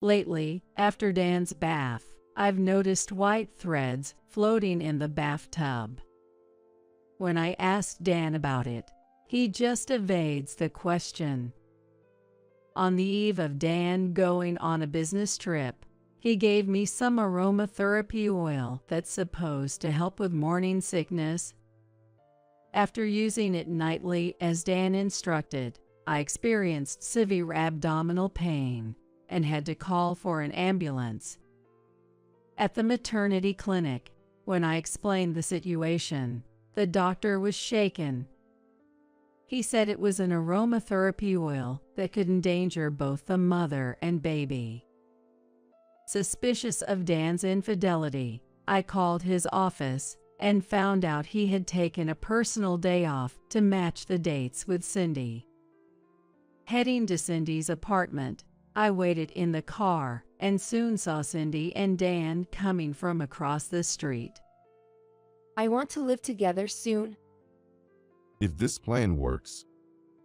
Lately, after Dan's bath, I've noticed white threads floating in the bathtub. When I ask Dan about it, he just evades the question. On the eve of Dan going on a business trip, he gave me some aromatherapy oil that's supposed to help with morning sickness. After using it nightly as Dan instructed, I experienced severe abdominal pain and had to call for an ambulance. At the maternity clinic, when I explained the situation, the doctor was shaken. He said it was an aromatherapy oil that could endanger both the mother and baby. Suspicious of Dan's infidelity, I called his office and found out he had taken a personal day off to match the dates with Cindy. Heading to Cindy's apartment, I waited in the car and soon saw Cindy and Dan coming from across the street. I want to live together soon. If this plan works,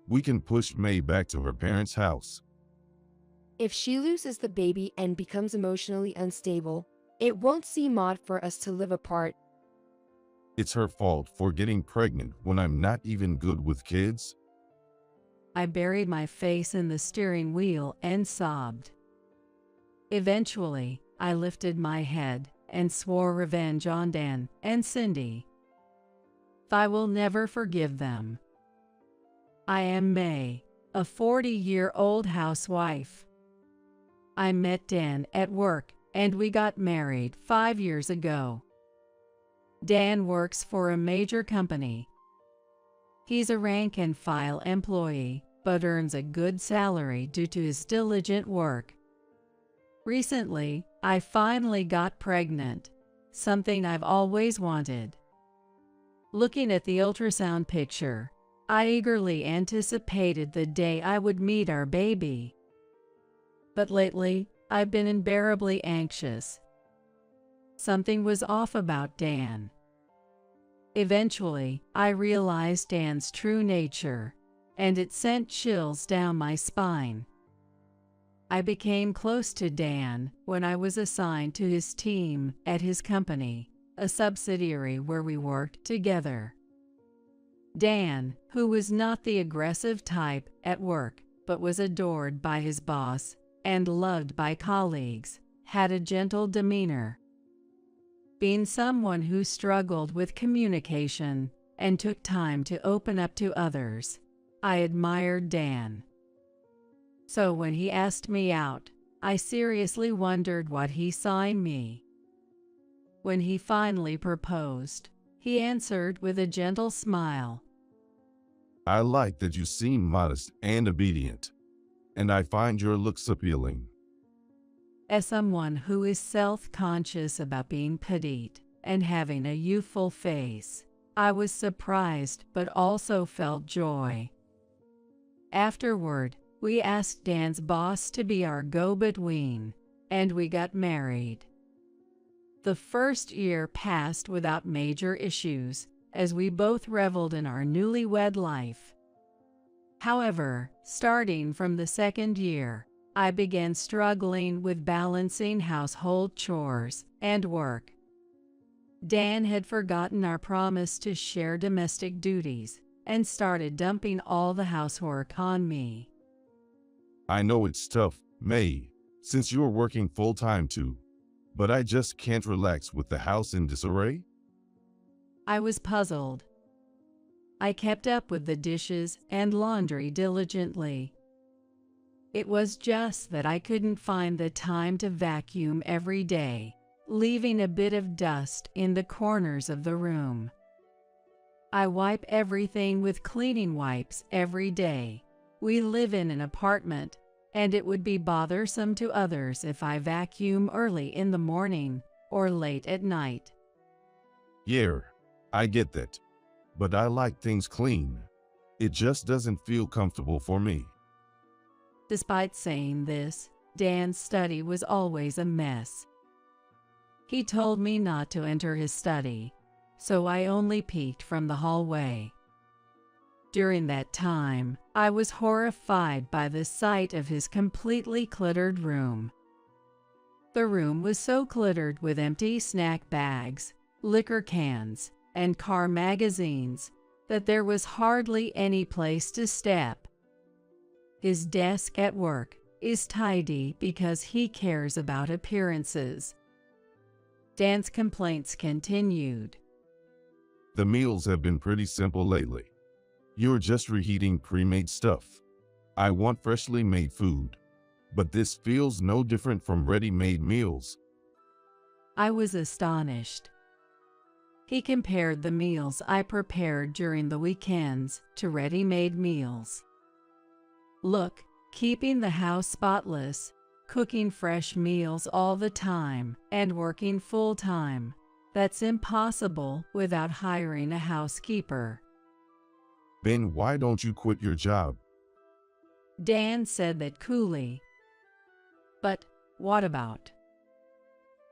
we can push May back to her parents' house. If she loses the baby and becomes emotionally unstable, it won't seem odd for us to live apart. It's her fault for getting pregnant when I'm not even good with kids. I buried my face in the steering wheel and sobbed. Eventually, I lifted my head and swore revenge on Dan and Cindy. I will never forgive them. I am May, a 40-year-old housewife. I met Dan at work and we got married 5 years ago. Dan works for a major company. He's a rank-and-file employee, but earns a good salary due to his diligent work. Recently, I finally got pregnant, something I've always wanted. Looking at the ultrasound picture, I eagerly anticipated the day I would meet our baby. But lately, I've been unbearably anxious. Something was off about Dan. Eventually, I realized Dan's true nature, and it sent chills down my spine. I became close to Dan when I was assigned to his team at his company, a subsidiary where we worked together. Dan, who was not the aggressive type at work, but was adored by his boss and loved by colleagues, had a gentle demeanor. Being someone who struggled with communication and took time to open up to others, I admired Dan. So when he asked me out, I seriously wondered what he saw in me. When he finally proposed, he answered with a gentle smile. I like that you seem modest and obedient, and I find your looks appealing. As someone who is self-conscious about being petite and having a youthful face, I was surprised but also felt joy. Afterward, we asked Dan's boss to be our go-between, and we got married. The first year passed without major issues, as we both reveled in our newlywed life. However, starting from the second year, I began struggling with balancing household chores and work. Dan had forgotten our promise to share domestic duties and started dumping all the housework on me. I know it's tough, May, since you're working full-time too, but I just can't relax with the house in disarray. I was puzzled. I kept up with the dishes and laundry diligently. It was just that I couldn't find the time to vacuum every day, leaving a bit of dust in the corners of the room. I wipe everything with cleaning wipes every day. We live in an apartment, and it would be bothersome to others if I vacuum early in the morning or late at night. Yeah, I get that, but I like things clean. It just doesn't feel comfortable for me. Despite saying this, Dan's study was always a mess. He told me not to enter his study, so I only peeked from the hallway. During that time, I was horrified by the sight of his completely cluttered room. The room was so cluttered with empty snack bags, liquor cans, and car magazines that there was hardly any place to step. His desk at work is tidy because he cares about appearances. Dan's complaints continued. The meals have been pretty simple lately. You're just reheating pre-made stuff. I want freshly made food, but this feels no different from ready-made meals. I was astonished. He compared the meals I prepared during the weekends to ready-made meals. Look, keeping the house spotless, cooking fresh meals all the time, and working full-time. That's impossible without hiring a housekeeper. Then why don't you quit your job? Dan said that coolly. But what about?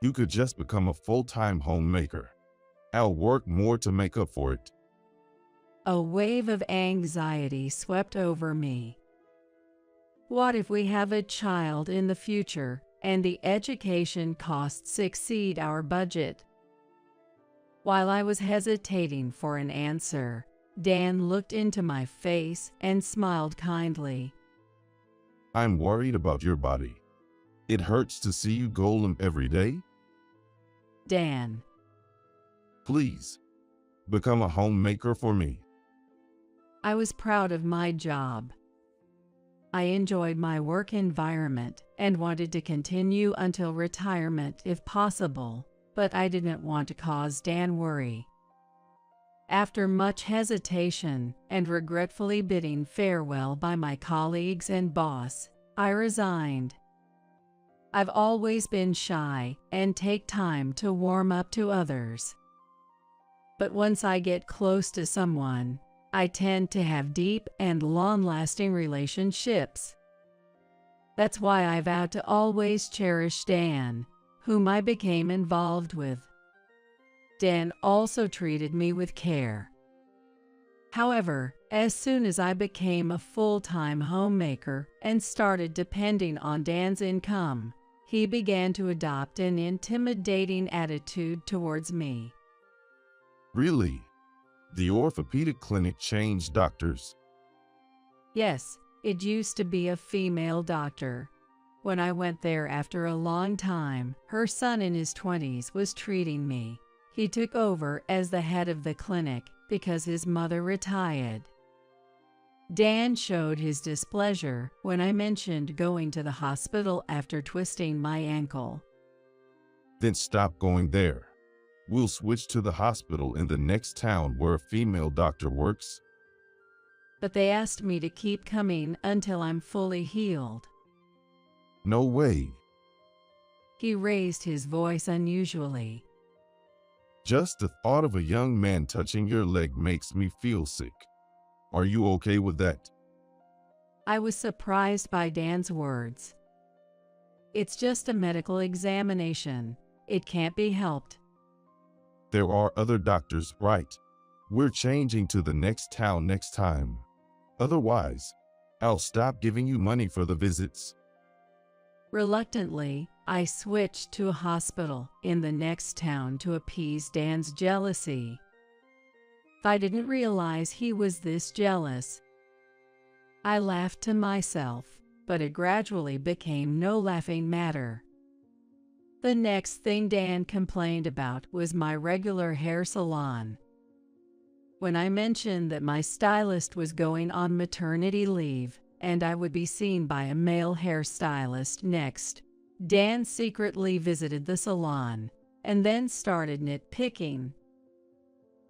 You could just become a full-time homemaker. I'll work more to make up for it. A wave of anxiety swept over me. What if we have a child in the future and the education costs exceed our budget? While I was hesitating for an answer, Dan looked into my face and smiled kindly. I'm worried about your body. It hurts to see you go limp every day. Dan, Please, become a homemaker for me. I was proud of my job. I enjoyed my work environment and wanted to continue until retirement if possible, but I didn't want to cause Dan worry. After much hesitation and regretfully bidding farewell by my colleagues and boss, I resigned. I've always been shy and take time to warm up to others. But once I get close to someone, I tend to have deep and long-lasting relationships. That's why I vowed to always cherish Dan, whom I became involved with. Dan also treated me with care. However, as soon as I became a full-time homemaker and started depending on Dan's income, he began to adopt an intimidating attitude towards me. Really? The orthopedic clinic changed doctors? Yes, it used to be a female doctor. When I went there after a long time, her son in his 20s was treating me. He took over as the head of the clinic because his mother retired. Dan showed his displeasure when I mentioned going to the hospital after twisting my ankle. Then stop going there. We'll switch to the hospital in the next town where a female doctor works. But they asked me to keep coming until I'm fully healed. No way. He raised his voice unusually. Just the thought of a young man touching your leg makes me feel sick. Are you okay with that? I was surprised by Dan's words. It's just a medical examination. It can't be helped. There are other doctors, right? We're changing to the next town next time. Otherwise, I'll stop giving you money for the visits. Reluctantly, I switched to a hospital in the next town to appease Dan's jealousy. I didn't realize he was this jealous. I laughed to myself, but it gradually became no laughing matter. The next thing Dan complained about was my regular hair salon. When I mentioned that my stylist was going on maternity leave and I would be seen by a male hairstylist next, Dan secretly visited the salon and then started nitpicking.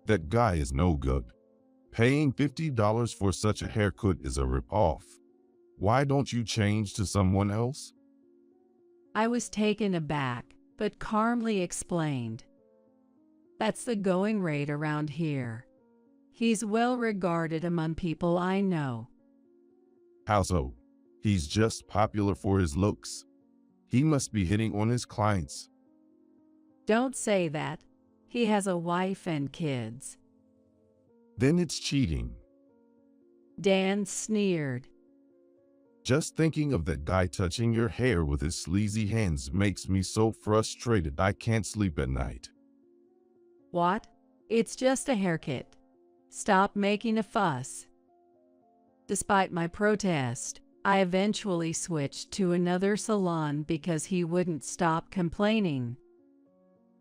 That guy is no good. Paying $50 for such a haircut is a ripoff. Why don't you change to someone else? I was taken aback, but calmly explained. That's the going rate around here. He's well regarded among people I know. How so? He's just popular for his looks. He must be hitting on his clients. Don't say that. He has a wife and kids. Then it's cheating. Dan sneered. Just thinking of that guy touching your hair with his sleazy hands makes me so frustrated I can't sleep at night. What? It's just a haircut. Stop making a fuss. Despite my protest, I eventually switched to another salon because he wouldn't stop complaining.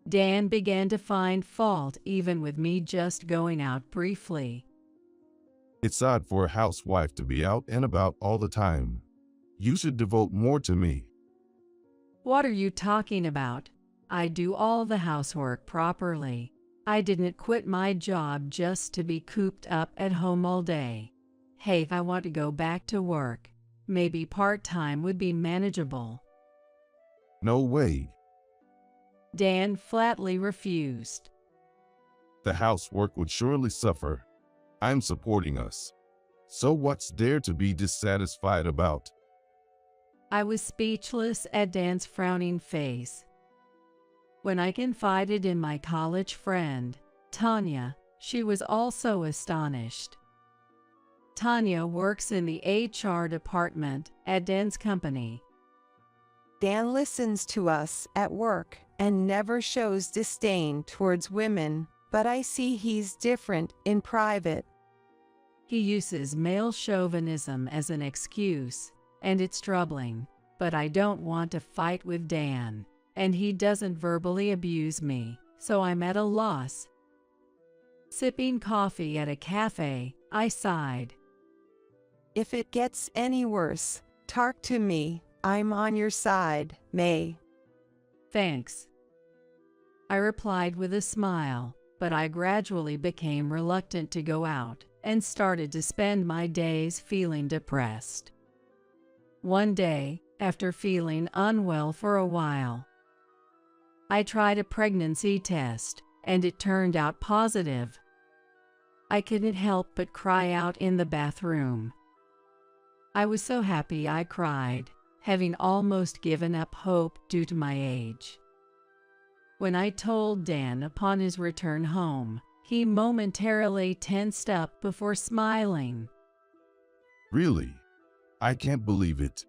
Dan began to find fault even with me just going out briefly. It's odd for a housewife to be out and about all the time. You should devote more to me. What are you talking about? I do all the housework properly. I didn't quit my job just to be cooped up at home all day. Hey, if I want to go back to work, maybe part-time would be manageable. No way. Dan flatly refused. The housework would surely suffer. I'm supporting us. So what's there to be dissatisfied about? I was speechless at Dan's frowning face. When I confided in my college friend, Tanya, she was also astonished. Tanya works in the HR department at Dan's company. Dan listens to us at work and never shows disdain towards women, but I see he's different in private. He uses male chauvinism as an excuse, and it's troubling, but I don't want to fight with Dan, and he doesn't verbally abuse me, so I'm at a loss. Sipping coffee at a cafe, I sighed. If it gets any worse, talk to me. I'm on your side, May. Thanks. I replied with a smile, but I gradually became reluctant to go out and started to spend my days feeling depressed. One day, after feeling unwell for a while, I tried a pregnancy test, and it turned out positive. I couldn't help but cry out in the bathroom. I was so happy I cried, having almost given up hope due to my age. When I told Dan upon his return home, he momentarily tensed up before smiling. Really? I can't believe it.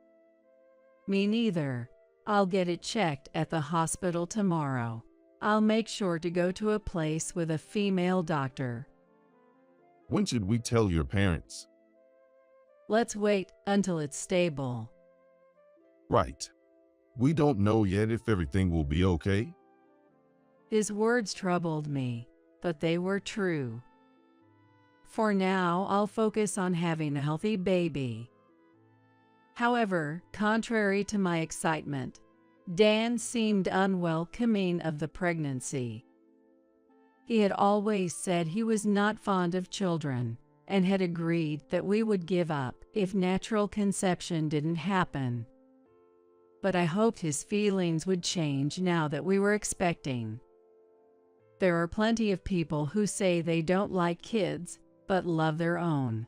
Me neither. I'll get it checked at the hospital tomorrow. I'll make sure to go to a place with a female doctor. When should we tell your parents? Let's wait until it's stable. Right. We don't know yet if everything will be okay. His words troubled me, but they were true. For now, I'll focus on having a healthy baby. However, contrary to my excitement, Dan seemed unwelcoming of the pregnancy. He had always said he was not fond of children and had agreed that we would give up if natural conception didn't happen. But I hoped his feelings would change now that we were expecting. There are plenty of people who say they don't like kids, but love their own.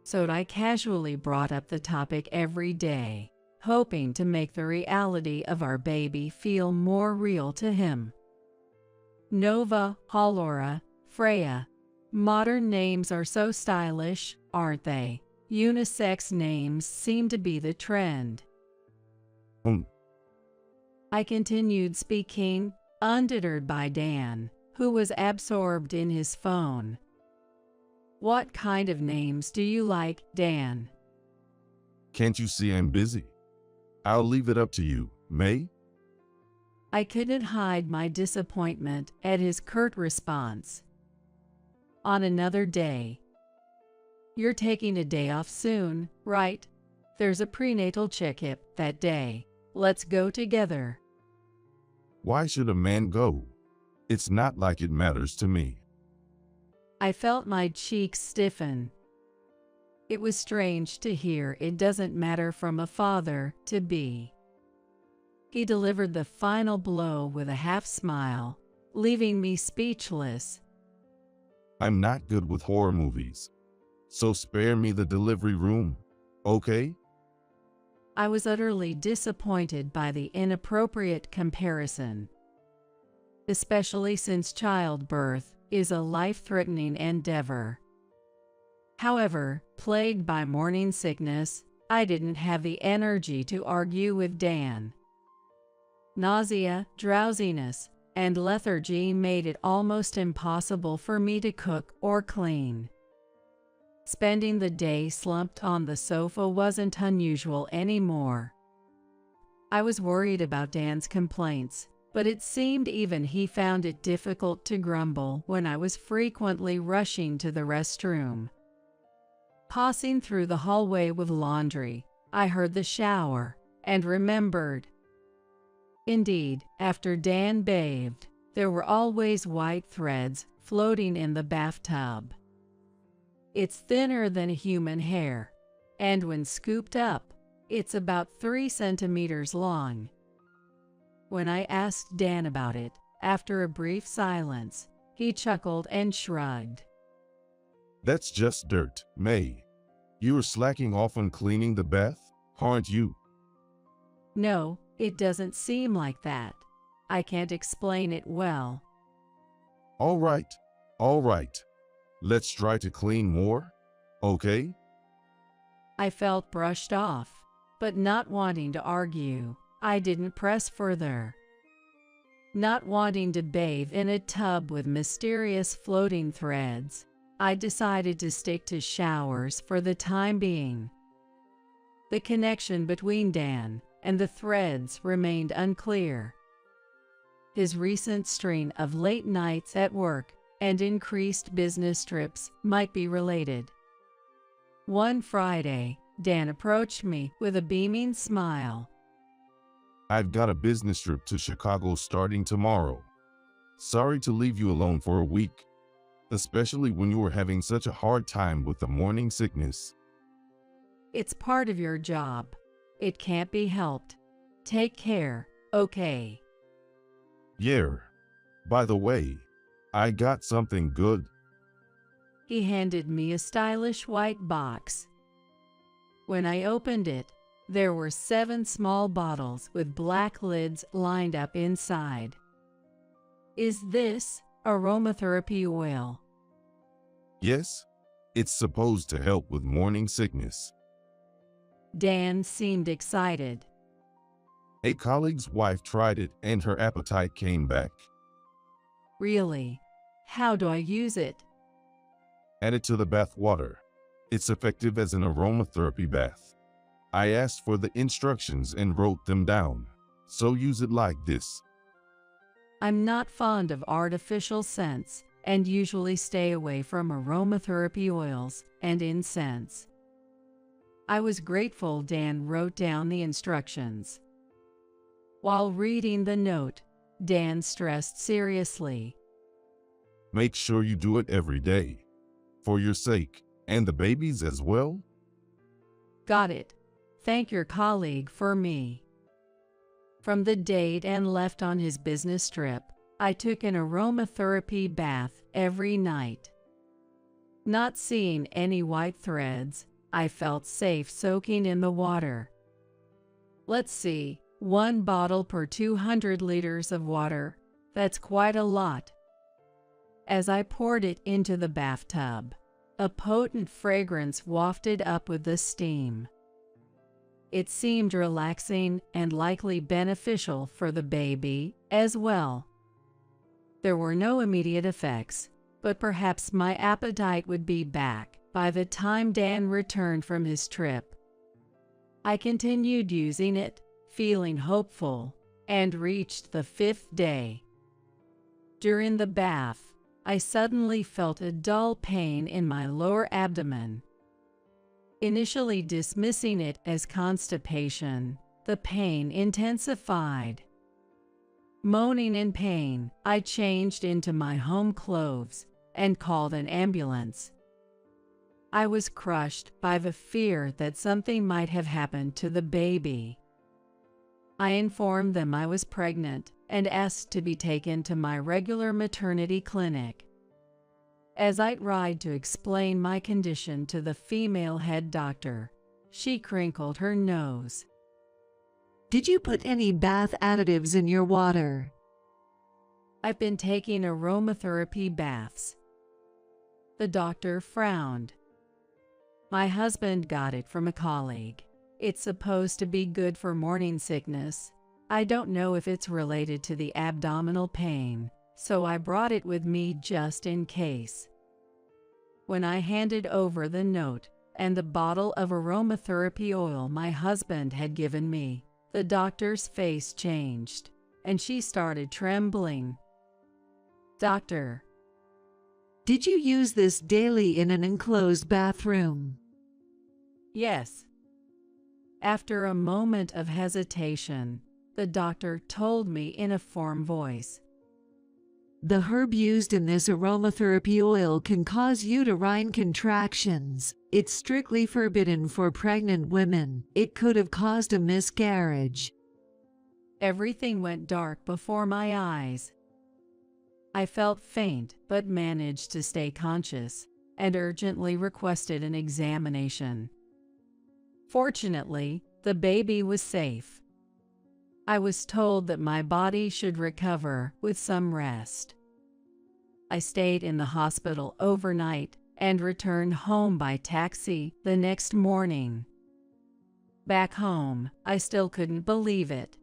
So I casually brought up the topic every day, hoping to make the reality of our baby feel more real to him. Nova, Halora, Freya. Modern names are so stylish, aren't they? Unisex names seem to be the trend. I continued speaking, undeterred by Dan, who was absorbed in his phone. What kind of names do you like, Dan? Can't you see I'm busy? I'll leave it up to you, May. I couldn't hide my disappointment at his curt response. On another day. You're taking a day off soon, right? There's a prenatal checkup that day. Let's go together. Why should a man go? It's not like it matters to me. I felt my cheeks stiffen. It was strange to hear it doesn't matter from a father-to-be. He delivered the final blow with a half smile, leaving me speechless. I'm not good with horror movies, so spare me the delivery room, okay? I was utterly disappointed by the inappropriate comparison, especially since childbirth is a life-threatening endeavor. However, plagued by morning sickness, I didn't have the energy to argue with Dan. Nausea, drowsiness, and lethargy made it almost impossible for me to cook or clean. Spending the day slumped on the sofa wasn't unusual anymore. I was worried about Dan's complaints, but it seemed even he found it difficult to grumble when I was frequently rushing to the restroom. Passing through the hallway with laundry, I heard the shower and remembered. Indeed, after Dan bathed, there were always white threads floating in the bathtub. It's thinner than human hair, and when scooped up, it's about 3 centimeters long. When I asked Dan about it, after a brief silence, he chuckled and shrugged. That's just dirt, May. You are slacking off on cleaning the bath, aren't you? No, it doesn't seem like that. I can't explain it well. All right. Let's try to clean more, okay? I felt brushed off, but not wanting to argue, I didn't press further. Not wanting to bathe in a tub with mysterious floating threads, I decided to stick to showers for the time being. The connection between Dan and the threads remained unclear. His recent string of late nights at work and increased business trips might be related. One Friday, Dan approached me with a beaming smile. I've got a business trip to Chicago starting tomorrow. Sorry to leave you alone for a week, especially when you were having such a hard time with the morning sickness. It's part of your job. It can't be helped. Take care, okay? Yeah. By the way, I got something good. He handed me a stylish white box. When I opened it, there were 7 small bottles with black lids lined up inside. Is this aromatherapy oil? Yes, it's supposed to help with morning sickness. Dan seemed excited. A colleague's wife tried it and her appetite came back. Really? How do I use it? Add it to the bath water. It's effective as an aromatherapy bath. I asked for the instructions and wrote them down, so use it like this. I'm not fond of artificial scents and usually stay away from aromatherapy oils and incense. I was grateful Dan wrote down the instructions. While reading the note, Dan stressed seriously. Make sure you do it every day. For your sake, and the baby's as well. Got it. Thank your colleague for me. From the day Dan left on his business trip, I took an aromatherapy bath every night. Not seeing any white threads, I felt safe soaking in the water. Let's see, 1 bottle per 200 liters of water. That's quite a lot. As I poured it into the bathtub, a potent fragrance wafted up with the steam. It seemed relaxing and likely beneficial for the baby as well. There were no immediate effects, but perhaps my appetite would be back by the time Dan returned from his trip. I continued using it, feeling hopeful, and reached the 5th day. During the bath, I suddenly felt a dull pain in my lower abdomen. Initially dismissing it as constipation, the pain intensified. Moaning in pain, I changed into my home clothes and called an ambulance. I was crushed by the fear that something might have happened to the baby. I informed them I was pregnant and asked to be taken to my regular maternity clinic. As I tried to explain my condition to the female head doctor, she crinkled her nose. Did you put any bath additives in your water? I've been taking aromatherapy baths. The doctor frowned. My husband got it from a colleague. It's supposed to be good for morning sickness. I don't know if it's related to the abdominal pain, so I brought it with me just in case. When I handed over the note and the bottle of aromatherapy oil my husband had given me, the doctor's face changed, and she started trembling. "Doctor, Did you use this daily in an enclosed bathroom? yes." After a moment of hesitation, the doctor told me in a firm voice, The herb used in this aromatherapy oil can cause uterine contractions. It's strictly forbidden for pregnant women. It could have caused a miscarriage. Everything went dark before my eyes. I felt faint but managed to stay conscious and urgently requested an examination. Fortunately, the baby was safe. I was told that my body should recover with some rest. I stayed in the hospital overnight and returned home by taxi the next morning. Back home, I still couldn't believe it.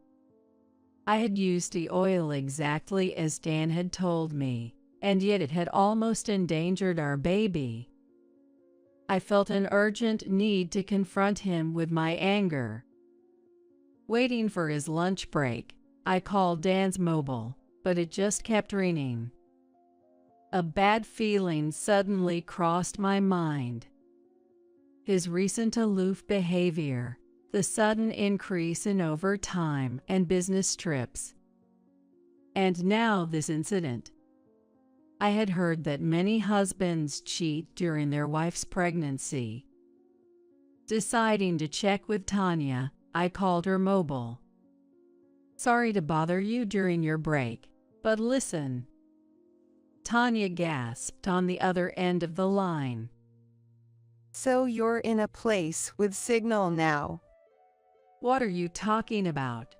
I had used the oil exactly as Dan had told me, and yet it had almost endangered our baby. I felt an urgent need to confront him with my anger. Waiting for his lunch break, I called Dan's mobile, but it just kept ringing. A bad feeling suddenly crossed my mind. His recent aloof behavior, the sudden increase in overtime and business trips, and now this incident. I had heard that many husbands cheat during their wife's pregnancy. Deciding to check with Tanya, I called her mobile. "Sorry to bother you during your break, but listen." Tanya gasped on the other end of the line. So you're in a place with signal now. "What are you talking about?"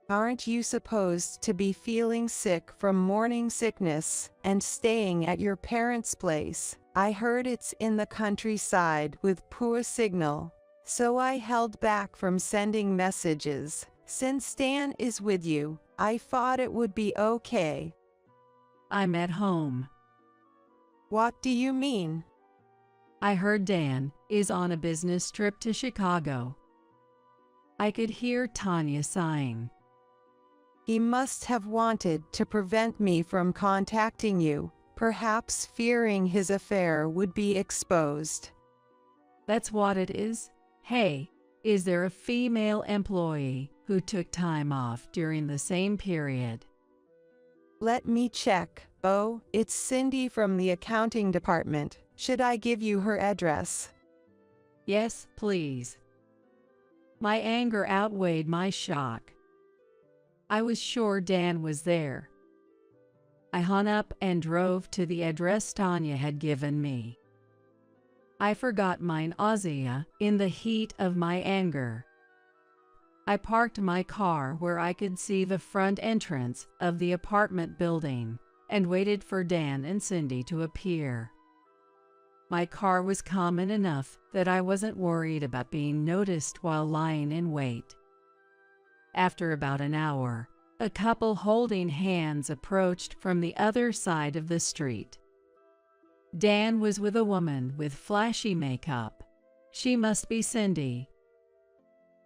Aren't you supposed to be feeling sick from morning sickness and staying at your parents' place? I heard it's in the countryside with poor signal, so I held back from sending messages. Since Dan is with you, I thought it would be okay. "I'm at home." What do you mean? I heard Dan is on a business trip to Chicago. I could hear Tanya sighing. He must have wanted to prevent me from contacting you, perhaps fearing his affair would be exposed. "That's what it is." "Hey, is there a female employee who took time off during the same period?" Let me check. Oh, it's Cindy from the accounting department. Should I give you her address? "Yes, please." My anger outweighed my shock. I was sure Dan was there. I hung up and drove to the address Tanya had given me. I forgot my nausea in the heat of my anger. I parked my car where I could see the front entrance of the apartment building and waited for Dan and Cindy to appear. My car was common enough that I wasn't worried about being noticed while lying in wait. After about an hour, a couple holding hands approached from the other side of the street. Dan was with a woman with flashy makeup. She must be Cindy.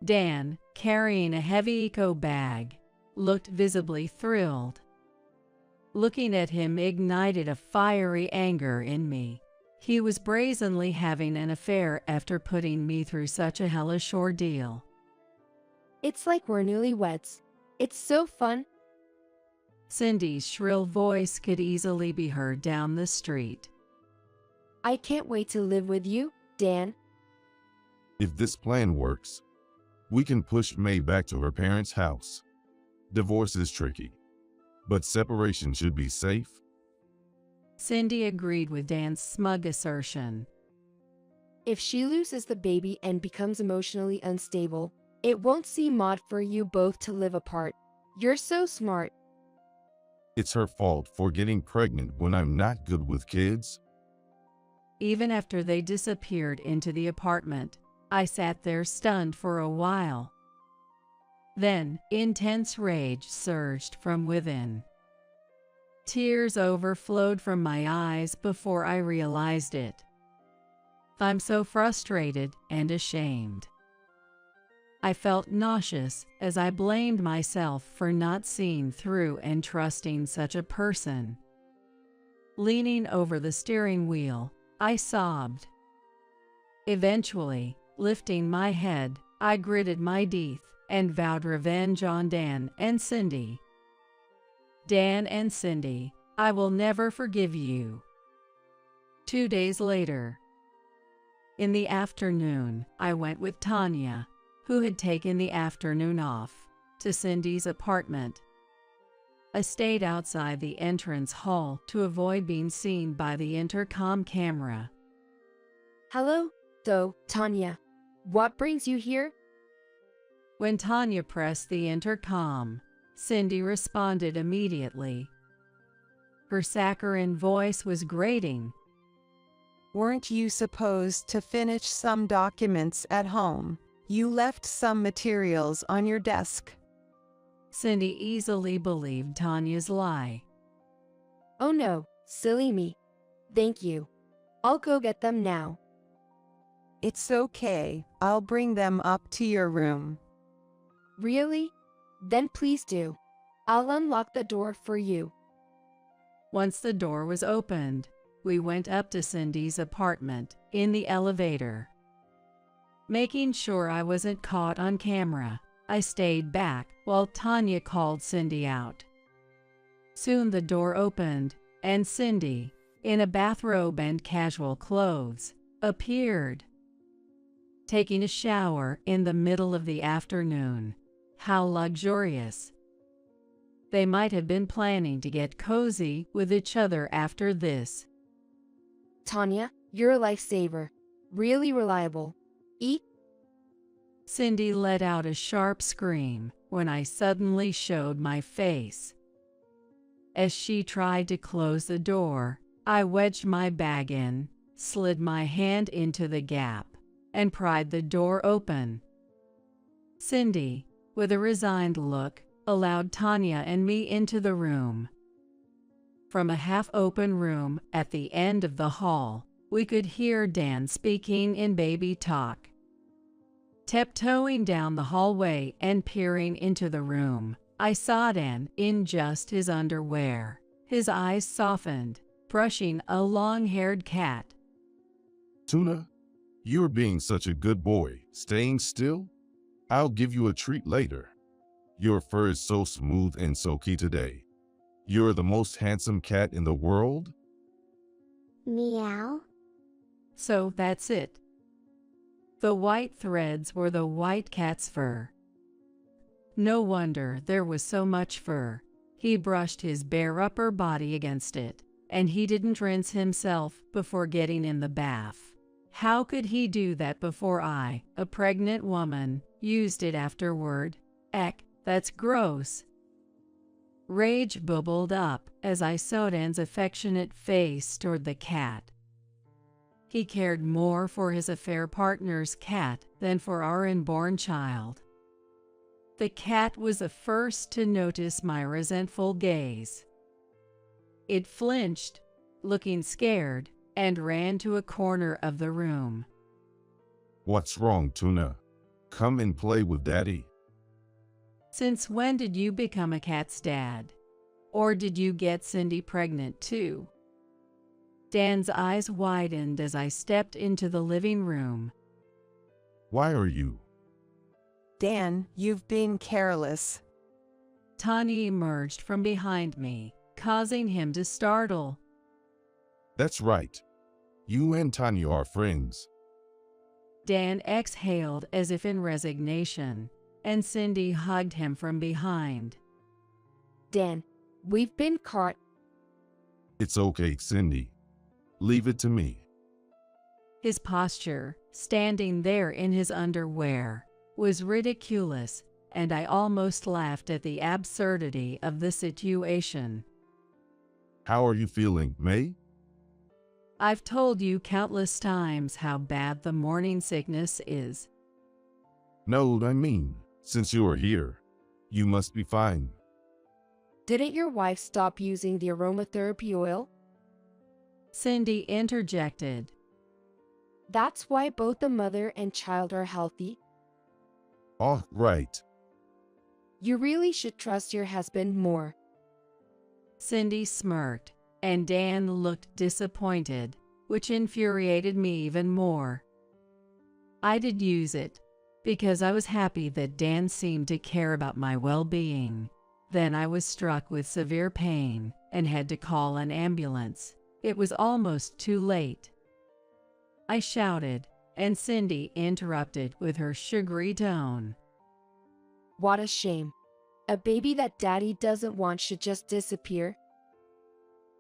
Dan, carrying a heavy eco bag, looked visibly thrilled. Looking at him ignited a fiery anger in me. He was brazenly having an affair after putting me through such a hellish ordeal. It's like we're newlyweds. It's so fun. Cindy's shrill voice could easily be heard down the street. I can't wait to live with you, Dan. If this plan works, we can push May back to her parents' house. Divorce is tricky, but separation should be safe. Cindy agreed with Dan's smug assertion. If she loses the baby and becomes emotionally unstable, it won't seem odd for you both to live apart. You're so smart. It's her fault for getting pregnant when I'm not good with kids. Even after they disappeared into the apartment, I sat there stunned for a while. Then, intense rage surged from within. Tears overflowed from my eyes before I realized it. I'm so frustrated and ashamed. I felt nauseous as I blamed myself for not seeing through and trusting such a person. Leaning over the steering wheel, I sobbed. Eventually, lifting my head, I gritted my teeth and vowed revenge on Dan and Cindy. Dan and Cindy, I will never forgive you. 2 days later. In the afternoon, I went with Tanya, who had taken the afternoon off, to Cindy's apartment. I stayed outside the entrance hall to avoid being seen by the intercom camera. Hello, though, Tanya. What brings you here? When Tanya pressed the intercom, Cindy responded immediately. Her saccharine voice was grating. Weren't you supposed to finish some documents at home? You left some materials on your desk. Cindy easily believed Tanya's lie. Oh no, silly me. Thank you. I'll go get them now. It's okay, I'll bring them up to your room. Really? Then please do. I'll unlock the door for you. Once the door was opened, we went up to Cindy's apartment in the elevator. Making sure I wasn't caught on camera, I stayed back while Tanya called Cindy out. Soon the door opened, and Cindy, in a bathrobe and casual clothes, appeared. Taking a shower in the middle of the afternoon. How luxurious. They might have been planning to get cozy with each other after this. Tanya, you're a lifesaver. Really reliable. Eat. Cindy let out a sharp scream when I suddenly showed my face. As she tried to close the door, I wedged my bag in, slid my hand into the gap, and pried the door open. Cindy, with a resigned look, allowed Tanya and me into the room. From a half-open room at the end of the hall, we could hear Dan speaking in baby talk. Tiptoeing down the hallway and peering into the room, I saw Dan in just his underwear. His eyes softened, brushing a long-haired cat. Tuna, you're being such a good boy. Staying still? I'll give you a treat later. Your fur is so smooth and silky today. You're the most handsome cat in the world. Meow. So that's it. The white threads were the white cat's fur. No wonder there was so much fur. He brushed his bare upper body against it, and he didn't rinse himself before getting in the bath. How could he do that before I, a pregnant woman, used it afterward? Eck, that's gross. Rage bubbled up as I saw Dan's affectionate face toward the cat. He cared more for his affair partner's cat than for our unborn child. The cat was the first to notice my resentful gaze. It flinched, looking scared, and ran to a corner of the room. What's wrong, Tuna? Come and play with Daddy. Since when did you become a cat's dad? Or did you get Cindy pregnant too? Dan's eyes widened as I stepped into the living room. Why are you? Dan, you've been careless. Tanya emerged from behind me, causing him to startle. That's right. You and Tanya are friends. Dan exhaled as if in resignation, and Cindy hugged him from behind. Dan, we've been caught. It's okay, Cindy. Leave it to me. His posture, standing there in his underwear, was ridiculous, and I almost laughed at the absurdity of the situation. How are you feeling, May? I've told you countless times how bad the morning sickness is. No, I mean, since you are here, you must be fine. Didn't your wife stop using the aromatherapy oil? Cindy interjected. That's why both the mother and child are healthy. Oh, right. You really should trust your husband more. Cindy smirked, and Dan looked disappointed, which infuriated me even more. I did use it, because I was happy that Dan seemed to care about my well-being. Then I was struck with severe pain and had to call an ambulance. It was almost too late. I shouted, and Cindy interrupted with her sugary tone. What a shame. A baby that daddy doesn't want should just disappear.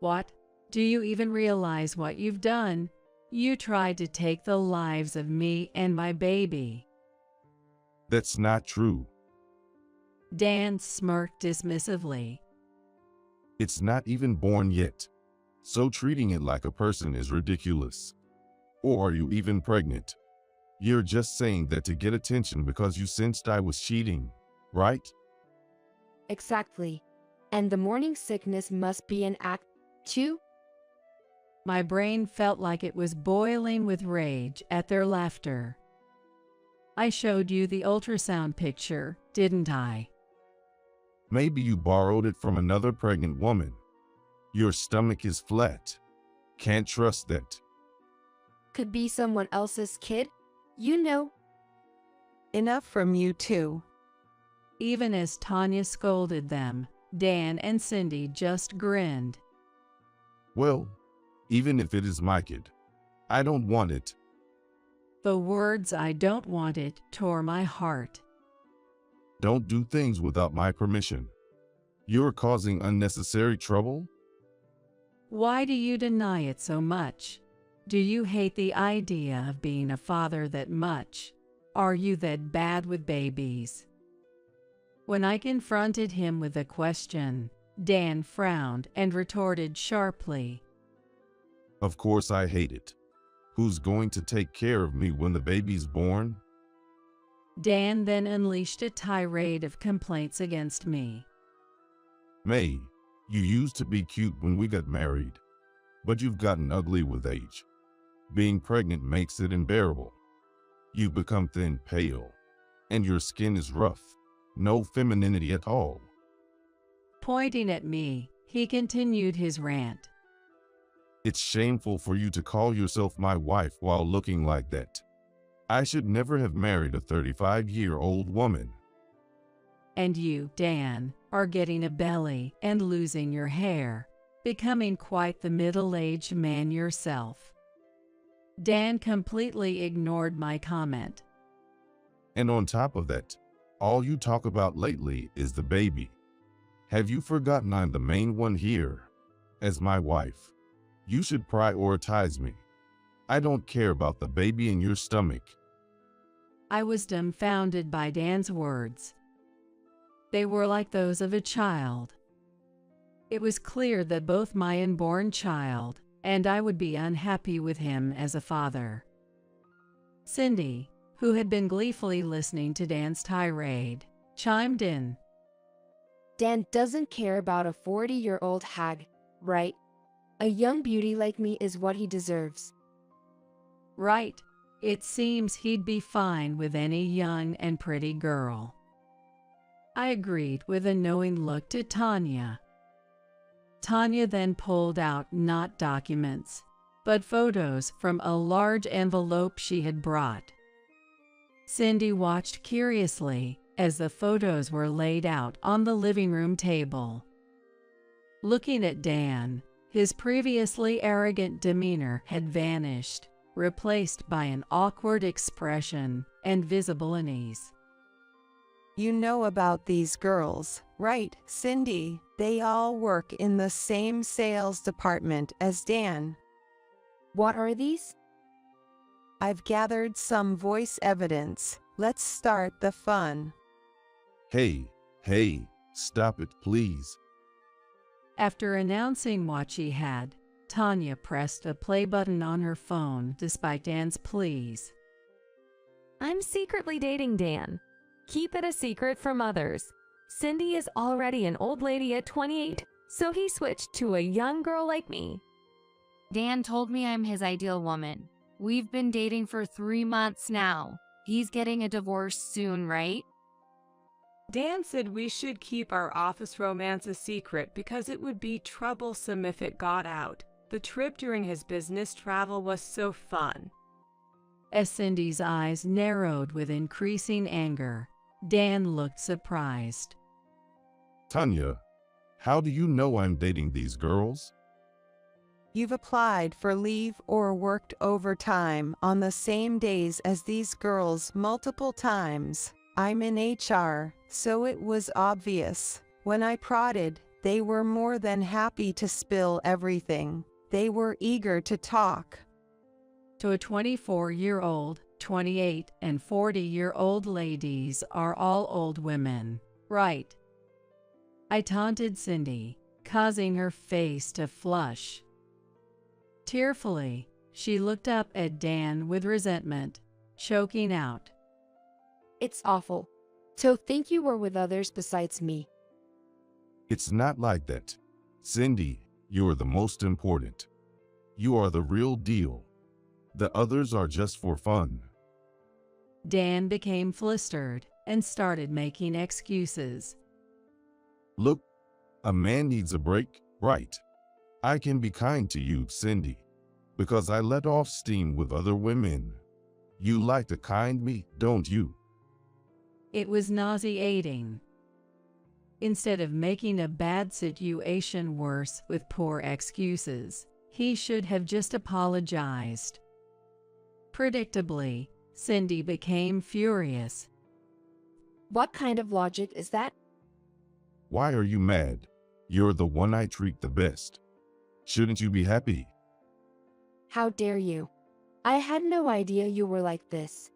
What? Do you even realize what you've done? You tried to take the lives of me and my baby. That's not true. Dan smirked dismissively. It's not even born yet. So treating it like a person is ridiculous. Or are you even pregnant? You're just saying that to get attention because you sensed I was cheating, right? Exactly. And the morning sickness must be an act, too? My brain felt like it was boiling with rage at their laughter. I showed you the ultrasound picture, didn't I? Maybe you borrowed it from another pregnant woman. Your stomach is flat. Can't trust that. Could be someone else's kid, you know. Enough from you two. Even as Tanya scolded them, Dan and Cindy just grinned. Well, even if it is my kid, I don't want it. The words "I don't want it" tore my heart. Don't do things without my permission. You're causing unnecessary trouble? Why do you deny it so much? Do you hate the idea of being a father that much? Are you that bad with babies? When I confronted him with the question, Dan frowned and retorted sharply. Of course I hate it. Who's going to take care of me when the baby's born? Dan then unleashed a tirade of complaints against me. May, you used to be cute when we got married, but you've gotten ugly with age. Being pregnant makes it unbearable. You've become thin, pale, and your skin is rough. No femininity at all. Pointing at me, he continued his rant. It's shameful for you to call yourself my wife while looking like that. I should never have married a 35-year-old woman. And you, Dan, are getting a belly and losing your hair, becoming quite the middle-aged man yourself. Dan completely ignored my comment. And on top of that, all you talk about lately is the baby. Have you forgotten I'm the main one here? As my wife, you should prioritize me. I don't care about the baby in your stomach. I was dumbfounded by Dan's words. They were like those of a child. It was clear that both my unborn child and I would be unhappy with him as a father. Cindy, who had been gleefully listening to Dan's tirade, chimed in. Dan doesn't care about a 40-year-old hag, right? A young beauty like me is what he deserves. Right. It seems he'd be fine with any young and pretty girl. I agreed with a knowing look to Tanya. Tanya then pulled out not documents, but photos from a large envelope she had brought. Cindy watched curiously as the photos were laid out on the living room table. Looking at Dan, his previously arrogant demeanor had vanished, replaced by an awkward expression and visible unease. You know about these girls, right, Cindy? They all work in the same sales department as Dan. What are these? I've gathered some voice evidence. Let's start the fun. Hey, stop it, please. After announcing what she had, Tanya pressed the play button on her phone despite Dan's pleas. I'm secretly dating Dan. Keep it a secret from others. Cindy is already an old lady at 28, so he switched to a young girl like me. Dan told me I'm his ideal woman. We've been dating for 3 months now. He's getting a divorce soon, right? Dan said we should keep our office romance a secret because it would be troublesome if it got out. The trip during his business travel was so fun. As Cindy's eyes narrowed with increasing anger, Dan looked surprised. Tanya, how do you know I'm dating these girls? You've applied for leave or worked overtime on the same days as these girls multiple times. I'm in HR, so it was obvious. When I prodded, they were more than happy to spill everything. They were eager to talk. To a 24-year-old, 28 and 40-year-old ladies are all old women, right? I taunted Cindy, causing her face to flush. Tearfully, she looked up at Dan with resentment, choking out. It's awful. To think you were with others besides me. It's not like that. Cindy, you're the most important. You are the real deal. The others are just for fun. Dan became flustered and started making excuses. Look, a man needs a break, right? I can be kind to you, Cindy, because I let off steam with other women. You like to kind me, don't you? It was nauseating. Instead of making a bad situation worse with poor excuses, he should have just apologized. Predictably, Cindy became furious. What kind of logic is that? Why are you mad? You're the one I treat the best. Shouldn't you be happy? How dare you? I had no idea you were like this.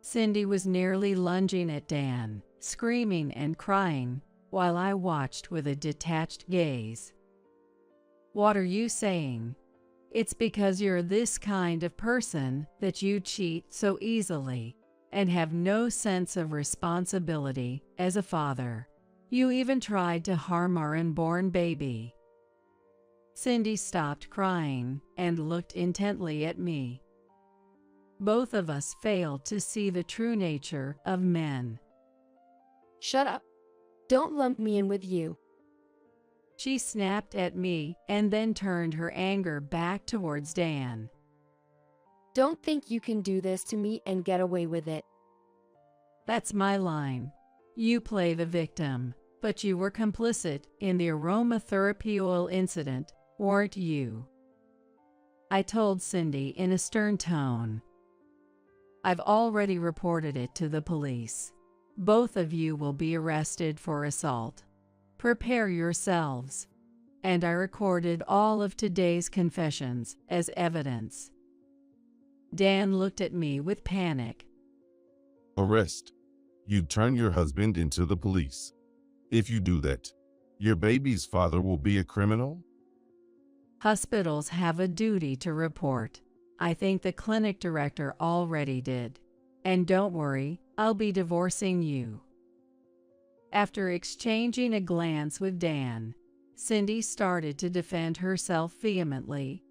Cindy was nearly lunging at Dan, screaming and crying, while I watched with a detached gaze. What are you saying? It's because you're this kind of person that you cheat so easily and have no sense of responsibility as a father. You even tried to harm our unborn baby. Cindy stopped crying and looked intently at me. Both of us failed to see the true nature of men. Shut up. Don't lump me in with you. She snapped at me and then turned her anger back towards Dan. Don't think you can do this to me and get away with it. That's my line. You play the victim, but you were complicit in the aromatherapy oil incident, weren't you? I told Cindy in a stern tone. I've already reported it to the police. Both of you will be arrested for assault. Prepare yourselves. And I recorded all of today's confessions as evidence. Dan looked at me with panic. Arrest. You turn your husband into the police. If you do that, your baby's father will be a criminal? Hospitals have a duty to report. I think the clinic director already did. And don't worry, I'll be divorcing you. After exchanging a glance with Dan, Cindy started to defend herself vehemently.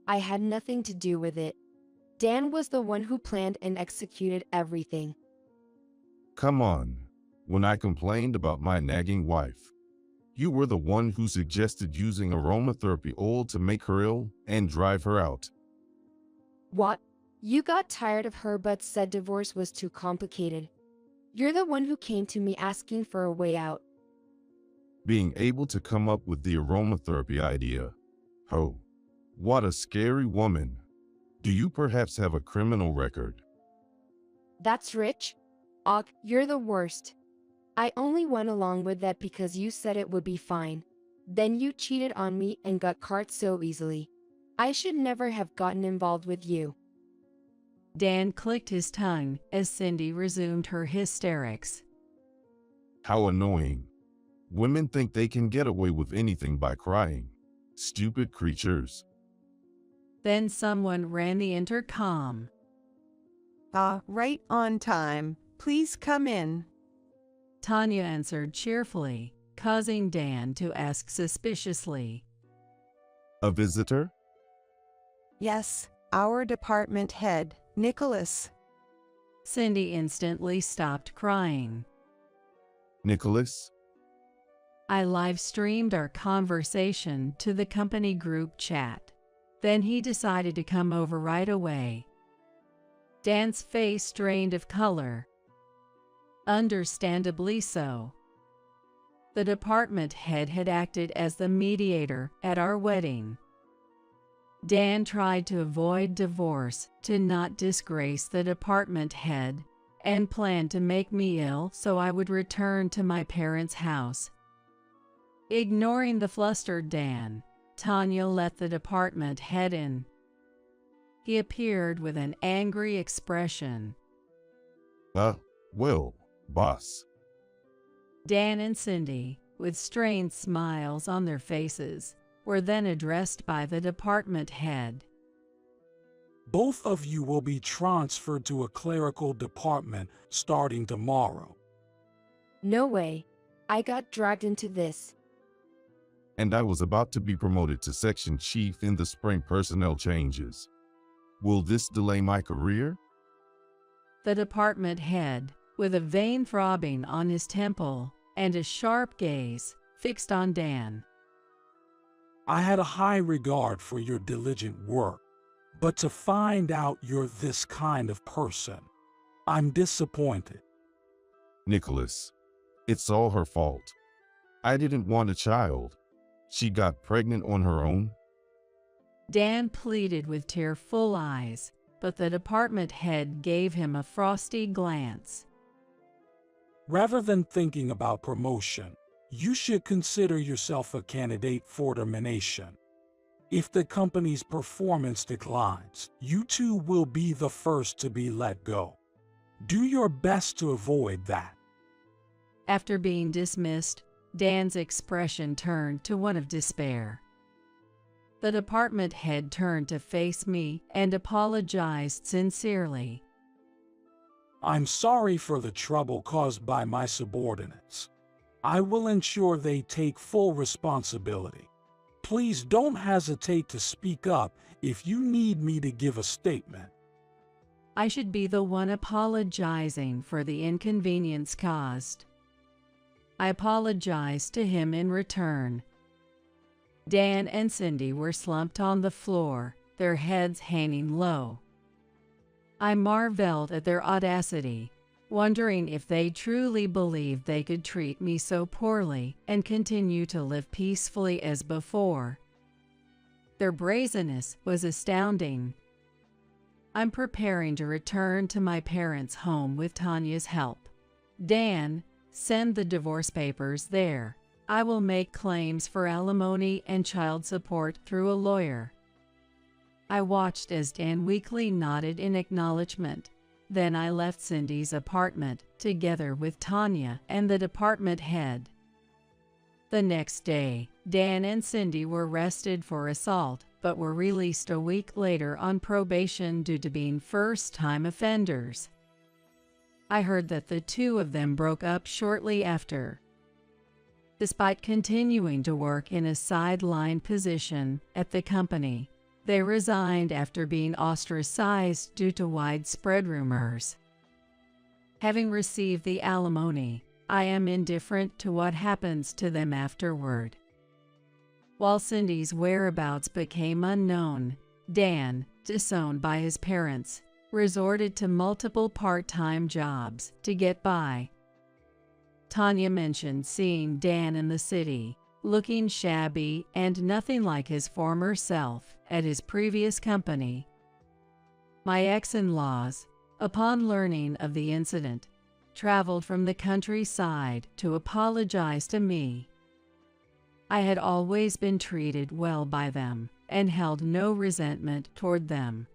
I had nothing to do with it. Dan was the one who planned and executed everything. Come on. When I complained about my nagging wife, you were the one who suggested using aromatherapy oil to make her ill and drive her out. What? You got tired of her but said divorce was too complicated. You're the one who came to me asking for a way out. Being able to come up with the aromatherapy idea. Oh, what a scary woman. Do you perhaps have a criminal record? That's rich? Og, you're the worst. I only went along with that because you said it would be fine. Then you cheated on me and got caught so easily. I should never have gotten involved with you. Dan clicked his tongue as Cindy resumed her hysterics. How annoying. Women think they can get away with anything by crying. Stupid creatures. Then someone ran the intercom. Right on time. Please come in. Tanya answered cheerfully, causing Dan to ask suspiciously. A visitor? Yes, our department head, Nicholas. Cindy instantly stopped crying. Nicholas? I live-streamed our conversation to the company group chat. Then he decided to come over right away. Dan's face drained of color. Understandably so. The department head had acted as the mediator at our wedding. Dan tried to avoid divorce to not disgrace the department head and planned to make me ill so I would return to my parents' house. Ignoring the flustered Dan, Tanya let the department head in. He appeared with an angry expression. Well, boss. Dan and Cindy, with strained smiles on their faces, were then addressed by the department head. Both of you will be transferred to a clerical department starting tomorrow. No way. I got dragged into this. And I was about to be promoted to section chief in the spring personnel changes. Will this delay my career? The department head, with a vein throbbing on his temple and a sharp gaze fixed on Dan. I had a high regard for your diligent work, but to find out you're this kind of person, I'm disappointed. Nicholas, it's all her fault. I didn't want a child. She got pregnant on her own. Dan pleaded with tearful eyes, but the department head gave him a frosty glance. Rather than thinking about promotion, you should consider yourself a candidate for termination. If the company's performance declines, you too will be the first to be let go. Do your best to avoid that. After being dismissed, Dan's expression turned to one of despair. The department head turned to face me and apologized sincerely. I'm sorry for the trouble caused by my subordinates. I will ensure they take full responsibility. Please don't hesitate to speak up if you need me to give a statement. I should be the one apologizing for the inconvenience caused. I apologized to him in return. Dan and Cindy were slumped on the floor, their heads hanging low. I marveled at their audacity, wondering if they truly believed they could treat me so poorly and continue to live peacefully as before. Their brazenness was astounding. I'm preparing to return to my parents' home with Tanya's help. Dan, send the divorce papers there. I will make claims for alimony and child support through a lawyer. I watched as Dan weakly nodded in acknowledgement. Then I left Cindy's apartment, together with Tanya and the department head. The next day, Dan and Cindy were arrested for assault, but were released a week later on probation due to being first-time offenders. I heard that the two of them broke up shortly after. Despite continuing to work in a sideline position at the company, they resigned after being ostracized due to widespread rumors. Having received the alimony, I am indifferent to what happens to them afterward. While Cindy's whereabouts became unknown, Dan, disowned by his parents, resorted to multiple part-time jobs to get by. Tanya mentioned seeing Dan in the city, looking shabby and nothing like his former self at his previous company. My ex-in-laws, upon learning of the incident, traveled from the countryside to apologize to me. I had always been treated well by them and held no resentment toward them.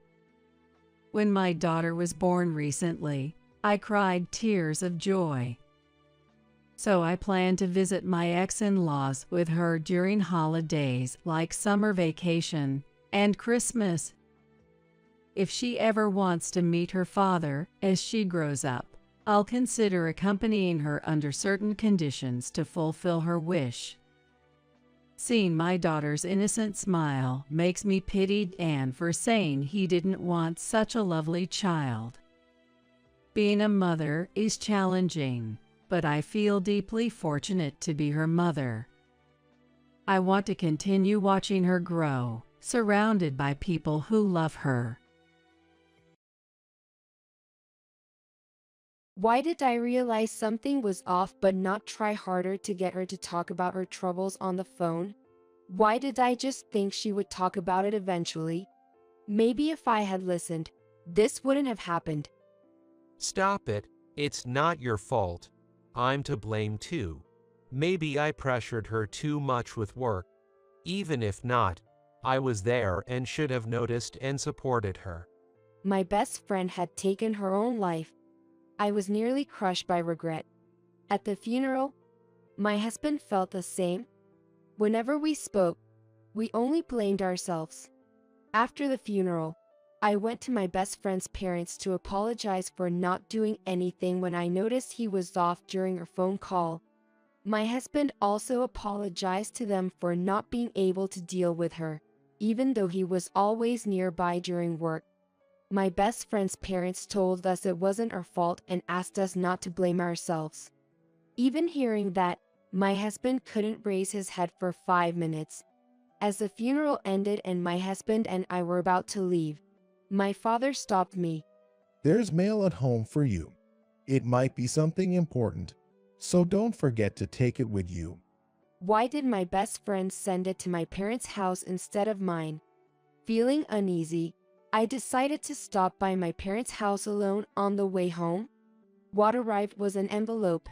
When my daughter was born recently, I cried tears of joy. So I plan to visit my ex-in-laws with her during holidays like summer vacation and Christmas. If she ever wants to meet her father as she grows up, I'll consider accompanying her under certain conditions to fulfill her wish. Seeing my daughter's innocent smile makes me pity Dan for saying he didn't want such a lovely child. Being a mother is challenging, but I feel deeply fortunate to be her mother. I want to continue watching her grow, surrounded by people who love her. Why did I realize something was off but not try harder to get her to talk about her troubles on the phone? Why did I just think she would talk about it eventually? Maybe if I had listened, this wouldn't have happened. Stop it, it's not your fault. I'm to blame too. Maybe I pressured her too much with work. Even if not, I was there and should have noticed and supported her. My best friend had taken her own life. I was nearly crushed by regret. At the funeral, my husband felt the same. Whenever we spoke, we only blamed ourselves. After the funeral, I went to my best friend's parents to apologize for not doing anything when I noticed he was off during our phone call. My husband also apologized to them for not being able to deal with her, even though he was always nearby during work. My best friend's parents told us it wasn't our fault and asked us not to blame ourselves. Even hearing that, my husband couldn't raise his head for 5 minutes. As the funeral ended and my husband and I were about to leave, my father stopped me. There's mail at home for you. It might be something important, so don't forget to take it with you. Why did my best friend send it to my parents' house instead of mine? Feeling uneasy, I decided to stop by my parents' house alone on the way home. What arrived was an envelope,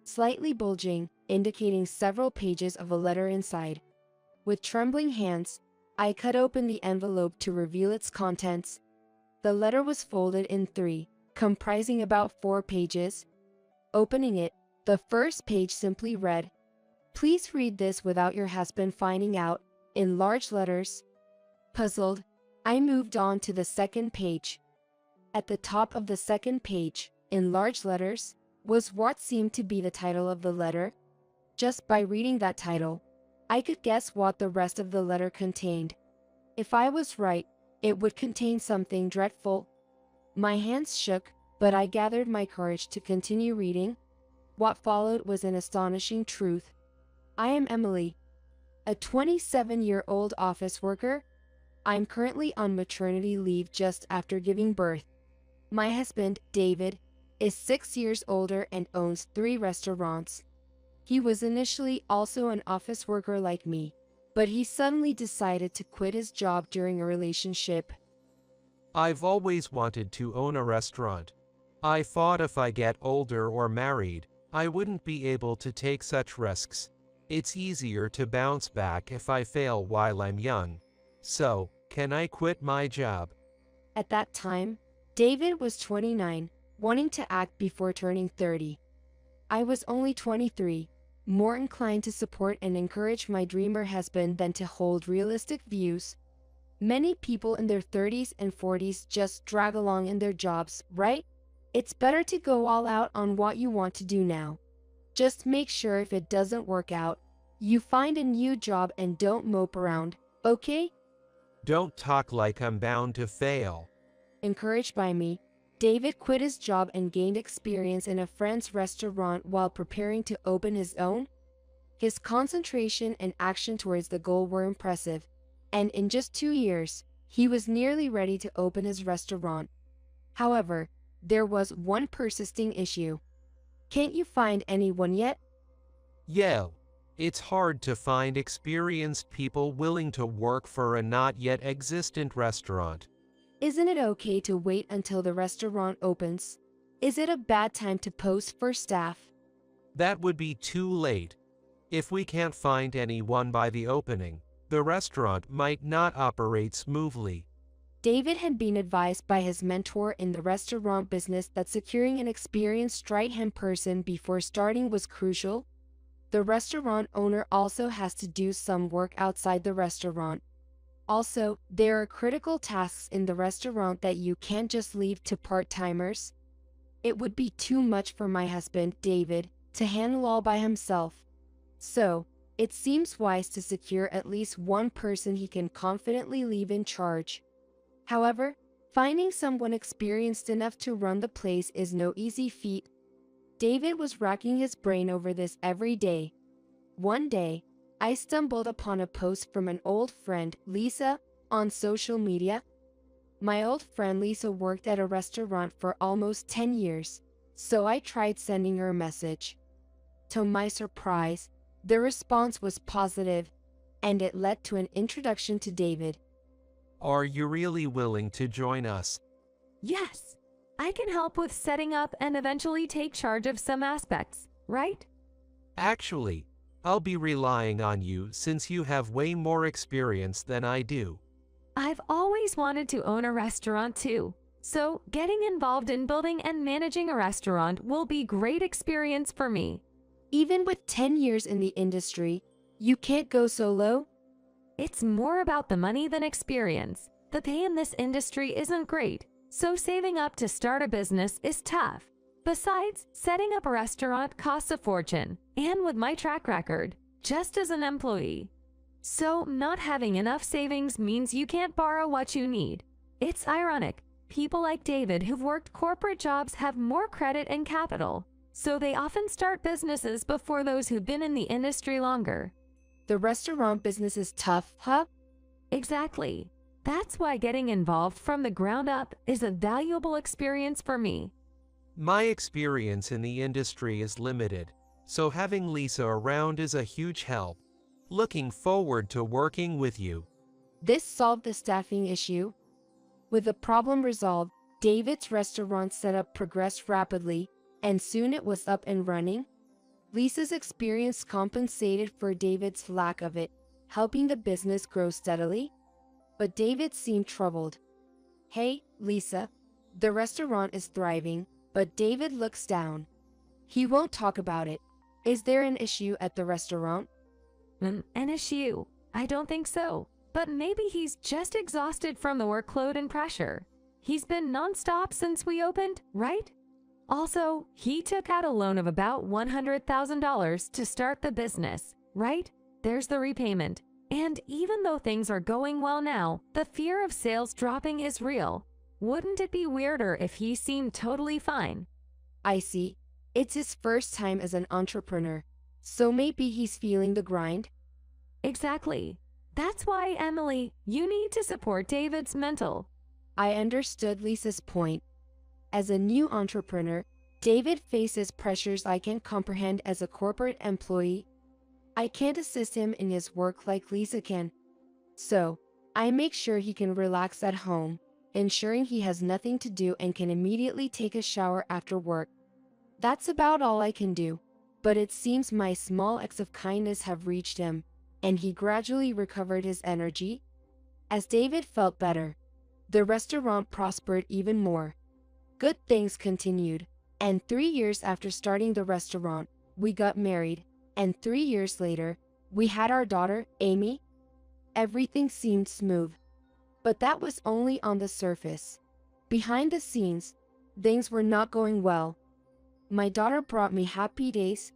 slightly bulging, indicating several pages of a letter inside. With trembling hands, I cut open the envelope to reveal its contents. The letter was folded in 3, comprising about 4 pages. Opening it, the first page simply read, "Please read this without your husband finding out," in large letters. Puzzled, I moved on to the second page. At the top of the second page, in large letters, was what seemed to be the title of the letter. Just by reading that title, I could guess what the rest of the letter contained. If I was right, it would contain something dreadful. My hands shook, but I gathered my courage to continue reading. What followed was an astonishing truth. I am Emily, a 27-year-old office worker. I'm currently on maternity leave just after giving birth. My husband, David, is 6 years older and owns 3 restaurants. He was initially also an office worker like me, but he suddenly decided to quit his job during a relationship. I've always wanted to own a restaurant. I thought if I get older or married, I wouldn't be able to take such risks. It's easier to bounce back if I fail while I'm young. So, can I quit my job? At that time, David was 29, wanting to act before turning 30. I was only 23, more inclined to support and encourage my dreamer husband than to hold realistic views. Many people in their 30s and 40s just drag along in their jobs, right? It's better to go all out on what you want to do now. Just make sure if it doesn't work out, you find a new job and don't mope around, okay? Don't talk like I'm bound to fail. Encouraged by me, David quit his job and gained experience in a friend's restaurant while preparing to open his own. His concentration and action towards the goal were impressive, and in just 2 years, he was nearly ready to open his restaurant. However, there was one persisting issue. Can't you find anyone yet? Yeah, it's hard to find experienced people willing to work for a not yet existent restaurant. Isn't it okay to wait until the restaurant opens? Is it a bad time to post for staff? That would be too late. If we can't find anyone by the opening, the restaurant might not operate smoothly. David had been advised by his mentor in the restaurant business that securing an experienced right-hand person before starting was crucial. The restaurant owner also has to do some work outside the restaurant. Also, there are critical tasks in the restaurant that you can't just leave to part-timers. It would be too much for my husband, David, to handle all by himself. So, it seems wise to secure at least one person he can confidently leave in charge. However, finding someone experienced enough to run the place is no easy feat. David was racking his brain over this every day. One day, I stumbled upon a post from an old friend, Lisa, on social media. My old friend Lisa worked at a restaurant for almost 10 years, so I tried sending her a message. To my surprise, the response was positive, and it led to an introduction to David. Are you really willing to join us? Yes, I can help with setting up and eventually take charge of some aspects, right? Actually, I'll be relying on you since you have way more experience than I do. I've always wanted to own a restaurant too, so getting involved in building and managing a restaurant will be great experience for me. Even with 10 years in the industry, you can't go solo? It's more about the money than experience. The pay in this industry isn't great, so saving up to start a business is tough. Besides, setting up a restaurant costs a fortune, and with my track record, just as an employee. So, not having enough savings means you can't borrow what you need. It's ironic. People like David who've worked corporate jobs have more credit and capital, so they often start businesses before those who've been in the industry longer. The restaurant business is tough, huh? Exactly. That's why getting involved from the ground up is a valuable experience for me. My experience in the industry is limited, so having Lisa around is a huge help. Looking forward to working with you. This solved the staffing issue. With the problem resolved, David's restaurant setup progressed rapidly, and soon it was up and running. Lisa's experience compensated for David's lack of it, helping the business grow steadily. But David seemed troubled. Hey, Lisa, the restaurant is thriving, but David looks down. He won't talk about it. Is there an issue at the restaurant? An issue? I don't think so. But maybe he's just exhausted from the workload and pressure. He's been non-stop since we opened, right? Also, he took out a loan of about $100,000 to start the business, right? There's the repayment. And even though things are going well now, the fear of sales dropping is real. Wouldn't it be weirder if he seemed totally fine? I see. It's his first time as an entrepreneur, so maybe he's feeling the grind. Exactly. That's why, Emily, you need to support David's mental. I understood Lisa's point. As a new entrepreneur, David faces pressures I can't comprehend as a corporate employee. I can't assist him in his work like Lisa can. So, I make sure he can relax at home, ensuring he has nothing to do and can immediately take a shower after work. That's about all I can do, but it seems my small acts of kindness have reached him, and he gradually recovered his energy. As David felt better, the restaurant prospered even more. Good things continued, and 3 years after starting the restaurant, we got married, and 3 years later, we had our daughter, Amy. Everything seemed smooth. But that was only on the surface. Behind the scenes, things were not going well. My daughter brought me happy days,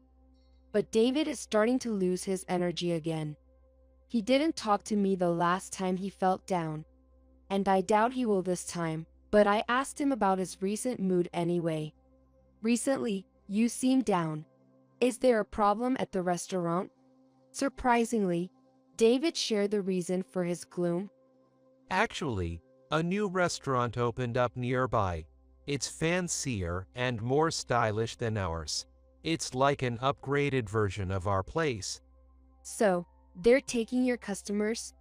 but David is starting to lose his energy again. He didn't talk to me the last time he felt down, and I doubt he will this time, but I asked him about his recent mood anyway. Recently, you seem down. Is there a problem at the restaurant? Surprisingly, David shared the reason for his gloom. Actually, a new restaurant opened up nearby. It's fancier and more stylish than ours. It's like an upgraded version of our place. So, they're taking your customers?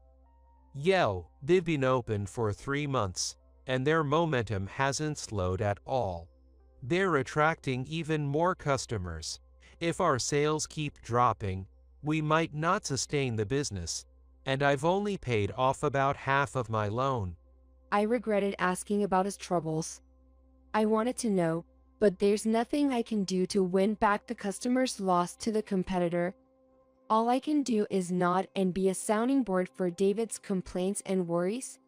Yo, they've been open for 3 months, and their momentum hasn't slowed at all. They're attracting even more customers. If our sales keep dropping, we might not sustain the business, and I've only paid off about half of my loan. I regretted asking about his troubles. I wanted to know, but there's nothing I can do to win back the customers lost to the competitor. All I can do is nod and be a sounding board for David's complaints and worries.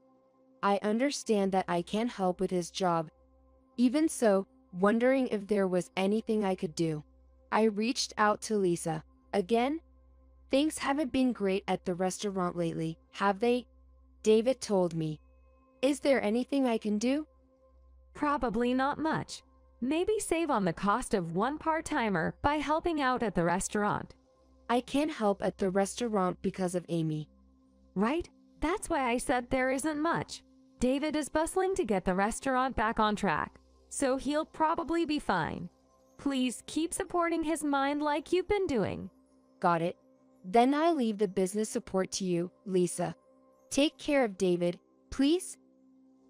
I understand that I can't help with his job. Even so, wondering if there was anything I could do, I reached out to Lisa. Again, things haven't been great at the restaurant lately, have they? David told me. Is there anything I can do? Probably not much. Maybe save on the cost of one part-timer by helping out at the restaurant. I can't help at the restaurant because of Amy. Right? That's why I said there isn't much. David is bustling to get the restaurant back on track, so he'll probably be fine. Please keep supporting his mind like you've been doing. Got it. Then I'll leave the business support to you, Lisa. Take care of David, please.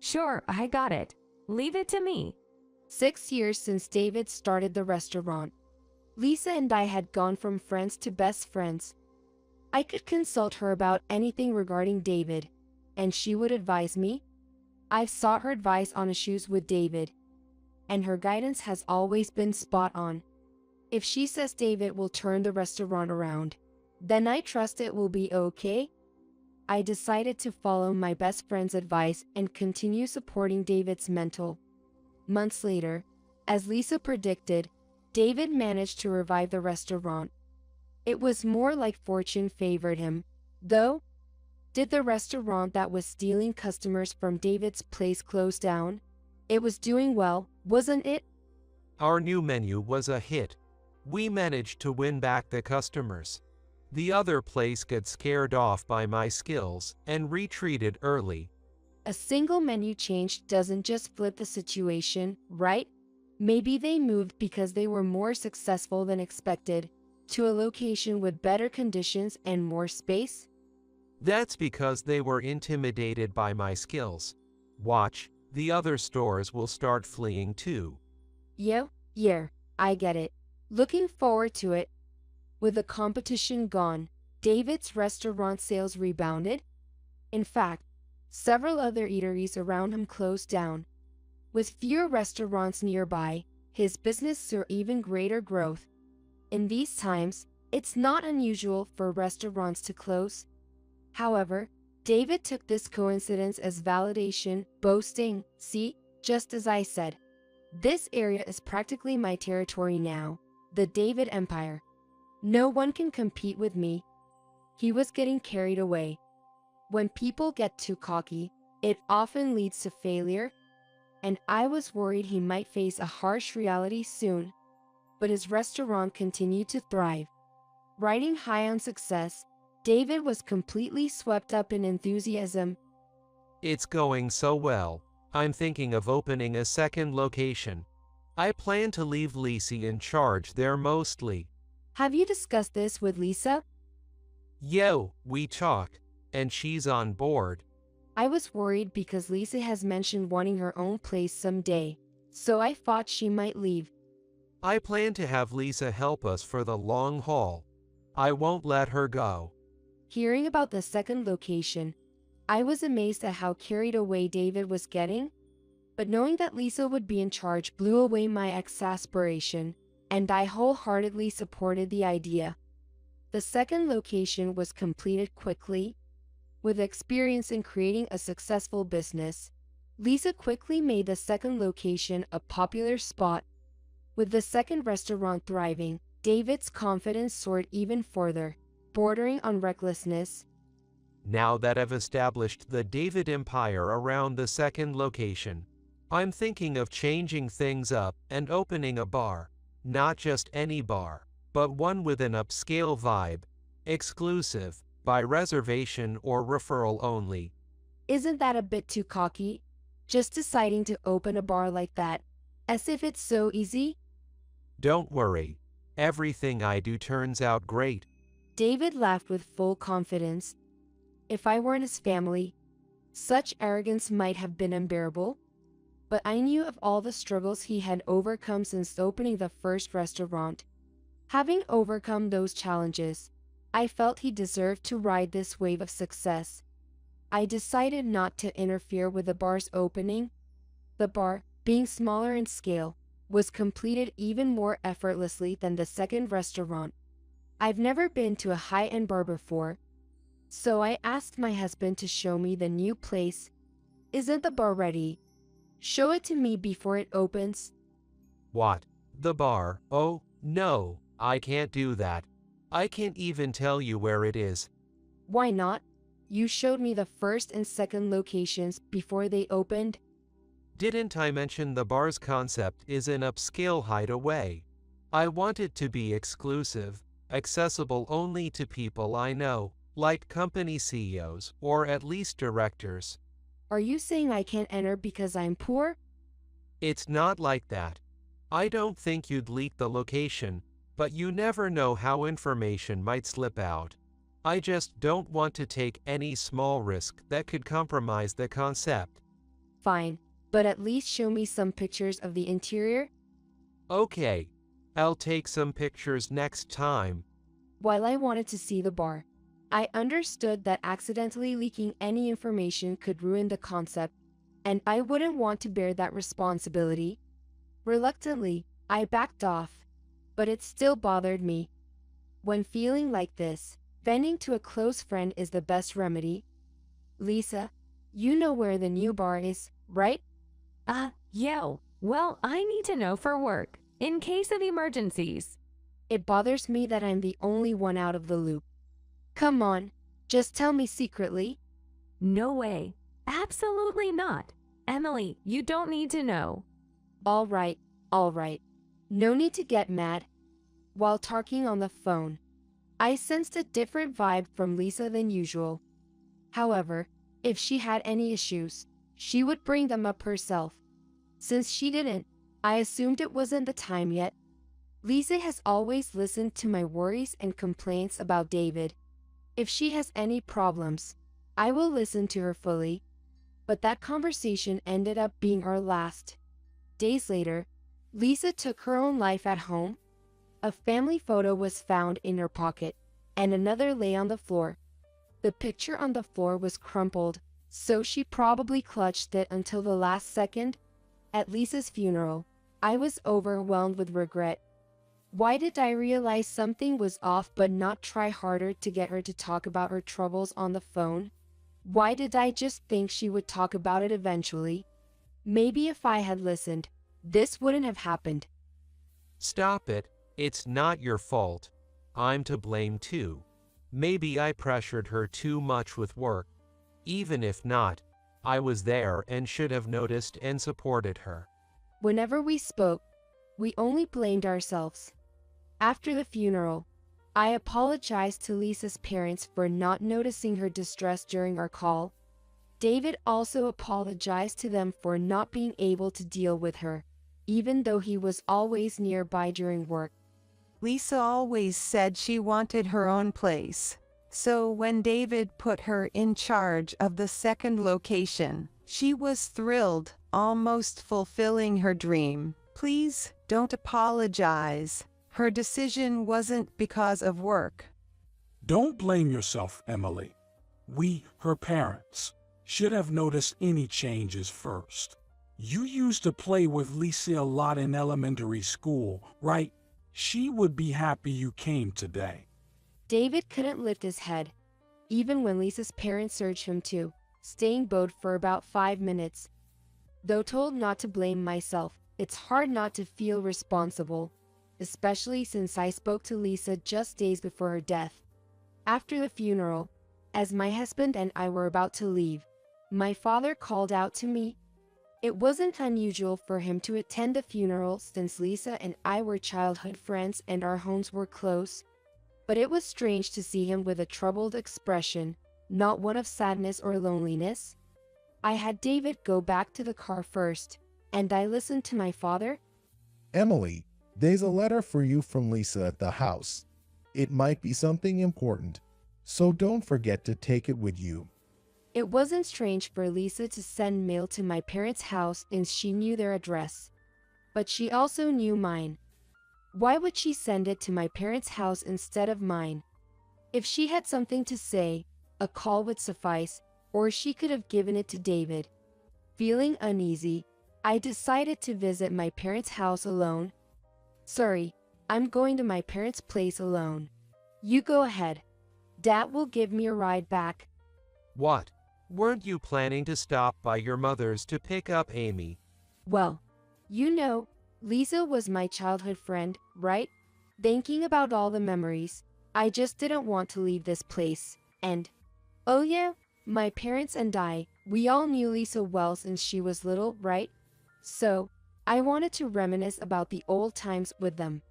Sure, I got it. Leave it to me. 6 years since David started the restaurant. Lisa and I had gone from friends to best friends. I could consult her about anything regarding David, and she would advise me. I've sought her advice on issues with David, and her guidance has always been spot on. If she says David will turn the restaurant around, then I trust it will be okay. I decided to follow my best friend's advice and continue supporting David's mental. Months later, as Lisa predicted, David managed to revive the restaurant. It was more like fortune favored him, though. Did the restaurant that was stealing customers from David's place close down? It was doing well, wasn't it? Our new menu was a hit. We managed to win back the customers. The other place got scared off by my skills and retreated early. A single menu change doesn't just flip the situation, right? Maybe they moved because they were more successful than expected, to a location with better conditions and more space. That's because they were intimidated by my skills. Watch, the other stores will start fleeing too. Yeah, I get it. Looking forward to it. With the competition gone, David's restaurant sales rebounded. In fact, several other eateries around him closed down. With fewer restaurants nearby, his business saw even greater growth. In these times, it's not unusual for restaurants to close. However, David took this coincidence as validation, boasting, "See, just as I said. This area is practically my territory now, the David Empire. No one can compete with me." He was getting carried away. When people get too cocky, it often leads to failure, and I was worried he might face a harsh reality soon. But his restaurant continued to thrive. Riding high on success, David was completely swept up in enthusiasm. It's going so well. I'm thinking of opening a second location. I plan to leave Lisa in charge there mostly. Have you discussed this with Lisa? We talked, and she's on board. I was worried because Lisa has mentioned wanting her own place someday, so I thought she might leave. I plan to have Lisa help us for the long haul. I won't let her go. Hearing about the second location, I was amazed at how carried away David was getting, but knowing that Lisa would be in charge blew away my exasperation, and I wholeheartedly supported the idea. The second location was completed quickly. With experience in creating a successful business, Lisa quickly made the second location a popular spot. With the second restaurant thriving, David's confidence soared even further, bordering on recklessness. Now that I've established the David Empire around the second location, I'm thinking of changing things up and opening a bar. Not just any bar, but one with an upscale vibe, exclusive, by reservation or referral only. Isn't that a bit too cocky? Just deciding to open a bar like that, as if it's so easy? Don't worry. Everything I do turns out great. David laughed with full confidence. If I weren't his family, such arrogance might have been unbearable. But I knew of all the struggles he had overcome since opening the first restaurant. Having overcome those challenges, I felt he deserved to ride this wave of success. I decided not to interfere with the bar's opening. The bar, being smaller in scale, was completed even more effortlessly than the second restaurant. I've never been to a high-end bar before, so I asked my husband to show me the new place. Isn't the bar ready? Show it to me before it opens. What? The bar? Oh, no, I can't do that. I can't even tell you where it is. Why not? You showed me the first and second locations before they opened. Didn't I mention the bar's concept is an upscale hideaway? I want it to be exclusive, accessible only to people I know, like company CEOs or at least directors. Are you saying I can't enter because I'm poor? It's not like that. I don't think you'd leak the location, but you never know how information might slip out. I just don't want to take any small risk that could compromise the concept. Fine, but at least show me some pictures of the interior. Okay, I'll take some pictures next time. While I wanted to see the bar, I understood that accidentally leaking any information could ruin the concept, and I wouldn't want to bear that responsibility. Reluctantly, I backed off, but it still bothered me. When feeling like this, venting to a close friend is the best remedy. Lisa, you know where the new bar is, right? Yeah. Well, I need to know for work, in case of emergencies. It bothers me that I'm the only one out of the loop. Come on, just tell me secretly. No way. Absolutely not. Emily, you don't need to know. All right. No need to get mad. While talking on the phone, I sensed a different vibe from Lisa than usual. However, if she had any issues, she would bring them up herself. Since she didn't, I assumed it wasn't the time yet. Lisa has always listened to my worries and complaints about David. If she has any problems, I will listen to her fully. But that conversation ended up being our last. Days later, Lisa took her own life at home. A family photo was found in her pocket, and another lay on the floor. The picture on the floor was crumpled, so she probably clutched it until the last second. At Lisa's funeral, I was overwhelmed with regret. Why did I realize something was off but not try harder to get her to talk about her troubles on the phone? Why did I just think she would talk about it eventually? Maybe if I had listened, this wouldn't have happened. Stop it. It's not your fault. I'm to blame too. Maybe I pressured her too much with work. Even if not, I was there and should have noticed and supported her. Whenever we spoke, we only blamed ourselves. After the funeral, I apologized to Lisa's parents for not noticing her distress during our call. David also apologized to them for not being able to deal with her, even though he was always nearby during work. Lisa always said she wanted her own place. So when David put her in charge of the second location, she was thrilled, almost fulfilling her dream. Please don't apologize. Her decision wasn't because of work. Don't blame yourself, Emily. We, her parents, should have noticed any changes first. You used to play with Lisa a lot in elementary school, right? She would be happy you came today. David couldn't lift his head, even when Lisa's parents urged him to, staying bowed for about 5 minutes. Though told not to blame myself, it's hard not to feel responsible, especially since I spoke to Lisa just days before her death. After the funeral, as my husband and I were about to leave, my father called out to me. It wasn't unusual for him to attend the funeral since Lisa and I were childhood friends and our homes were close. But it was strange to see him with a troubled expression, not one of sadness or loneliness. I had David go back to the car first, and I listened to my father. Emily, there's a letter for you from Lisa at the house. It might be something important, so don't forget to take it with you. It wasn't strange for Lisa to send mail to my parents' house since she knew their address. But she also knew mine. Why would she send it to my parents' house instead of mine? If she had something to say, a call would suffice. or she could have given it to David. Feeling uneasy, I decided to visit my parents' house alone. Sorry, I'm going to my parents' place alone. You go ahead. Dad will give me a ride back. What? Weren't you planning to stop by your mother's to pick up Amy? Well, you know, Lisa was my childhood friend, right? Thinking about all the memories, I just didn't want to leave this place. And, oh yeah, my parents and I, we all knew Lisa well since she was little, right? So, I wanted to reminisce about the old times with them.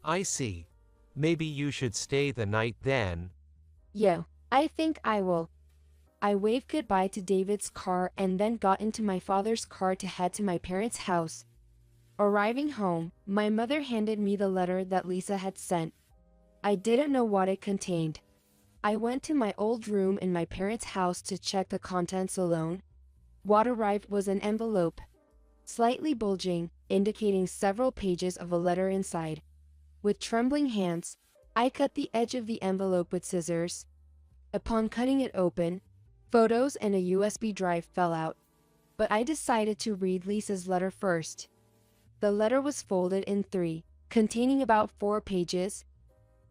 I see. Maybe you should stay the night then. Yeah, I think I will. I waved goodbye to David's car and then got into my father's car to head to my parents' house. Arriving home, my mother handed me the letter that Lisa had sent. I didn't know what it contained. I went to my old room in my parents' house to check the contents alone. What arrived was an envelope, slightly bulging, indicating several pages of a letter inside. With trembling hands, I cut the edge of the envelope with scissors. Upon cutting it open, photos and a USB drive fell out. But I decided to read Lisa's letter first. The letter was folded in 3, containing about 4 pages.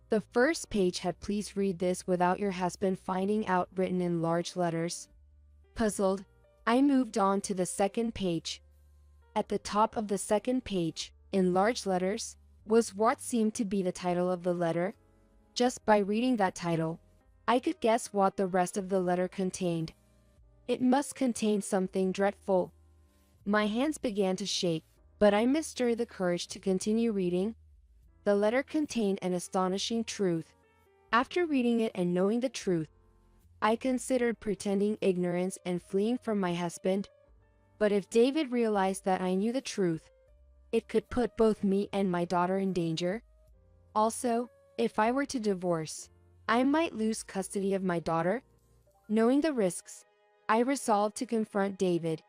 The first page had "Please read this without your husband finding out" written in large letters. Puzzled, I moved on to the second page. At the top of the second page, in large letters, was what seemed to be the title of the letter. Just by reading that title, I could guess what the rest of the letter contained. It must contain something dreadful. My hands began to shake, but I mustered the courage to continue reading. The letter contained an astonishing truth. After reading it and knowing the truth, I considered pretending ignorance and fleeing from my husband. But if David realized that I knew the truth, it could put both me and my daughter in danger. Also, if I were to divorce, I might lose custody of my daughter. Knowing the risks, I resolved to confront David.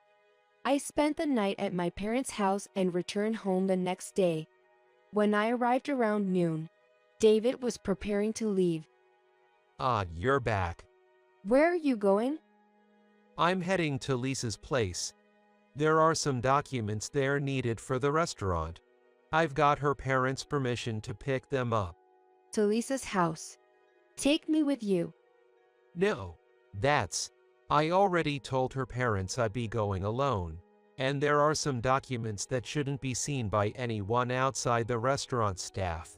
I spent the night at my parents' house and returned home the next day. When I arrived around noon, David was preparing to leave. Ah, you're back. Where are you going? I'm heading to Lisa's place. There are some documents there needed for the restaurant. I've got her parents' permission to pick them up. To Lisa's house. Take me with you. No, I already told her parents I'd be going alone, and there are some documents that shouldn't be seen by anyone outside the restaurant staff.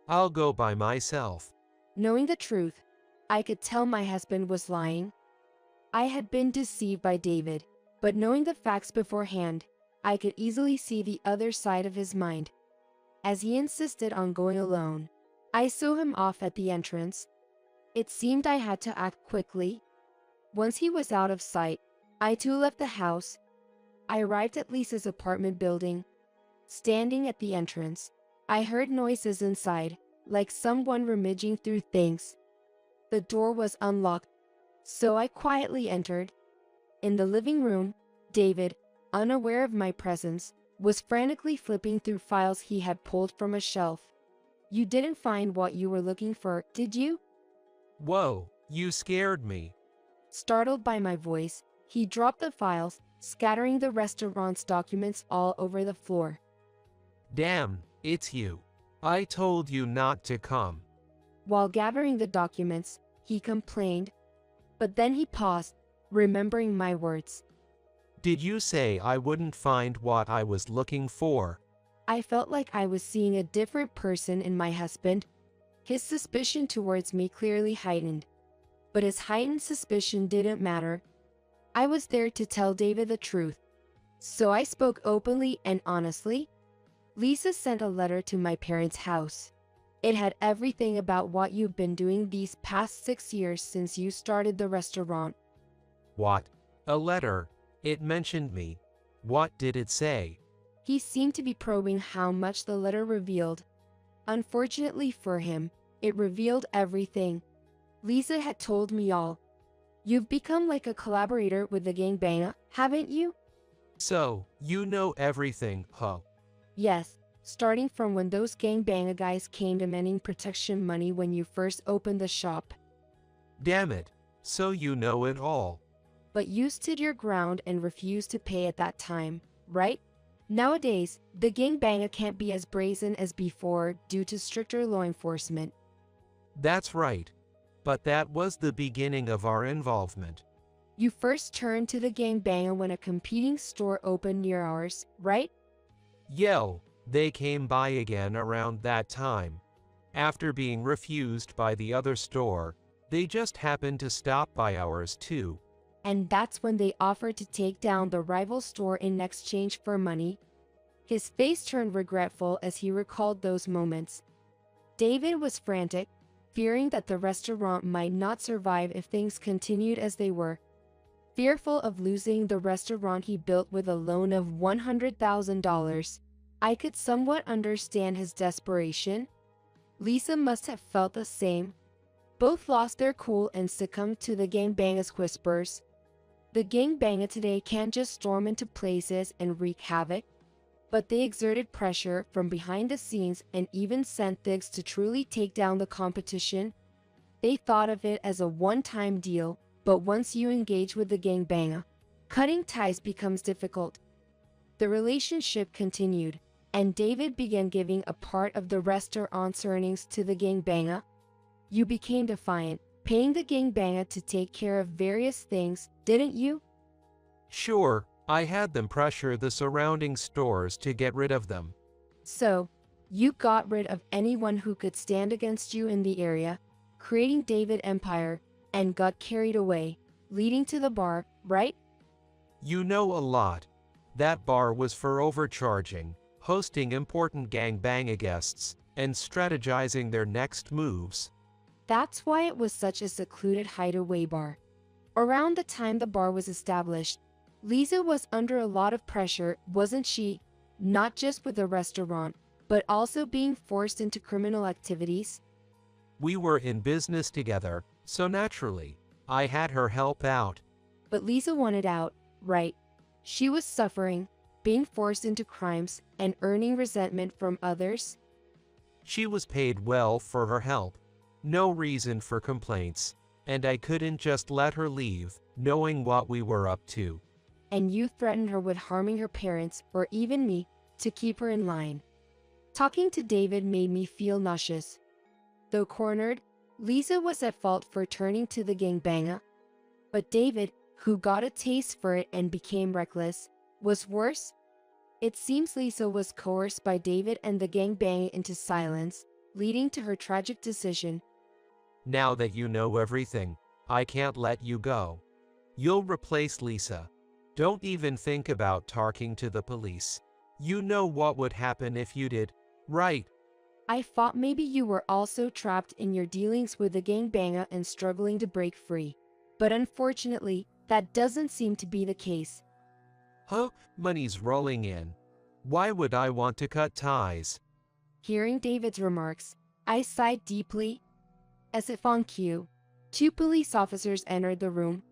I'll go by myself. Knowing the truth, I could tell my husband was lying. I had been deceived by David, but knowing the facts beforehand, I could easily see the other side of his mind. As he insisted on going alone, I saw him off at the entrance. It seemed I had to act quickly. Once he was out of sight, I too left the house. I arrived at Lisa's apartment building. Standing at the entrance, I heard noises inside, like someone rummaging through things. The door was unlocked, so I quietly entered. In the living room, David, unaware of my presence, was frantically flipping through files he had pulled from a shelf. You didn't find what you were looking for, did you? Whoa, you scared me. Startled by my voice, he dropped the files, scattering the restaurant's documents all over the floor. Damn, it's you. I told you not to come. While gathering the documents, he complained. But then he paused, remembering my words. Did you say I wouldn't find what I was looking for? I felt like I was seeing a different person in my husband. His suspicion towards me clearly heightened. But his heightened suspicion didn't matter. I was there to tell David the truth. So I spoke openly and honestly. Lisa sent a letter to my parents' house. It had everything about what you've been doing these past 6 years since you started the restaurant. What? A letter? It mentioned me. What did it say? He seemed to be probing how much the letter revealed. Unfortunately for him, it revealed everything. Lisa had told me all. You've become like a collaborator with the gangbanger, haven't you? So, you know everything, huh? Yes, starting from when those gangbanger guys came demanding protection money when you first opened the shop. Damn it, so you know it all. but you stood your ground and refused to pay at that time, right? Nowadays, the gangbanger can't be as brazen as before due to stricter law enforcement. That's right. But that was the beginning of our involvement. You first turned to the gangbanger when a competing store opened near ours, right? Yo, they came by again around that time. After being refused by the other store, they just happened to stop by ours too. And that's when they offered to take down the rival store in exchange for money. His face turned regretful as he recalled those moments. David was frantic, fearing that the restaurant might not survive if things continued as they were. Fearful of losing the restaurant he built with a loan of $100,000, I could somewhat understand his desperation. Lisa must have felt the same. Both lost their cool and succumbed to the gangbanger's whispers. The gangbanger today can't just storm into places and wreak havoc, but they exerted pressure from behind the scenes and even sent thugs to truly take down the competition. They thought of it as a one-time deal, but once you engage with the gangbanger, cutting ties becomes difficult. The relationship continued, and David began giving a part of the restaurant's earnings to the gangbanger. You became defiant, paying the gangbanger to take care of various things, didn't you? Sure, I had them pressure the surrounding stores to get rid of them. So, you got rid of anyone who could stand against you in the area, creating David Empire, and got carried away, leading to the bar, right? You know a lot. That bar was for overcharging, hosting important gangbang guests, and strategizing their next moves. That's why it was such a secluded hideaway bar. Around the time the bar was established, Lisa was under a lot of pressure, wasn't she? Not just with the restaurant, but also being forced into criminal activities. We were in business together, so naturally, I had her help out. But Lisa wanted out, right? She was suffering, being forced into crimes, and earning resentment from others. She was paid well for her help. No reason for complaints, and I couldn't just let her leave, knowing what we were up to. And you threatened her with harming her parents, or even me, to keep her in line. Talking to David made me feel nauseous. Though cornered, Lisa was at fault for turning to the gangbanger. But David, who got a taste for it and became reckless, was worse. It seems Lisa was coerced by David and the gangbanger into silence, leading to her tragic decision. Now that you know everything, I can't let you go. You'll replace Lisa. Don't even think about talking to the police. You know what would happen if you did, right? I thought maybe you were also trapped in your dealings with the gangbanger and struggling to break free. But unfortunately, that doesn't seem to be the case. Huh? Money's rolling in. Why would I want to cut ties? Hearing David's remarks, I sighed deeply. As if on cue, 2 police officers entered the room.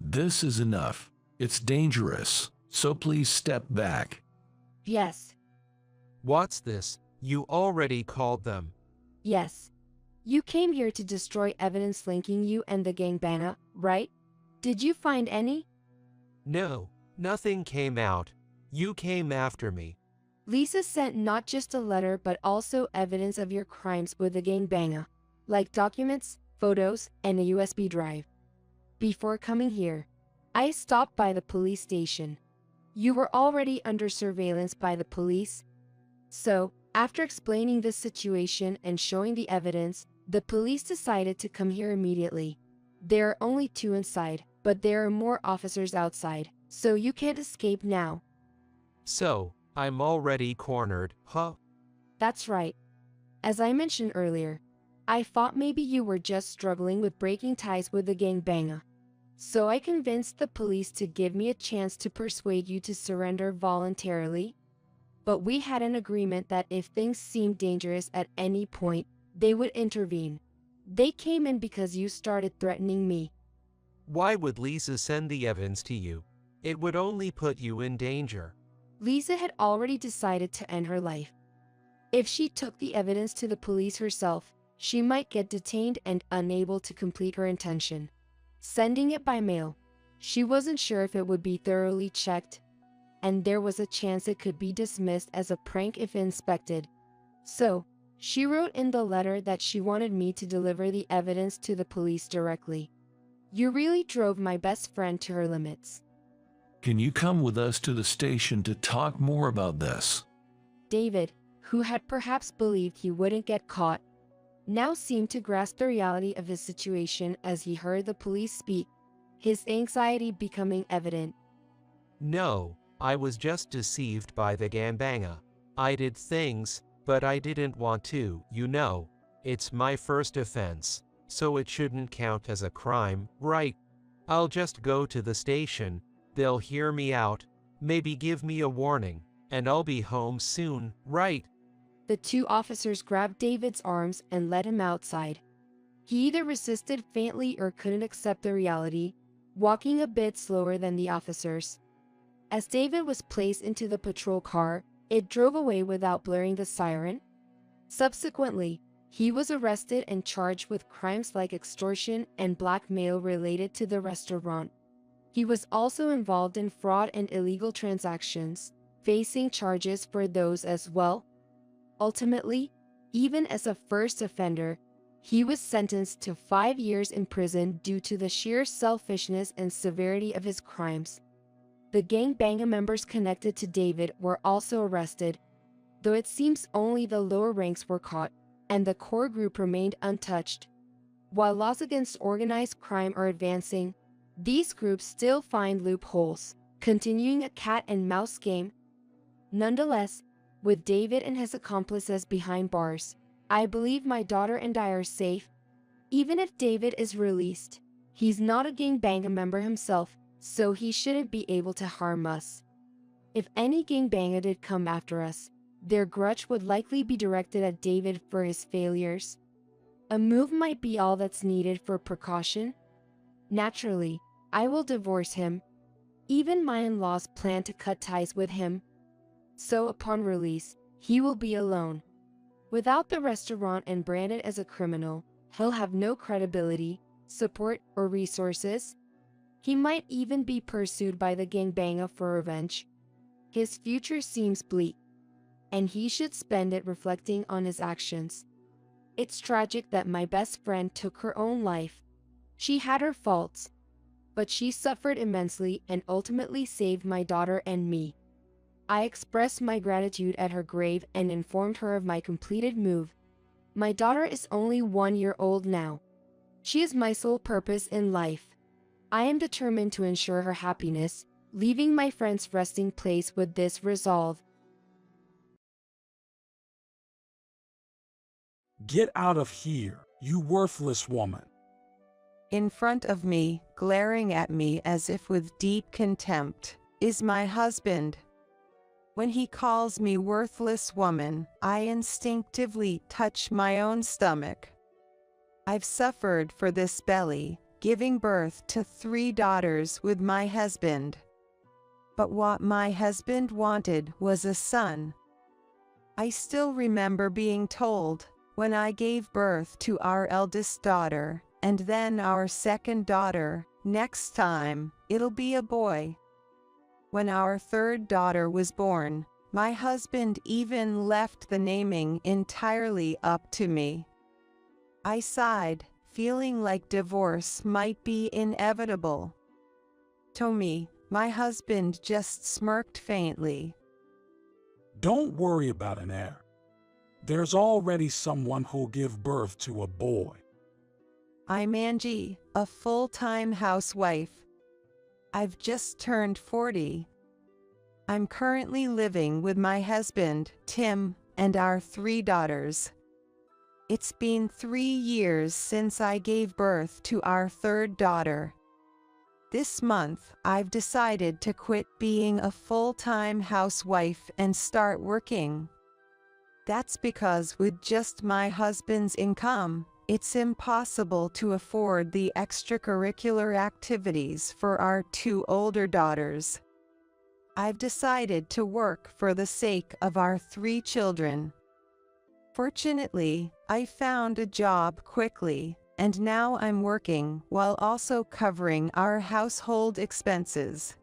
This is enough. It's dangerous, so please step back. Yes. What's this? You already called them. Yes. You came here to destroy evidence linking you and the gangbanger, right? Did you find any? No, nothing came out. You came after me. Lisa sent not just a letter but also evidence of your crimes with the gangbanger, like documents, photos, and a USB drive. Before coming here, I stopped by the police station. You were already under surveillance by the police. So, after explaining the situation and showing the evidence, the police decided to come here immediately. There are only 2 inside, but there are more officers outside, so you can't escape now. So, I'm already cornered, huh? That's right. As I mentioned earlier, I thought maybe you were just struggling with breaking ties with the gangbanger. So I convinced the police to give me a chance to persuade you to surrender voluntarily. But we had an agreement that if things seemed dangerous at any point, they would intervene. They came in because you started threatening me. Why would Lisa send the evidence to you? It would only put you in danger. Lisa had already decided to end her life. If she took the evidence to the police herself, she might get detained and unable to complete her intention. Sending it by mail, She wasn't sure if it would be thoroughly checked, and there was a chance it could be dismissed as a prank if inspected. So, she wrote in the letter that she wanted me to deliver the evidence to the police directly. You really drove my best friend to her limits. Can you come with us to the station to talk more about this? David, who had perhaps believed he wouldn't get caught, now seemed to grasp the reality of his situation as he heard the police speak, his anxiety becoming evident. No, I was just deceived by the gambanga. I did things, but I didn't want to, you know. It's my first offense, so it shouldn't count as a crime, right? I'll just go to the station, they'll hear me out, maybe give me a warning, and I'll be home soon, right? The two officers grabbed David's arms and led him outside. He either resisted faintly or couldn't accept the reality, walking a bit slower than the officers. As David was placed into the patrol car, it drove away without blaring the siren. Subsequently, he was arrested and charged with crimes like extortion and blackmail related to the restaurant. He was also involved in fraud and illegal transactions, facing charges for those as well. Ultimately, even as a first offender, he was sentenced to 5 years in prison due to the sheer selfishness and severity of his crimes. The gangbanga members connected to David were also arrested, though it seems only the lower ranks were caught, and the core group remained untouched. While laws against organized crime are advancing, these groups still find loopholes, continuing a cat-and-mouse game. Nonetheless, with David and his accomplices behind bars, I believe my daughter and I are safe. Even if David is released, he's not a gangbanga member himself, so he shouldn't be able to harm us. If any gangbanga did come after us, their grudge would likely be directed at David for his failures. A move might be all that's needed for precaution. Naturally, I will divorce him. Even my in-laws plan to cut ties with him. So upon release, he will be alone. Without the restaurant and branded as a criminal, he'll have no credibility, support, or resources. He might even be pursued by the gangbanga for revenge. His future seems bleak, and he should spend it reflecting on his actions. It's tragic that my best friend took her own life. She had her faults, but she suffered immensely and ultimately saved my daughter and me. I expressed my gratitude at her grave and informed her of my completed move. My daughter is only 1 year old now. She is my sole purpose in life. I am determined to ensure her happiness, leaving my friend's resting place with this resolve. Get out of here, you worthless woman. In front of me, glaring at me as if with deep contempt, is my husband. When he calls me worthless woman, I instinctively touch my own stomach. I've suffered for this belly, giving birth to 3 daughters with my husband. But what my husband wanted was a son. I still remember being told, when I gave birth to our eldest daughter, and then our second daughter, next time, it'll be a boy. When our third daughter was born, my husband even left the naming entirely up to me. I sighed, feeling like divorce might be inevitable. Tommy, my husband, just smirked faintly. Don't worry about an heir. There's already someone who'll give birth to a boy. I'm Angie, a full-time housewife. I've just turned 40. I'm currently living with my husband, Tim, and our 3 daughters. It's been 3 years since I gave birth to our third daughter. This month, I've decided to quit being a full-time housewife and start working. That's because with just my husband's income, it's impossible to afford the extracurricular activities for our 2 older daughters. I've decided to work for the sake of our 3 children. Fortunately, I found a job quickly. and now I'm working while also covering our household expenses.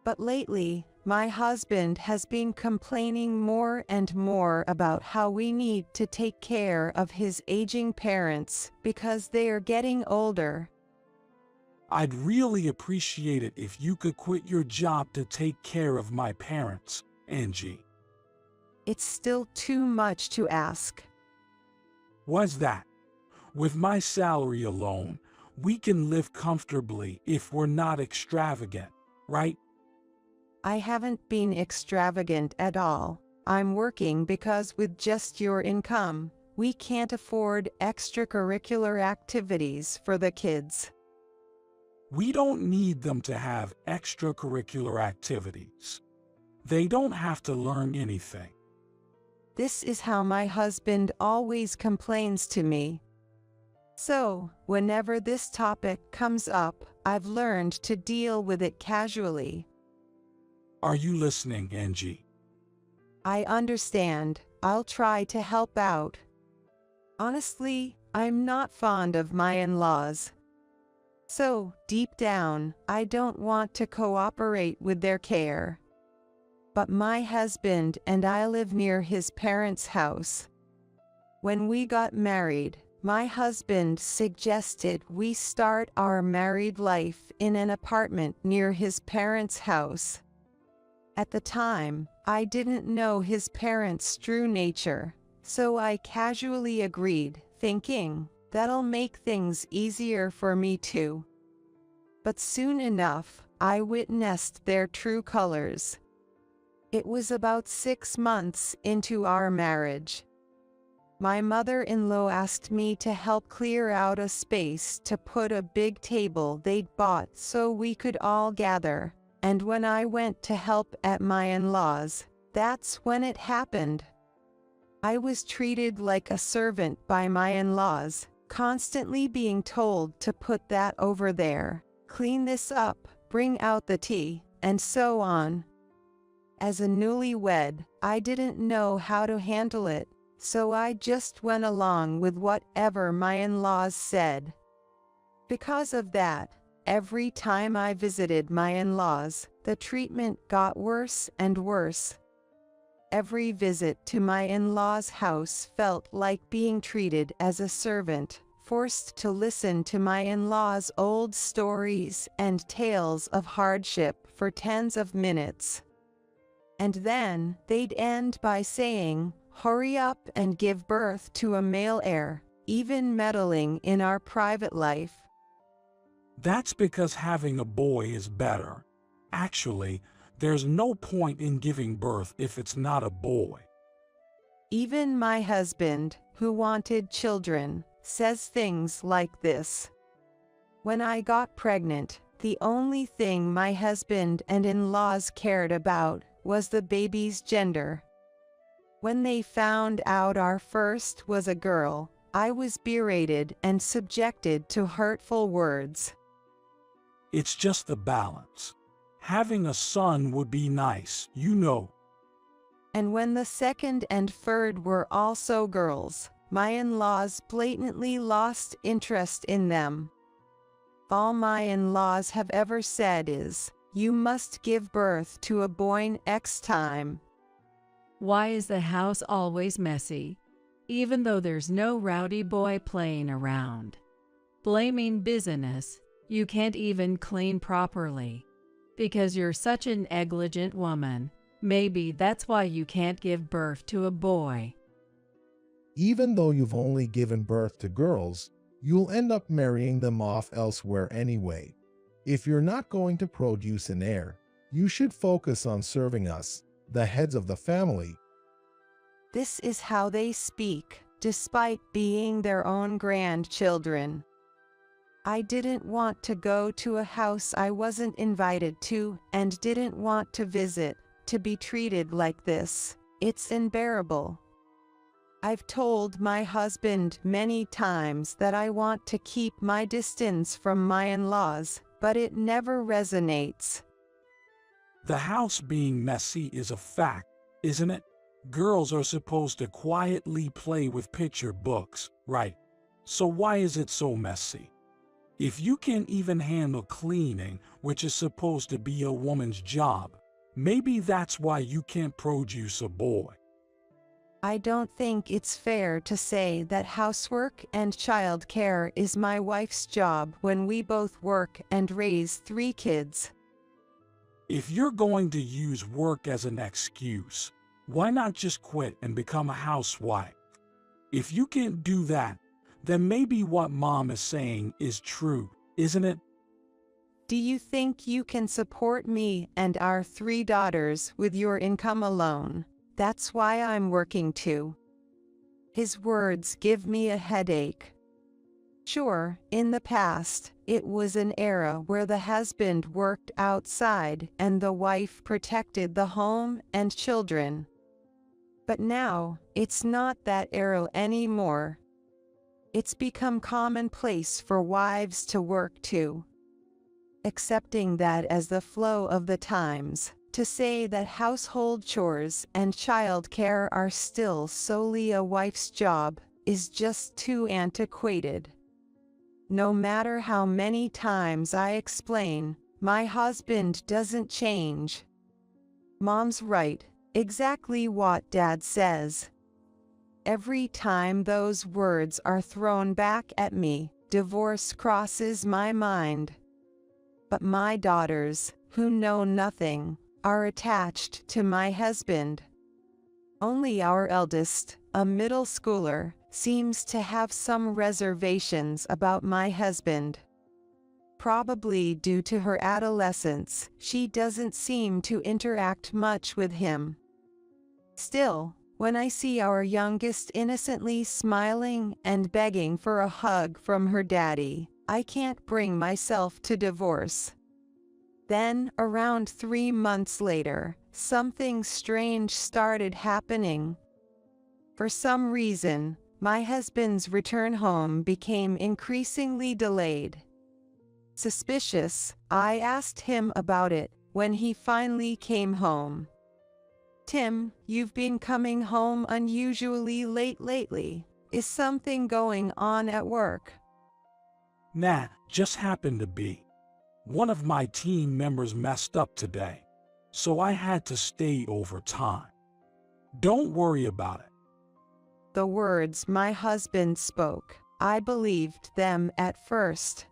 But lately, my husband has been complaining more and more about how we need to take care of his aging parents because they are getting older. I'd really appreciate it if you could quit your job to take care of my parents, Angie. It's still too much to ask. What's that? With my salary alone, we can live comfortably if we're not extravagant, right? I haven't been extravagant at all. I'm working because with just your income, we can't afford extracurricular activities for the kids. We don't need them to have extracurricular activities. They don't have to learn anything. This is how my husband always complains to me. So, whenever this topic comes up, I've learned to deal with it casually. Are you listening, Angie? I understand. I'll try to help out. Honestly, I'm not fond of my in-laws. So, deep down, I don't want to cooperate with their care. But my husband and I live near his parents' house. When we got married, my husband suggested we start our married life in an apartment near his parents' house. At the time, I didn't know his parents' true nature, so I casually agreed, thinking, that'll make things easier for me too. But soon enough, I witnessed their true colors. It was about 6 months into our marriage. My mother-in-law asked me to help clear out a space to put a big table they'd bought so we could all gather, and when I went to help at my in-laws, that's when it happened. I was treated like a servant by my in-laws, constantly being told to put that over there, clean this up, bring out the tea, and so on. As a newlywed, I didn't know how to handle it, so I just went along with whatever my in-laws said. Because of that, every time I visited my in-laws, the treatment got worse and worse. Every visit to my in-laws' house felt like being treated as a servant, forced to listen to my in-laws' old stories and tales of hardship for tens of minutes. And then they'd end by saying, "Hurry up and give birth to a male heir," even meddling in our private life. That's because having a boy is better. Actually, there's no point in giving birth if it's not a boy. Even my husband, who wanted children, says things like this. When I got pregnant, the only thing my husband and in-laws cared about was the baby's gender. When they found out our first was a girl, I was berated and subjected to hurtful words. It's just the balance. Having a son would be nice, you know. And when the second and third were also girls, my in-laws blatantly lost interest in them. All my in-laws have ever said is, "You must give birth to a boy next time." Why is the house always messy, even though there's no rowdy boy playing around? Blaming busyness, you can't even clean properly. Because you're such an negligent woman, maybe that's why you can't give birth to a boy. Even though you've only given birth to girls, you'll end up marrying them off elsewhere anyway. If you're not going to produce an heir, you should focus on serving us, the heads of the family. This is how they speak, despite being their own grandchildren. I didn't want to go to a house I wasn't invited to and didn't want to visit, to be treated like this. It's unbearable. I've told my husband many times that I want to keep my distance from my in-laws, but it never resonates. The house being messy is a fact, isn't it? Girls are supposed to quietly play with picture books, right? So why is it so messy? If you can't even handle cleaning, which is supposed to be a woman's job, maybe that's why you can't produce a boy. I don't think it's fair to say that housework and childcare is my wife's job when we both work and raise 3 kids. If you're going to use work as an excuse, why not just quit and become a housewife? If you can't do that, then maybe what Mom is saying is true, isn't it? Do you think you can support me and our 3 daughters with your income alone? That's why I'm working too. His words give me a headache. Sure, in the past, it was an era where the husband worked outside and the wife protected the home and children. But now, it's not that era anymore. It's become commonplace for wives to work too. Accepting that as the flow of the times, to say that household chores and childcare are still solely a wife's job is just too antiquated. No matter how many times I explain, my husband doesn't change. Mom's right, exactly what Dad says. Every time those words are thrown back at me, divorce crosses my mind. But my daughters, who know nothing, are attached to my husband. Only our eldest, a middle schooler, seems to have some reservations about my husband. Probably due to her adolescence, she doesn't seem to interact much with him. Still, when I see our youngest innocently smiling and begging for a hug from her daddy, I can't bring myself to divorce. Then, around 3 months later, something strange started happening. For some reason, my husband's return home became increasingly delayed. Suspicious, I asked him about it when he finally came home. "Tim, you've been coming home unusually late lately. Is something going on at work?" Nah, just happened to be. One of my team members messed up today, so I had to stay overtime. Don't worry about it. The words my husband spoke, I believed them at first.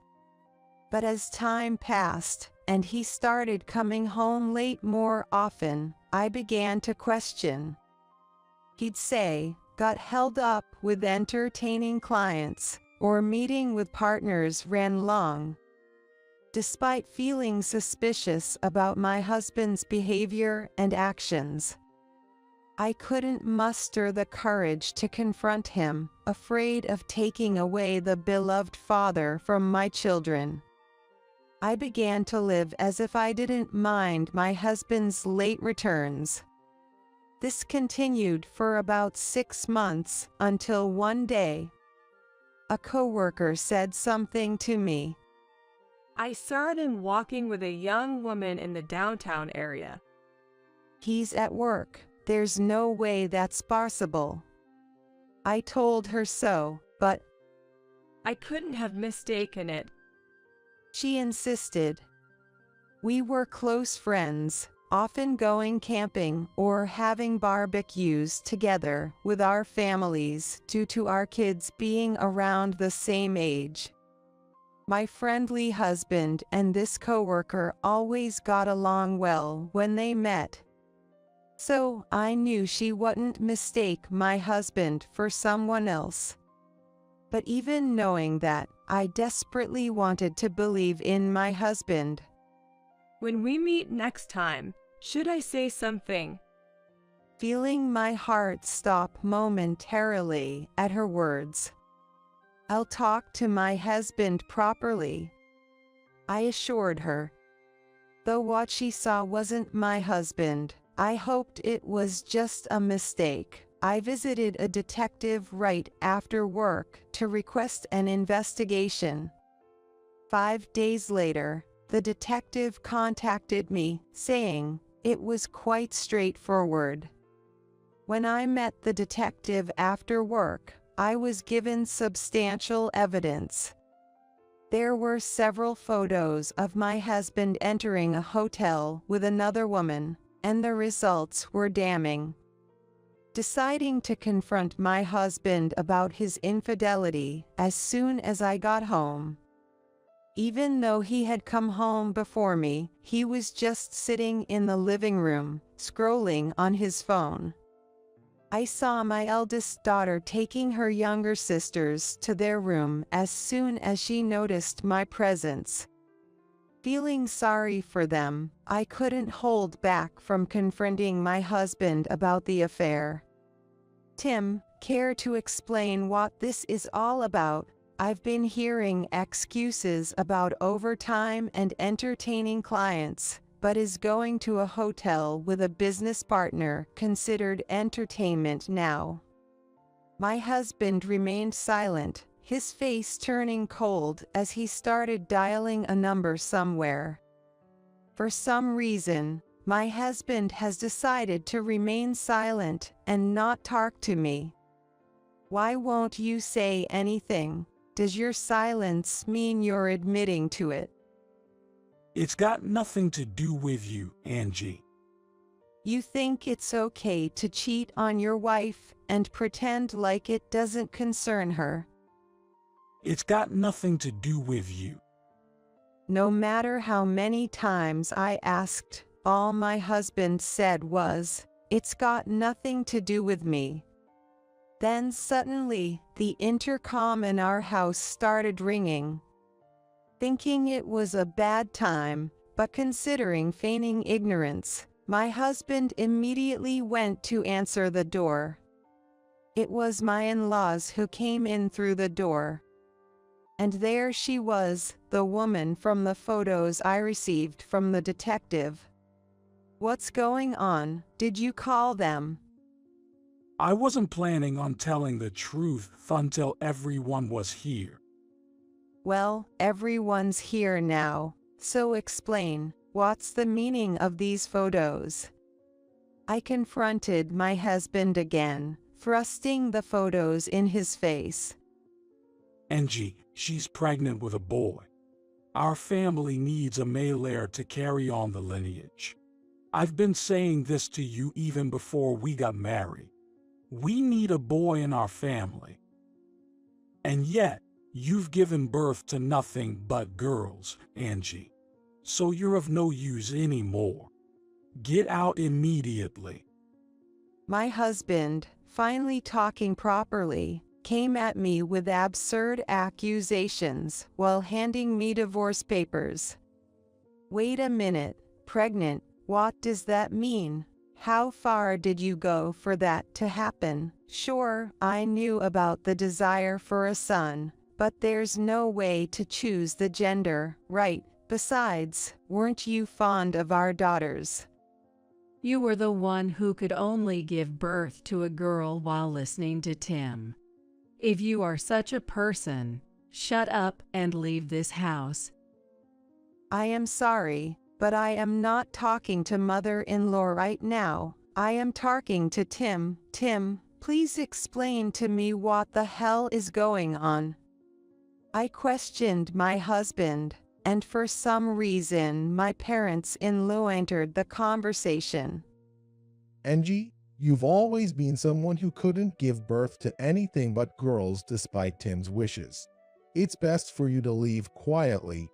But as time passed, and he started coming home late more often, I began to question. He'd say, got held up with entertaining clients, or meeting with partners ran long. Despite feeling suspicious about my husband's behavior and actions, I couldn't muster the courage to confront him, afraid of taking away the beloved father from my children. I began to live as if I didn't mind my husband's late returns. This continued for about 6 months until one day, a coworker said something to me. I saw him walking with a young woman in the downtown area. "He's at work. There's no way that's possible." I told her so, but I couldn't have mistaken it. she insisted. We were close friends, often going camping or having barbecues together with our families due to our kids being around the same age. My friendly husband and this coworker always got along well when they met. So I knew she wouldn't mistake my husband for someone else. But even knowing that, I desperately wanted to believe in my husband. When we meet next time, should I say something? Feeling my heart stop momentarily at her words. "I'll talk to my husband properly," I assured her. Though what she saw wasn't my husband, I hoped it was just a mistake. I visited a detective right after work to request an investigation. 5 days later, the detective contacted me, saying it was quite straightforward. When I met the detective after work, I was given substantial evidence. There were several photos of my husband entering a hotel with another woman, and the results were damning. Deciding to confront my husband about his infidelity as soon as I got home. Even though he had come home before me, he was just sitting in the living room, scrolling on his phone. I saw my eldest daughter taking her younger sisters to their room as soon as she noticed my presence. Feeling sorry for them, I couldn't hold back from confronting my husband about the affair. Tim, care to explain what this is all about? I've been hearing excuses about overtime and entertaining clients, but is going to a hotel with a business partner considered entertainment now? My husband remained silent, his face turning cold as he started dialing a number somewhere. For some reason, my husband has decided to remain silent and not talk to me. Why won't you say anything? Does your silence mean you're admitting to it? It's got nothing to do with you, Angie. You think it's okay to cheat on your wife and pretend like it doesn't concern her? It's got nothing to do with you. No matter how many times I asked, all my husband said was, "It's got nothing to do with me." Then suddenly, the intercom in our house started ringing. Thinking it was a bad time, but considering feigning ignorance, my husband immediately went to answer the door. It was my in-laws who came in through the door. And there she was, the woman from the photos I received from the detective. What's going on? Did you call them? I wasn't planning on telling the truth until everyone was here. Well, everyone's here now, so explain, what's the meaning of these photos? I confronted my husband again, thrusting the photos in his face. Angie, she's pregnant with a boy. Our family needs a male heir to carry on the lineage. I've been saying this to you even before we got married. We need a boy in our family. And yet, you've given birth to nothing but girls, Angie. So you're of no use anymore. Get out immediately. My husband, finally talking properly, came at me with absurd accusations while handing me divorce papers. Wait a minute, pregnant, what does that mean? How far did you go for that to happen? Sure, I knew about the desire for a son, but there's no way to choose the gender, right? Besides, weren't you fond of our daughters? You were the one who could only give birth to a girl while listening to Tim. If you are such a person, shut up and leave this house. I am sorry, but I am not talking to mother-in-law right now. I am talking to Tim. Tim, please explain to me what the hell is going on. I questioned my husband, and for some reason my parents-in-law entered the conversation. Angie, you've always been someone who couldn't give birth to anything but girls despite Tim's wishes. It's best for you to leave quietly.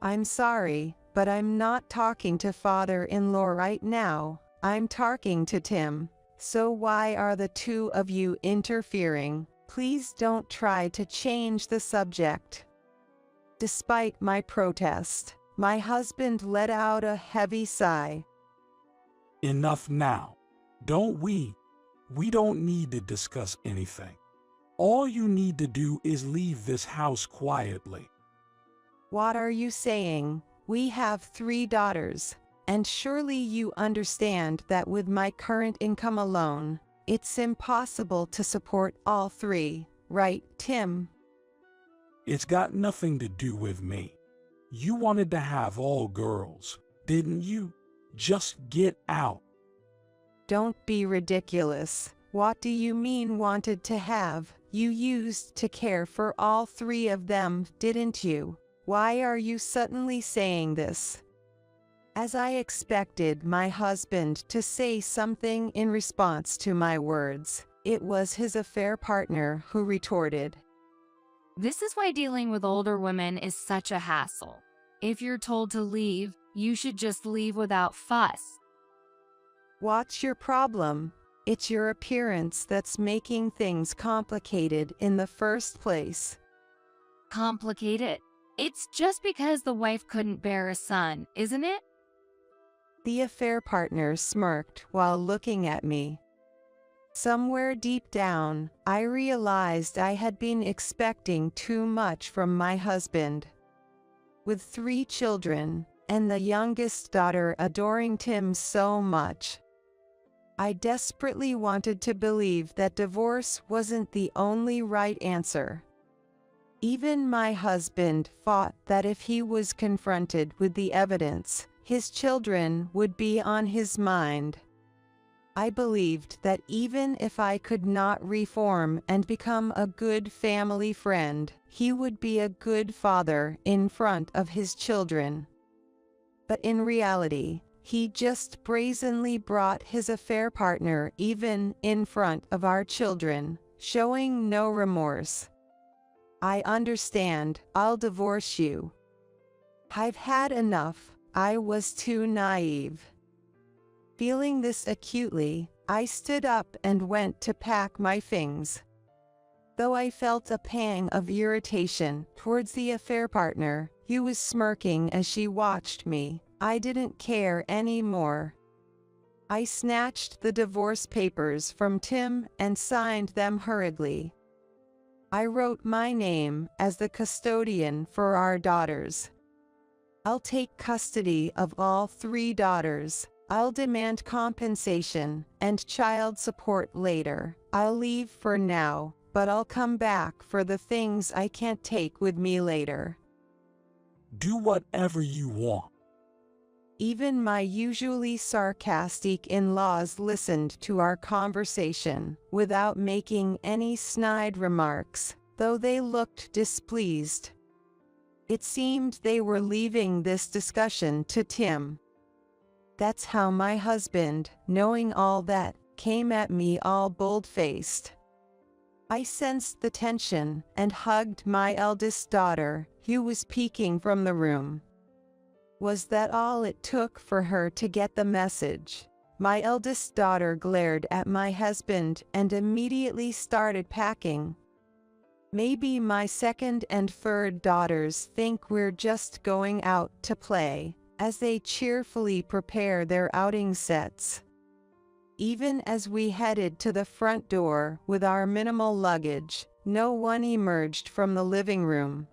I'm sorry, but I'm not talking to father-in-law right now. I'm talking to Tim. So why are the two of you interfering? Please don't try to change the subject. Despite my protest, my husband let out a heavy sigh. Enough now. We don't need to discuss anything. All you need to do is leave this house quietly. What are you saying? We have 3 daughters, and surely you understand that with my current income alone, it's impossible to support all 3, right, Tim? It's got nothing to do with me. You wanted to have all girls, didn't you? Just get out. Don't be ridiculous. What do you mean wanted to have? You used to care for all three of them, didn't you? Why are you suddenly saying this? As I expected my husband to say something in response to my words, it was his affair partner who retorted. This is why dealing with older women is such a hassle. If you're told to leave, you should just leave without fuss. What's your problem? It's your appearance that's making things complicated in the first place. Complicated? It's just because the wife couldn't bear a son, isn't it? The affair partner smirked while looking at me. Somewhere deep down, I realized I had been expecting too much from my husband. With 3 children, and the youngest daughter adoring Tim so much, I desperately wanted to believe that divorce wasn't the only right answer. Even my husband thought that if he was confronted with the evidence, his children would be on his mind. I believed that even if I could not reform and become a good family friend, he would be a good father in front of his children. But in reality, he just brazenly brought his affair partner even in front of our children, showing no remorse. I understand, I'll divorce you. I've had enough, I was too naive. Feeling this acutely, I stood up and went to pack my things. Though I felt a pang of irritation towards the affair partner, who was smirking as she watched me, I didn't care anymore. I snatched the divorce papers from Tim and signed them hurriedly. I wrote my name as the custodian for our daughters. I'll take custody of all 3 daughters. I'll demand compensation and child support later. I'll leave for now, but I'll come back for the things I can't take with me later. Do whatever you want. Even my usually sarcastic in-laws listened to our conversation without making any snide remarks, though they looked displeased. It seemed they were leaving this discussion to Tim. That's how my husband, knowing all that, came at me all bold-faced. I sensed the tension and hugged my eldest daughter, who was peeking from the room. Was that all it took for her to get the message? My eldest daughter glared at my husband and immediately started packing. Maybe my second and third daughters think we're just going out to play, as they cheerfully prepare their outing sets. Even as we headed to the front door with our minimal luggage, no one emerged from the living room.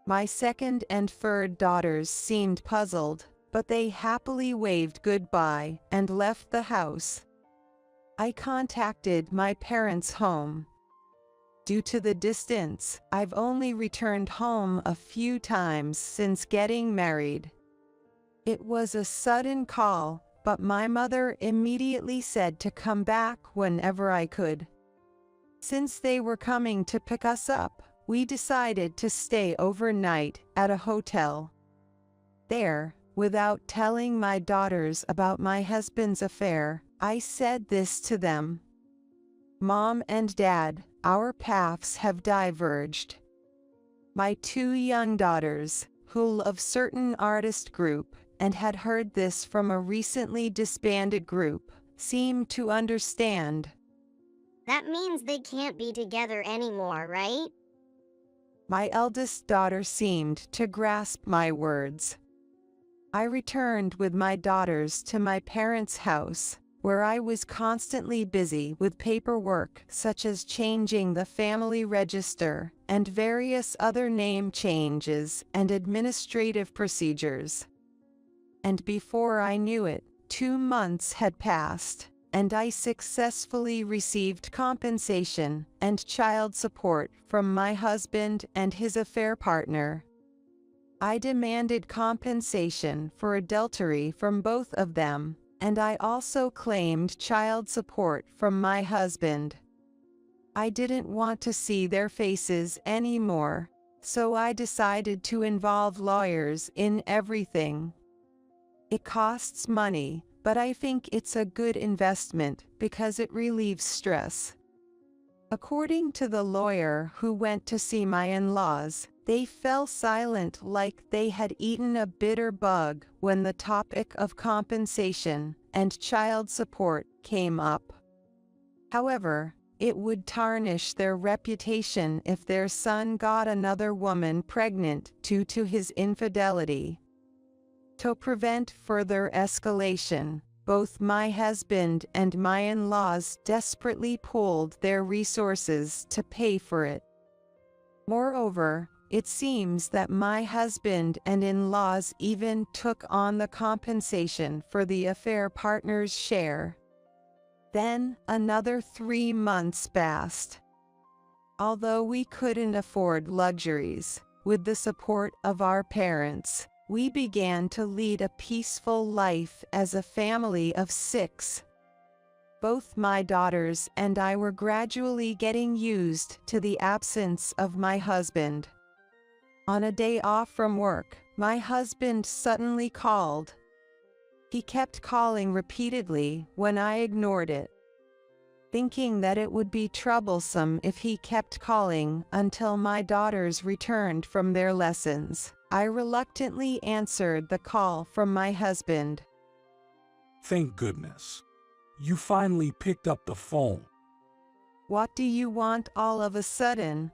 My second and third daughters seemed puzzled, but they happily waved goodbye and left the house. I contacted my parents' home. Due to the distance, I've only returned home a few times since getting married. It was a sudden call, but my mother immediately said to come back whenever I could. Since they were coming to pick us up, we decided to stay overnight at a hotel. There, without telling my daughters about my husband's affair, I said this to them. Mom and Dad, our paths have diverged. My 2 young daughters, who love certain artist group and had heard this from a recently disbanded group, seemed to understand. That means they can't be together anymore, right? My eldest daughter seemed to grasp my words. I returned with my daughters to my parents' house, where I was constantly busy with paperwork such as changing the family register and various other name changes and administrative procedures. And before I knew it, 2 months had passed, and I successfully received compensation and child support from my husband and his affair partner. I demanded compensation for adultery from both of them, and I also claimed child support from my husband. I didn't want to see their faces anymore, so I decided to involve lawyers in everything. It costs money, but I think it's a good investment because it relieves stress. According to the lawyer who went to see my in-laws, they fell silent like they had eaten a bitter bug when the topic of compensation and child support came up. However, it would tarnish their reputation if their son got another woman pregnant due to his infidelity. To prevent further escalation, both my husband and my in-laws desperately pooled their resources to pay for it. Moreover, it seems that my husband and in-laws even took on the compensation for the affair partner's share. Then, another 3 months passed. Although we couldn't afford luxuries, with the support of our parents, we began to lead a peaceful life as a family of 6. Both my daughters and I were gradually getting used to the absence of my husband. On a day off from work, my husband suddenly called. He kept calling repeatedly when I ignored it. Thinking that it would be troublesome if he kept calling until my daughters returned from their lessons, I reluctantly answered the call from my husband. Thank goodness. You finally picked up the phone. What do you want all of a sudden?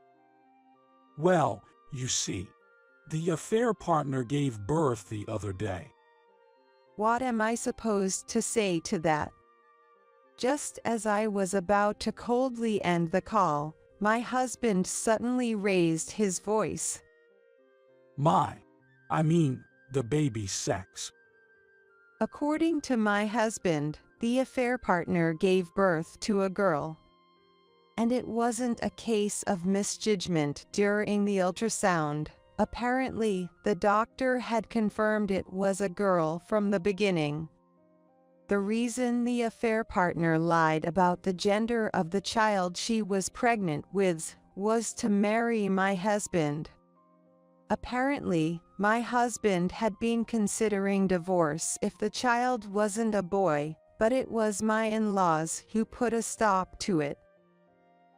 Well, you see, the affair partner gave birth the other day. What am I supposed to say to that? Just as I was about to coldly end the call, my husband suddenly raised his voice. The baby's sex. According to my husband, the affair partner gave birth to a girl. And it wasn't a case of misjudgment during the ultrasound. Apparently, the doctor had confirmed it was a girl from the beginning. The reason the affair partner lied about the gender of the child she was pregnant with was to marry my husband. Apparently, my husband had been considering divorce if the child wasn't a boy, but it was my in-laws who put a stop to it.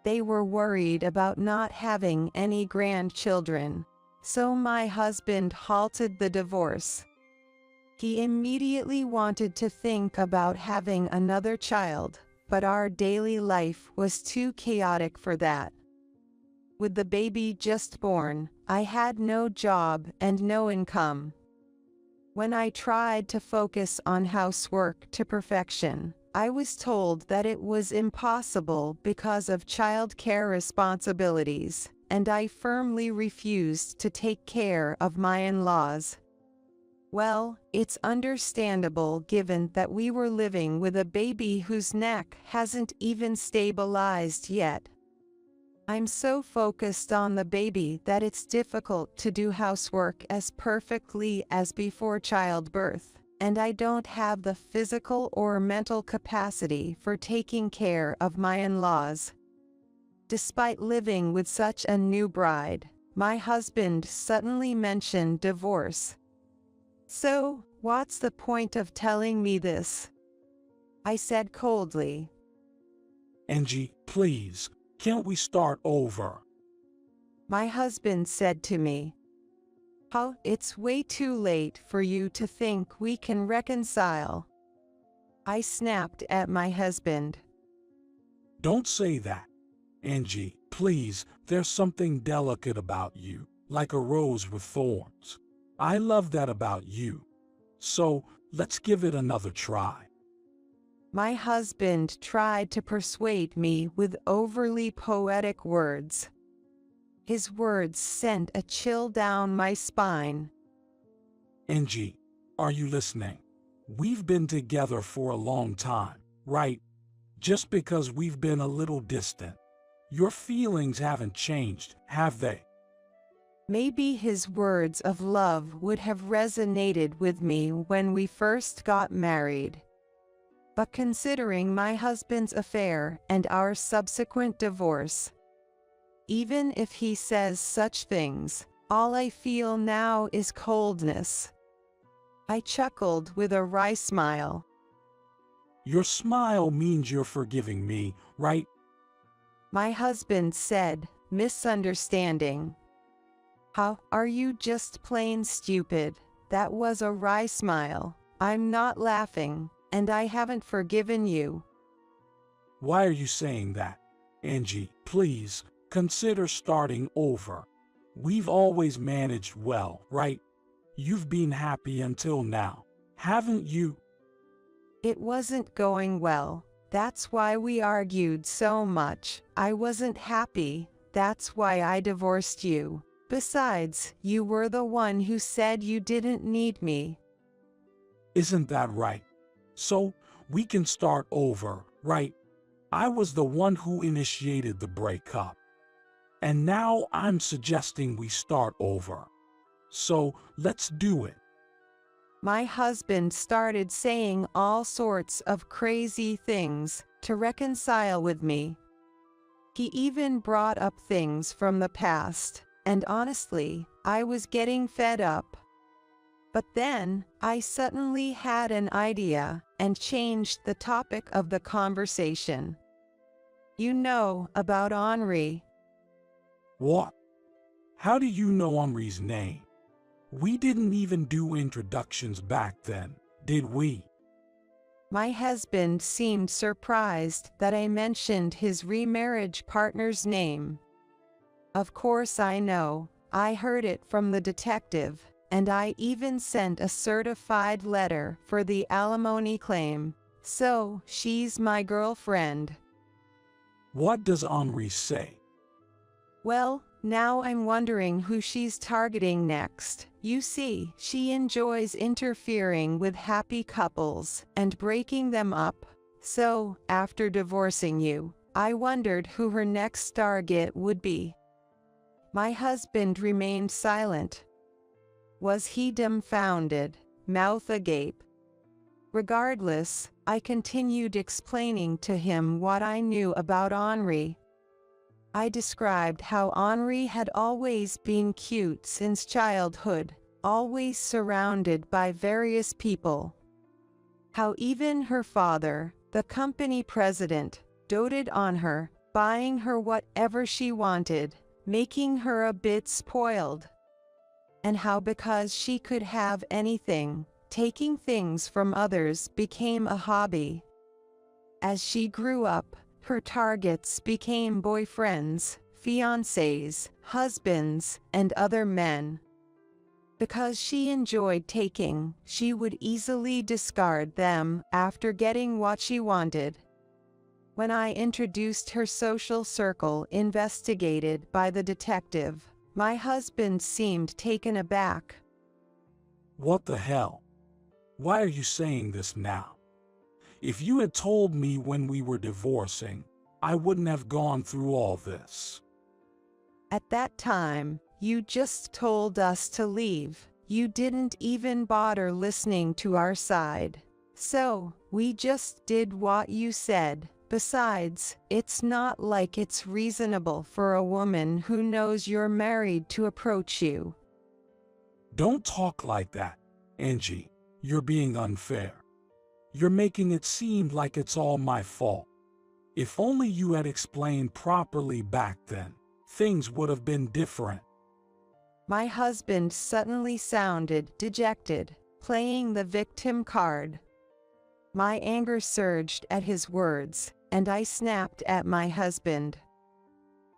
They were worried about not having any grandchildren, so my husband halted the divorce. He immediately wanted to think about having another child, but our daily life was too chaotic for that. With the baby just born, I had no job and no income. When I tried to focus on housework to perfection, I was told that it was impossible because of childcare responsibilities, and I firmly refused to take care of my in-laws. Well, it's understandable given that we were living with a baby whose neck hasn't even stabilized yet. I'm so focused on the baby that it's difficult to do housework as perfectly as before childbirth, and I don't have the physical or mental capacity for taking care of my in-laws. Despite living with such a new bride, my husband suddenly mentioned divorce. So, what's the point of telling me this? I said coldly. Angie, please, can't we start over? My husband said to me. Oh, it's way too late for you to think we can reconcile. I snapped at my husband. Don't say that. Angie, please, there's something delicate about you, like a rose with thorns. I love that about you. So, let's give it another try. My husband tried to persuade me with overly poetic words. His words sent a chill down my spine. Angie, are you listening? We've been together for a long time, right? Just because we've been a little distant. Your feelings haven't changed, have they? Maybe his words of love would have resonated with me when we first got married. But considering my husband's affair and our subsequent divorce, even if he says such things, all I feel now is coldness. I chuckled with a wry smile. Your smile means you're forgiving me, right? My husband said, misunderstanding. How are you just plain stupid? That was a wry smile. I'm not laughing, and I haven't forgiven you. Why are you saying that? Angie, please, consider starting over. We've always managed well, right? You've been happy until now, haven't you? It wasn't going well. That's why we argued so much. I wasn't happy. That's why I divorced you. Besides, you were the one who said you didn't need me. Isn't that right? So, we can start over, right? I was the one who initiated the breakup. And now I'm suggesting we start over. So, let's do it. My husband started saying all sorts of crazy things to reconcile with me. He even brought up things from the past, and honestly, I was getting fed up. But then, I suddenly had an idea and changed the topic of the conversation. You know about Henri. What? How do you know Henri's name? We didn't even do introductions back then, did we? My husband seemed surprised that I mentioned his remarriage partner's name. Of course I know. I heard it from the detective, and I even sent a certified letter for the alimony claim. So, she's my girlfriend. What does Henri say? Well, now I'm wondering who she's targeting next. You see, she enjoys interfering with happy couples and breaking them up. So, after divorcing you, I wondered who her next target would be. My husband remained silent. Was he dumbfounded, mouth agape? Regardless, I continued explaining to him what I knew about Henri. I described how Henri had always been cute since childhood, always surrounded by various people. How even her father, the company president, doted on her, buying her whatever she wanted, making her a bit spoiled. And how because she could have anything, taking things from others became a hobby. As she grew up, her targets became boyfriends, fiancés, husbands, and other men. Because she enjoyed taking, she would easily discard them after getting what she wanted. When I introduced her social circle investigated by the detective, my husband seemed taken aback. What the hell? Why are you saying this now? If you had told me when we were divorcing, I wouldn't have gone through all this. At that time, you just told us to leave. You didn't even bother listening to our side. So, we just did what you said. Besides, it's not like it's reasonable for a woman who knows you're married to approach you. Don't talk like that, Angie. You're being unfair. You're making it seem like it's all my fault. If only you had explained properly back then, things would have been different. My husband suddenly sounded dejected, playing the victim card. My anger surged at his words, and I snapped at my husband.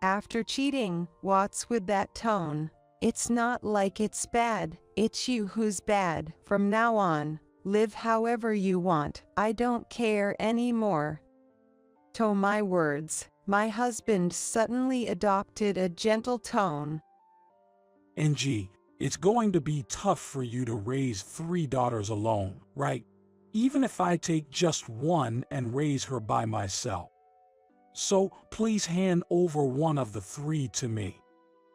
After cheating, what's with that tone? It's not like it's bad, it's you who's bad. From now on, live however you want. I don't care anymore. To my words, my husband suddenly adopted a gentle tone. Angie, it's going to be tough for you to raise 3 daughters alone, right? Even if I take just one and raise her by myself. So please hand over one of the 3 to me.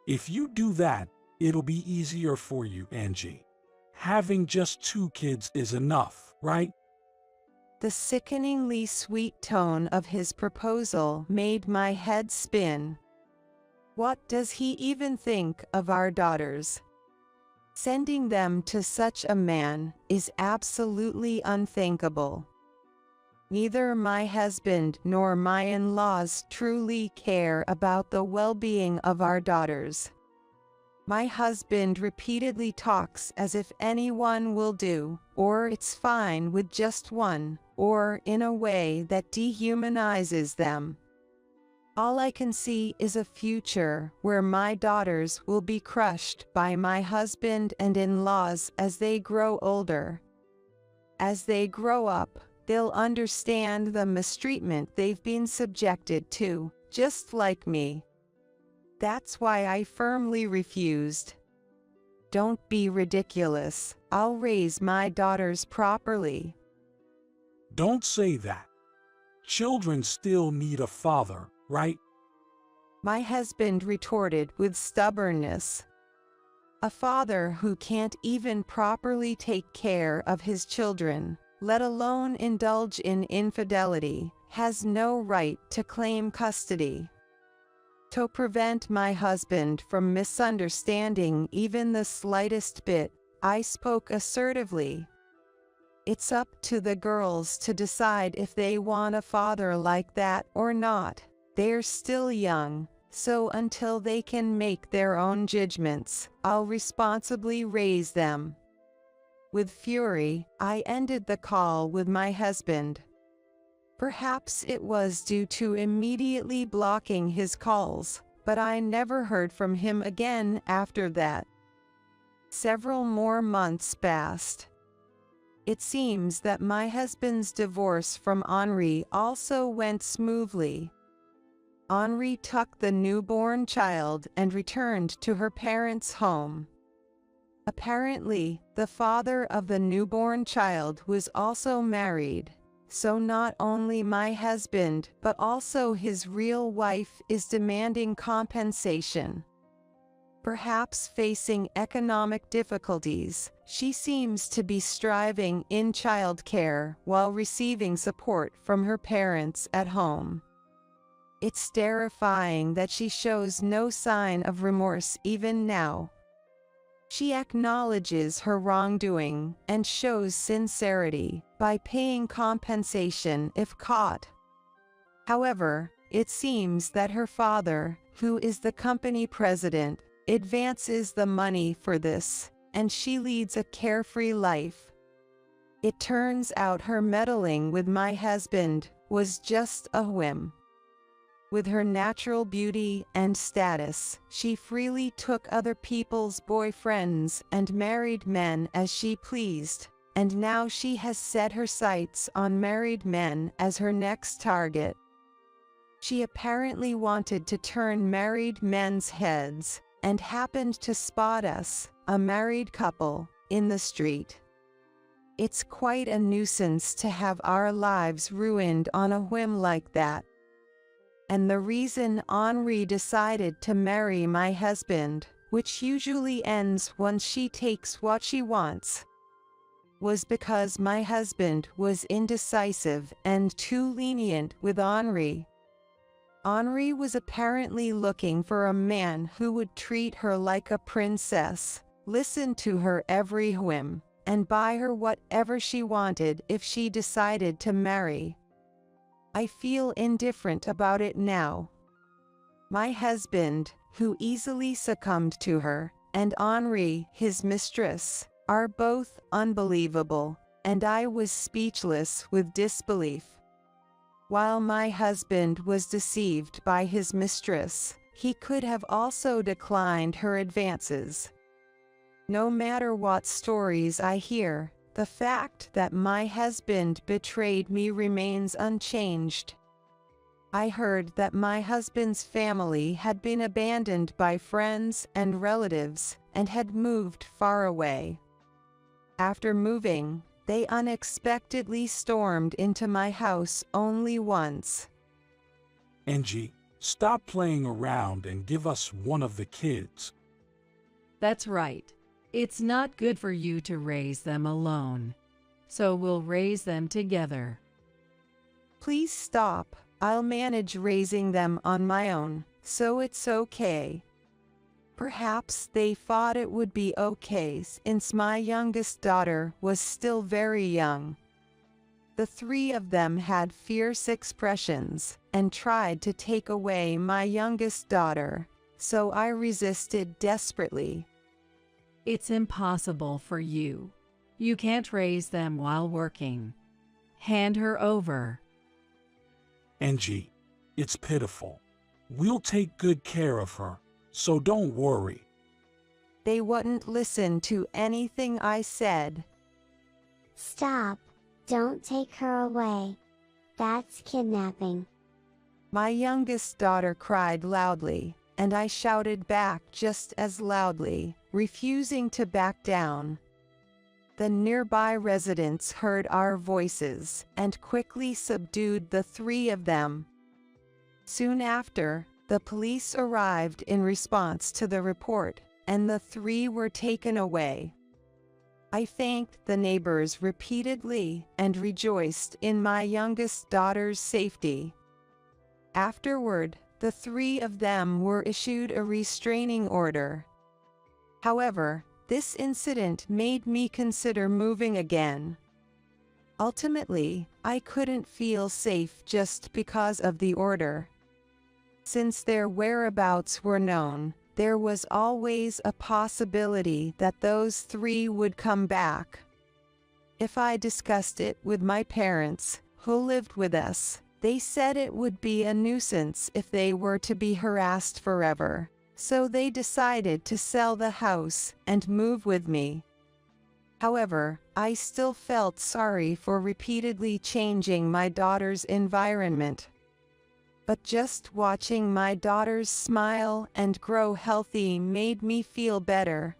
If you do that, it'll be easier for you, Angie. Having just 2 kids is enough, right? The sickeningly sweet tone of his proposal made my head spin. What does he even think of our daughters? Sending them to such a man is absolutely unthinkable. Neither my husband nor my in-laws truly care about the well-being of our daughters. My husband repeatedly talks as if anyone will do, or it's fine with just one, or in a way that dehumanizes them. All I can see is a future where my daughters will be crushed by my husband and in-laws as they grow older. As they grow up, they'll understand the mistreatment they've been subjected to, just like me. That's why I firmly refused. Don't be ridiculous. I'll raise my daughters properly. Don't say that. Children still need a father, right? My husband retorted with stubbornness. A father who can't even properly take care of his children, let alone indulge in infidelity, has no right to claim custody. To prevent my husband from misunderstanding even the slightest bit, I spoke assertively. It's up to the girls to decide if they want a father like that or not. They're still young, so until they can make their own judgments, I'll responsibly raise them. With fury, I ended the call with my husband. Perhaps it was due to immediately blocking his calls, but I never heard from him again after that. Several more months passed. It seems that my husband's divorce from Henri also went smoothly. Henri took the newborn child and returned to her parents' home. Apparently, the father of the newborn child was also married. So not only my husband but also his real wife is demanding compensation. Perhaps facing economic difficulties, she seems to be striving in childcare while receiving support from her parents at home. It's terrifying that she shows no sign of remorse even now. She acknowledges her wrongdoing and shows sincerity by paying compensation if caught. However, it seems that her father, who is the company president, advances the money for this, and she leads a carefree life. It turns out her meddling with my husband was just a whim. With her natural beauty and status, she freely took other people's boyfriends and married men as she pleased, and now she has set her sights on married men as her next target. She apparently wanted to turn married men's heads, and happened to spot us, a married couple, in the street. It's quite a nuisance to have our lives ruined on a whim like that. And the reason Henri decided to marry my husband, which usually ends once she takes what she wants, was because my husband was indecisive and too lenient with Henri. Henri was apparently looking for a man who would treat her like a princess, listen to her every whim, and buy her whatever she wanted if she decided to marry. I feel indifferent about it now. My husband, who easily succumbed to her, and Henri, his mistress, are both unbelievable, and I was speechless with disbelief. While my husband was deceived by his mistress, he could have also declined her advances. No matter what stories I hear, the fact that my husband betrayed me remains unchanged. I heard that my husband's family had been abandoned by friends and relatives and had moved far away. After moving, they unexpectedly stormed into my house only once. Angie, stop playing around and give us one of the kids. That's right. It's not good for you to raise them alone. So we'll raise them together. Please stop. I'll manage raising them on my own, so it's okay. Perhaps they thought it would be okay since my youngest daughter was still very young. The three of them had fierce expressions and tried to take away my youngest daughter, so I resisted desperately. It's impossible for you. You can't raise them while working. Hand her over. Angie, it's pitiful. We'll take good care of her, so don't worry. They wouldn't listen to anything I said. Stop. Don't take her away. That's kidnapping. My youngest daughter cried loudly, and I shouted back just as loudly, refusing to back down. The nearby residents heard our voices and quickly subdued the three of them. Soon after, the police arrived in response to the report, and the three were taken away. I thanked the neighbors repeatedly and rejoiced in my youngest daughter's safety. Afterward, the three of them were issued a restraining order. However, this incident made me consider moving again. Ultimately, I couldn't feel safe just because of the order. Since their whereabouts were known, there was always a possibility that those three would come back. If I discussed it with my parents, who lived with us, they said it would be a nuisance if they were to be harassed forever. So they decided to sell the house and move with me. However, I still felt sorry for repeatedly changing my daughter's environment. But just watching my daughters smile and grow healthy made me feel better.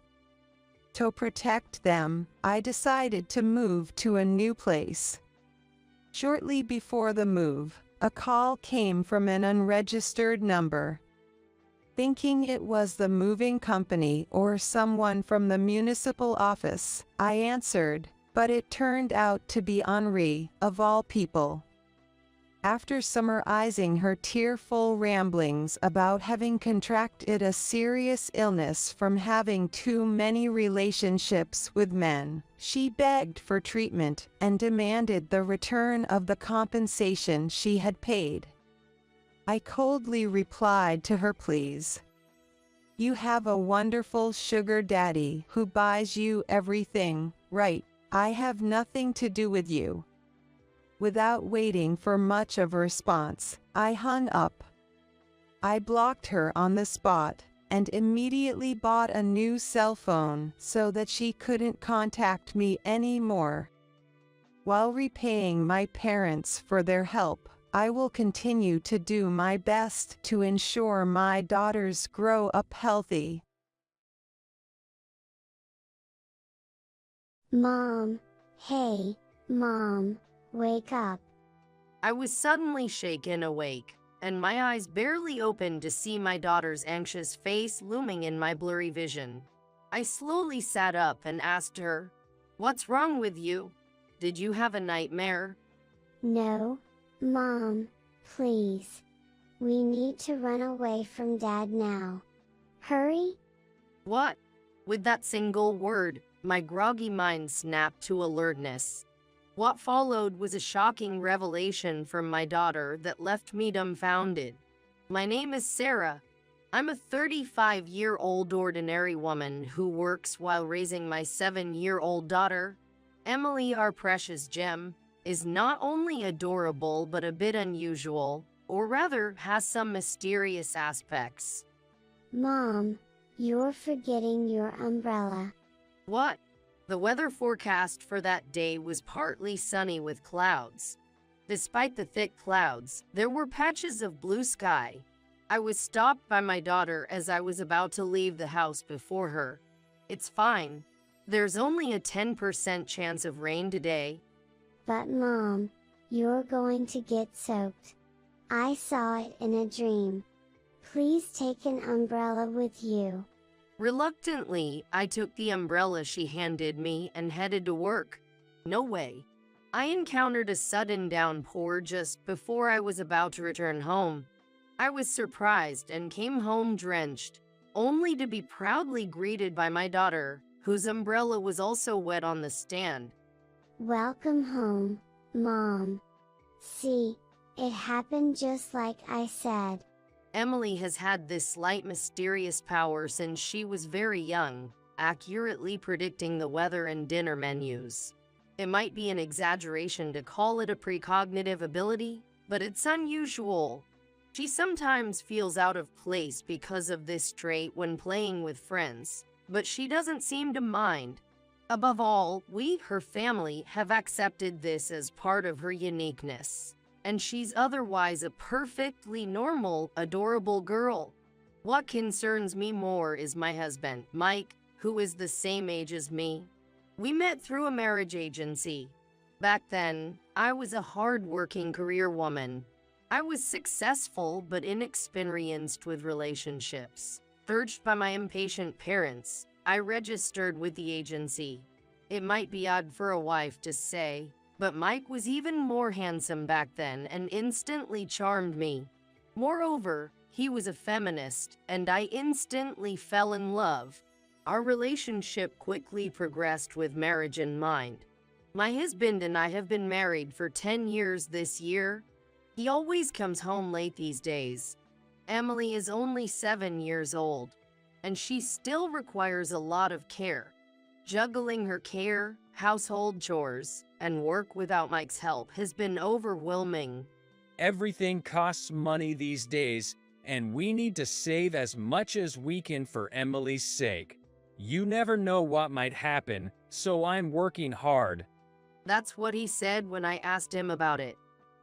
To protect them, I decided to move to a new place. Shortly before the move, a call came from an unregistered number. Thinking it was the moving company or someone from the municipal office, I answered, but it turned out to be Henri, of all people. After summarizing her tearful ramblings about having contracted a serious illness from having too many relationships with men, she begged for treatment and demanded the return of the compensation she had paid. I coldly replied to her pleas. You have a wonderful sugar daddy who buys you everything, right? I have nothing to do with you. Without waiting for much of a response, I hung up. I blocked her on the spot and immediately bought a new cell phone so that she couldn't contact me anymore. While repaying my parents for their help, I will continue to do my best to ensure my daughters grow up healthy. Mom. Hey, Mom, wake up. I was suddenly shaken awake, and my eyes barely opened to see my daughter's anxious face looming in my blurry vision. I slowly sat up and asked her, "What's wrong with you? Did you have a nightmare?" No, Mom, please. We need to run away from Dad now. Hurry? What? With that single word, my groggy mind snapped to alertness. What followed was a shocking revelation from my daughter that left me dumbfounded. My name is Sarah. I'm a 35-year-old ordinary woman who works while raising my 7-year-old daughter. Emily, our precious gem, is not only adorable but a bit unusual, or rather has some mysterious aspects. Mom, you're forgetting your umbrella. What? The weather forecast for that day was partly sunny with clouds. Despite the thick clouds, there were patches of blue sky. I was stopped by my daughter as I was about to leave the house before her. It's fine. There's only a 10% chance of rain today. But Mom, you're going to get soaked. I saw it in a dream. Please take an umbrella with you. Reluctantly, I took the umbrella she handed me and headed to work. No way. I encountered a sudden downpour just before I was about to return home. I was surprised and came home drenched, only to be proudly greeted by my daughter, whose umbrella was also wet on the stand. Welcome home, Mom. See, it happened just like I said. Emily has had this slight mysterious power since she was very young, accurately predicting the weather and dinner menus. It might be an exaggeration to call it a precognitive ability, but it's unusual. She sometimes feels out of place because of this trait when playing with friends, but she doesn't seem to mind. Above all, we, her family, have accepted this as part of her uniqueness. And she's otherwise a perfectly normal, adorable girl. What concerns me more is my husband, Mike, who is the same age as me. We met through a marriage agency. Back then, I was a hard-working career woman. I was successful but inexperienced with relationships. Urged by my impatient parents, I registered with the agency. It might be odd for a wife to say, but Mike was even more handsome back then and instantly charmed me. Moreover, he was a feminist, and I instantly fell in love. Our relationship quickly progressed with marriage in mind. My husband and I have been married for 10 years this year. He always comes home late these days. Emily is only 7 years old, and she still requires a lot of care. Juggling her care, household chores, and work without Mike's help has been overwhelming. Everything costs money these days, and we need to save as much as we can for Emily's sake. You never know what might happen, so I'm working hard. That's what he said when I asked him about it.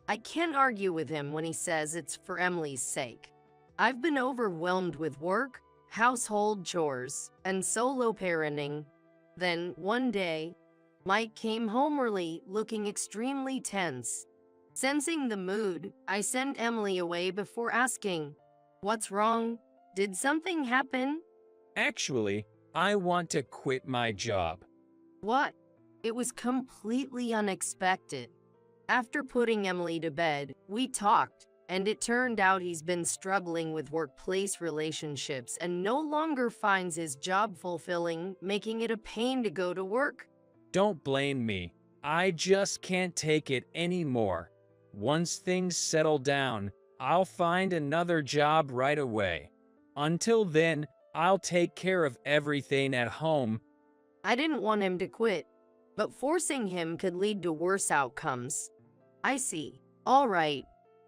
I can't argue with him when he says it's for Emily's sake. I've been overwhelmed with work, household chores, and solo parenting. Then, one day, Mike came home early, looking extremely tense. Sensing the mood, I sent Emily away before asking, "What's wrong? Did something happen?" Actually, I want to quit my job. What? It was completely unexpected. After putting Emily to bed, we talked, and it turned out he's been struggling with workplace relationships and no longer finds his job fulfilling, making it a pain to go to work. Don't blame me. I just can't take it anymore. Once things settle down, I'll find another job right away. Until then, I'll take care of everything at home. I didn't want him to quit, but forcing him could lead to worse outcomes. I see. All right.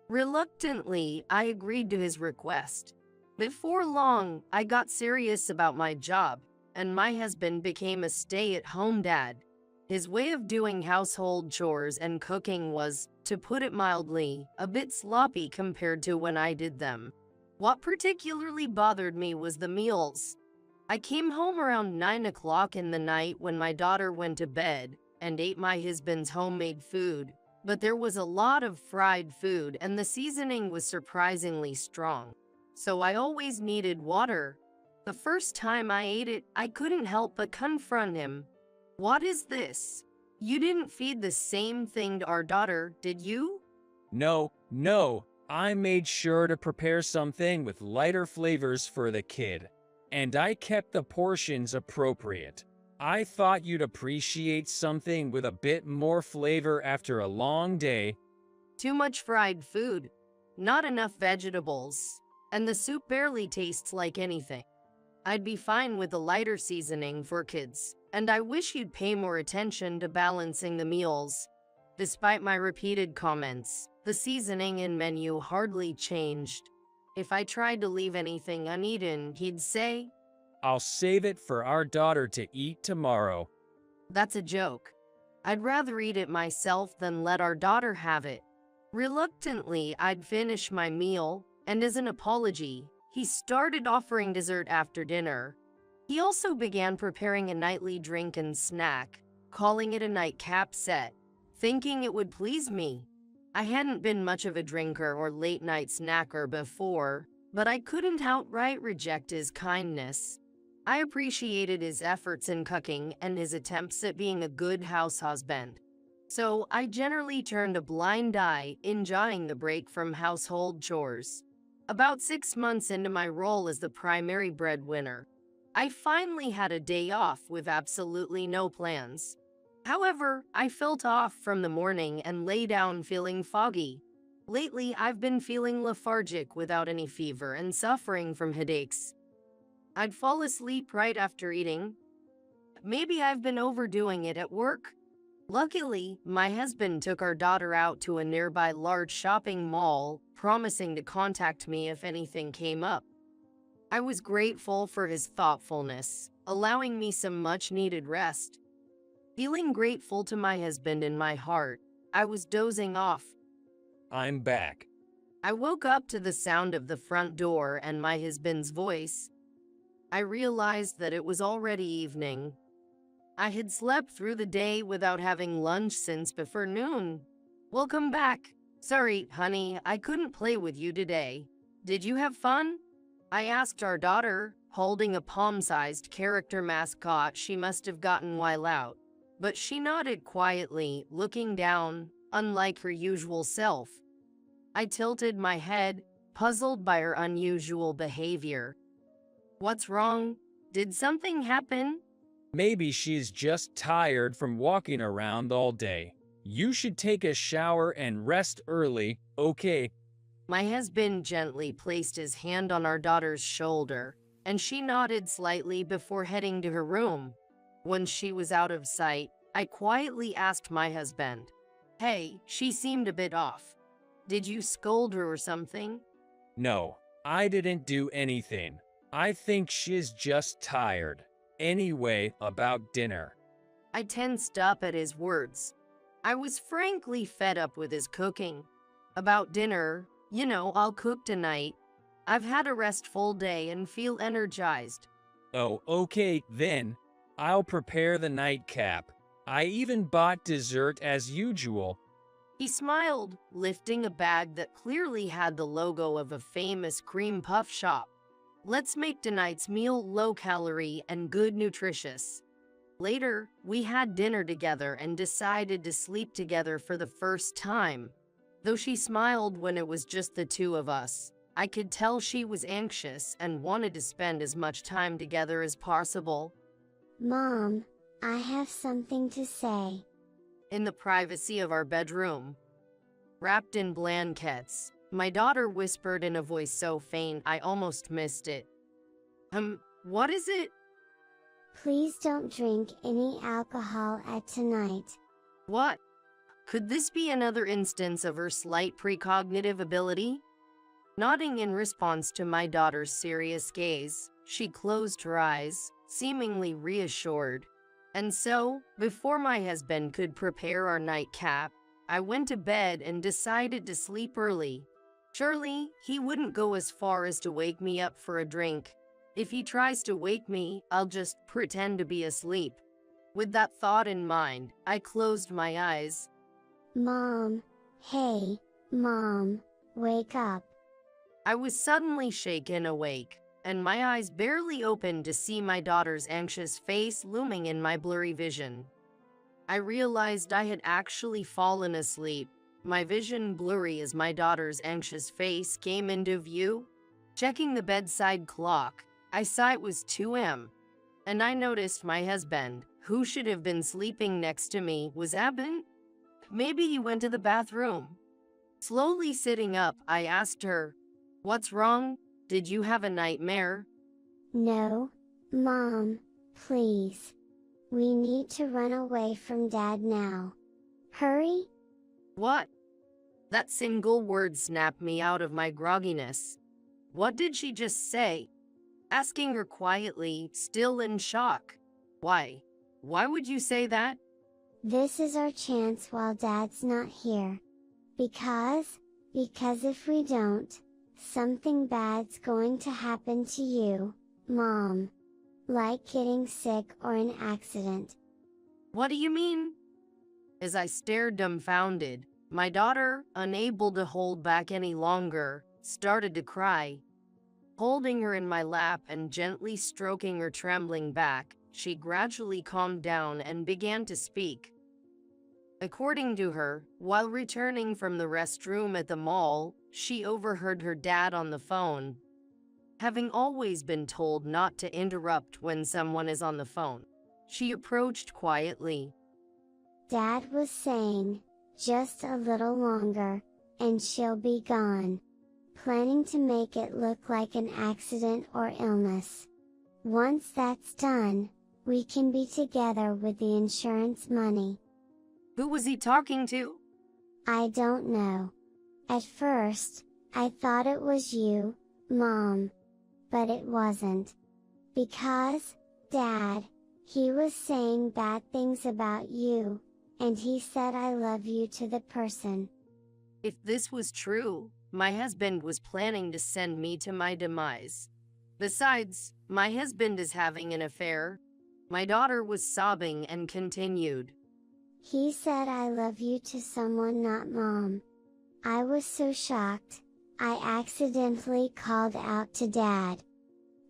Reluctantly, I agreed to his request. Before long, I got serious about my job, and my husband became a stay-at-home dad. His way of doing household chores and cooking was, to put it mildly, a bit sloppy compared to when I did them. What particularly bothered me was the meals. I came home around 9 o'clock in the night when my daughter went to bed and ate my husband's homemade food. But there was a lot of fried food and the seasoning was surprisingly strong. So I always needed water. The first time I ate it, I couldn't help but confront him. "What is this? You didn't feed the same thing to our daughter, did you?" No, I made sure to prepare something with lighter flavors for the kid. And I kept the portions appropriate. I thought you'd appreciate something with a bit more flavor after a long day. Too much fried food, not enough vegetables, and the soup barely tastes like anything. I'd be fine with a lighter seasoning for kids, and I wish you'd pay more attention to balancing the meals. Despite my repeated comments, the seasoning and menu hardly changed. If I tried to leave anything uneaten, he'd say, "I'll save it for our daughter to eat tomorrow." "That's a joke. I'd rather eat it myself than let our daughter have it." Reluctantly, I'd finish my meal, and as an apology, he started offering dessert after dinner. He also began preparing a nightly drink and snack, calling it a nightcap set, thinking it would please me. I hadn't been much of a drinker or late-night snacker before, but I couldn't outright reject his kindness. I appreciated his efforts in cooking and his attempts at being a good house husband. So I generally turned a blind eye, enjoying the break from household chores. About 6 months into my role as the primary breadwinner, I finally had a day off with absolutely no plans. However, I felt off from the morning and lay down feeling foggy. Lately, I've been feeling lethargic without any fever and suffering from headaches. I'd fall asleep right after eating. Maybe I've been overdoing it at work. Luckily, my husband took our daughter out to a nearby large shopping mall, promising to contact me if anything came up. I was grateful for his thoughtfulness, allowing me some much-needed rest. Feeling grateful to my husband in my heart, I was dozing off. I'm back. I woke up to the sound of the front door and my husband's voice. I realized that it was already evening. I had slept through the day without having lunch since before noon. Welcome back. Sorry, honey, I couldn't play with you today. Did you have fun? I asked our daughter, holding a palm-sized character mascot she must have gotten while out. But she nodded quietly, looking down, unlike her usual self. I tilted my head, puzzled by her unusual behavior. What's wrong? Did something happen? Maybe she's just tired from walking around all day. You should take a shower and rest early, okay? My husband gently placed his hand on our daughter's shoulder, and she nodded slightly before heading to her room. When she was out of sight, I quietly asked my husband, "Hey, she seemed a bit off. Did you scold her or something?" No, I didn't do anything. I think she's just tired. Anyway, about dinner. I tensed up at his words. I was frankly fed up with his cooking. About dinner, I'll cook tonight. I've had a restful day and feel energized. Oh, okay, then. I'll prepare the nightcap. I even bought dessert as usual. He smiled, lifting a bag that clearly had the logo of a famous cream puff shop. Let's make tonight's meal low-calorie and good nutritious. Later, we had dinner together and decided to sleep together for the first time. Though she smiled when it was just the two of us, I could tell she was anxious and wanted to spend as much time together as possible. Mom, I have something to say. In the privacy of our bedroom, wrapped in blankets, my daughter whispered in a voice so faint I almost missed it. What is it? Please don't drink any alcohol at tonight. What? Could this be another instance of her slight precognitive ability? Nodding in response to my daughter's serious gaze, she closed her eyes, seemingly reassured. And so, before my husband could prepare our nightcap, I went to bed and decided to sleep early. Surely, he wouldn't go as far as to wake me up for a drink. If he tries to wake me, I'll just pretend to be asleep. With that thought in mind, I closed my eyes. Mom, hey, Mom, wake up. I was suddenly shaken awake, and my eyes barely opened to see my daughter's anxious face looming in my blurry vision. I realized I had actually fallen asleep, my vision blurry as my daughter's anxious face came into view. Checking the bedside clock, I saw it was 2 a.m., and I noticed my husband, who should have been sleeping next to me, was absent. Maybe he went to the bathroom. Slowly sitting up, I asked her, "What's wrong? Did you have a nightmare?" No, Mom, please. We need to run away from Dad now. Hurry? What? That single word snapped me out of my grogginess. What did she just say? Asking her quietly, still in shock. Why? Why would you say that? This is our chance while Dad's not here. Because if we don't, something bad's going to happen to you, Mom. Like getting sick or an accident. What do you mean? As I stared dumbfounded, my daughter, unable to hold back any longer, started to cry. Holding her in my lap and gently stroking her trembling back, she gradually calmed down and began to speak. According to her, while returning from the restroom at the mall, she overheard her dad on the phone. Having always been told not to interrupt when someone is on the phone, she approached quietly. Dad was saying, just a little longer, and she'll be gone. Planning to make it look like an accident or illness. Once that's done, we can be together with the insurance money. Who was he talking to? I don't know. At first, I thought it was you, Mom. But it wasn't. Because, Dad, he was saying bad things about you, and he said I love you to the person. If this was true, my husband was planning to send me to my demise. Besides, my husband is having an affair. My daughter was sobbing and continued. He said I love you to someone not Mom. I was so shocked, I accidentally called out to Dad.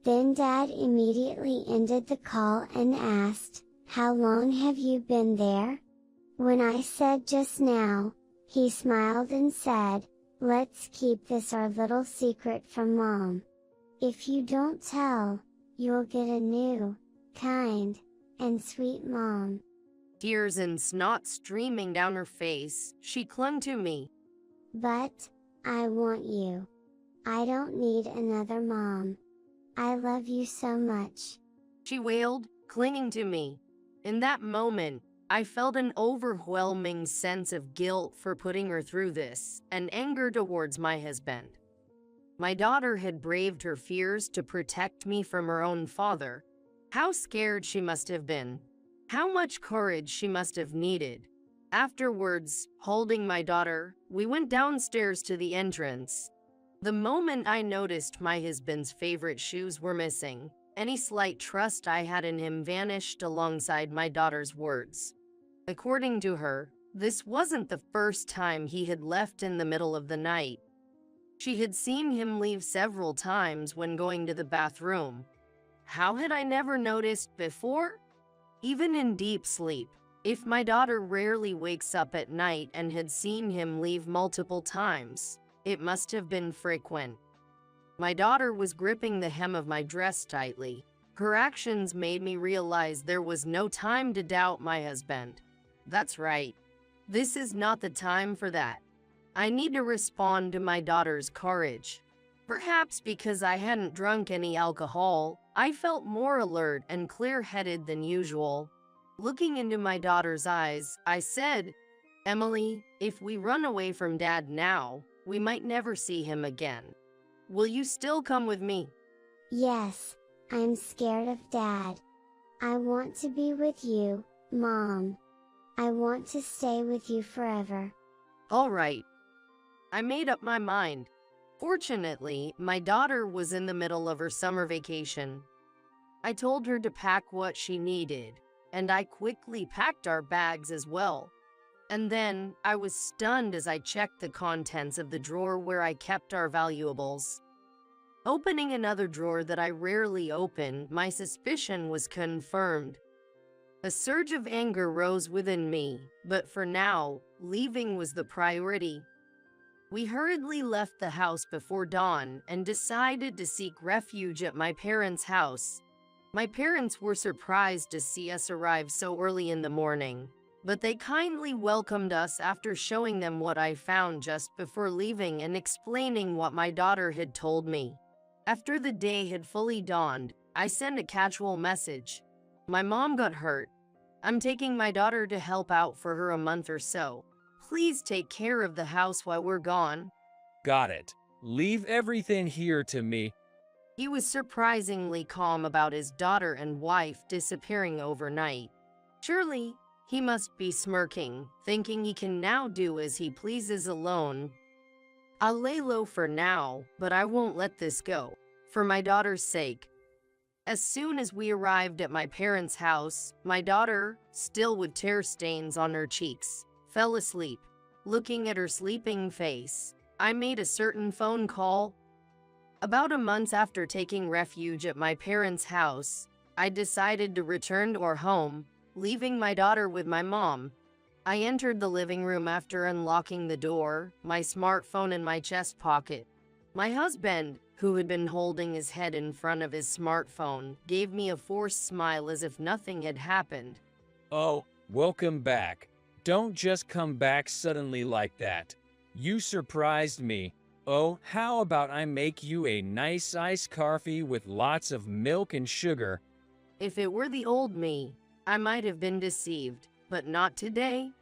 Then Dad immediately ended the call and asked, "How long have you been there?" When I said just now, he smiled and said, "Let's keep this our little secret from Mom. If you don't tell, you'll get a new, kind, and sweet mom." Tears and snot streaming down her face, she clung to me. "But, I want you. I don't need another mom. I love you so much," she wailed, clinging to me. In that moment, I felt an overwhelming sense of guilt for putting her through this, and anger towards my husband. My daughter had braved her fears to protect me from her own father. How scared she must have been. How much courage she must have needed. Afterwards, holding my daughter, we went downstairs to the entrance. The moment I noticed my husband's favorite shoes were missing, any slight trust I had in him vanished alongside my daughter's words. According to her, this wasn't the first time he had left in the middle of the night. She had seen him leave several times when going to the bathroom. How had I never noticed before? Even in deep sleep, if my daughter rarely wakes up at night and had seen him leave multiple times, it must have been frequent. My daughter was gripping the hem of my dress tightly. Her actions made me realize there was no time to doubt my husband. That's right. This is not the time for that. I need to respond to my daughter's courage. Perhaps because I hadn't drunk any alcohol, I felt more alert and clear-headed than usual. Looking into my daughter's eyes, I said, "Emily, if we run away from Dad now, we might never see him again. Will you still come with me?" "Yes, I'm scared of Dad. I want to be with you, Mom. I want to stay with you forever." All right. I made up my mind. Fortunately, my daughter was in the middle of her summer vacation. I told her to pack what she needed, and I quickly packed our bags as well. And then, I was stunned as I checked the contents of the drawer where I kept our valuables. Opening another drawer that I rarely open, my suspicion was confirmed. A surge of anger rose within me, but for now, leaving was the priority. We hurriedly left the house before dawn and decided to seek refuge at my parents' house. My parents were surprised to see us arrive so early in the morning, but they kindly welcomed us after showing them what I found just before leaving and explaining what my daughter had told me. After the day had fully dawned, I sent a casual message. "My mom got hurt. I'm taking my daughter to help out for her a month or so. Please take care of the house while we're gone." Got it. Leave everything here to me. He was surprisingly calm about his daughter and wife disappearing overnight. Surely, he must be smirking, thinking he can now do as he pleases alone. I'll lay low for now, but I won't let this go, for my daughter's sake. As soon as we arrived at my parents' house, my daughter, still with tear stains on her cheeks, fell asleep. Looking at her sleeping face, I made a certain phone call. About a month after taking refuge at my parents' house, I decided to return to our home, leaving my daughter with my mom. I entered the living room after unlocking the door, my smartphone in my chest pocket. My husband, who had been holding his head in front of his smartphone, gave me a forced smile as if nothing had happened. Oh, welcome back. Don't just come back suddenly like that. You surprised me. Oh, how about I make you a nice iced coffee with lots of milk and sugar? If it were the old me, I might have been deceived, but not today.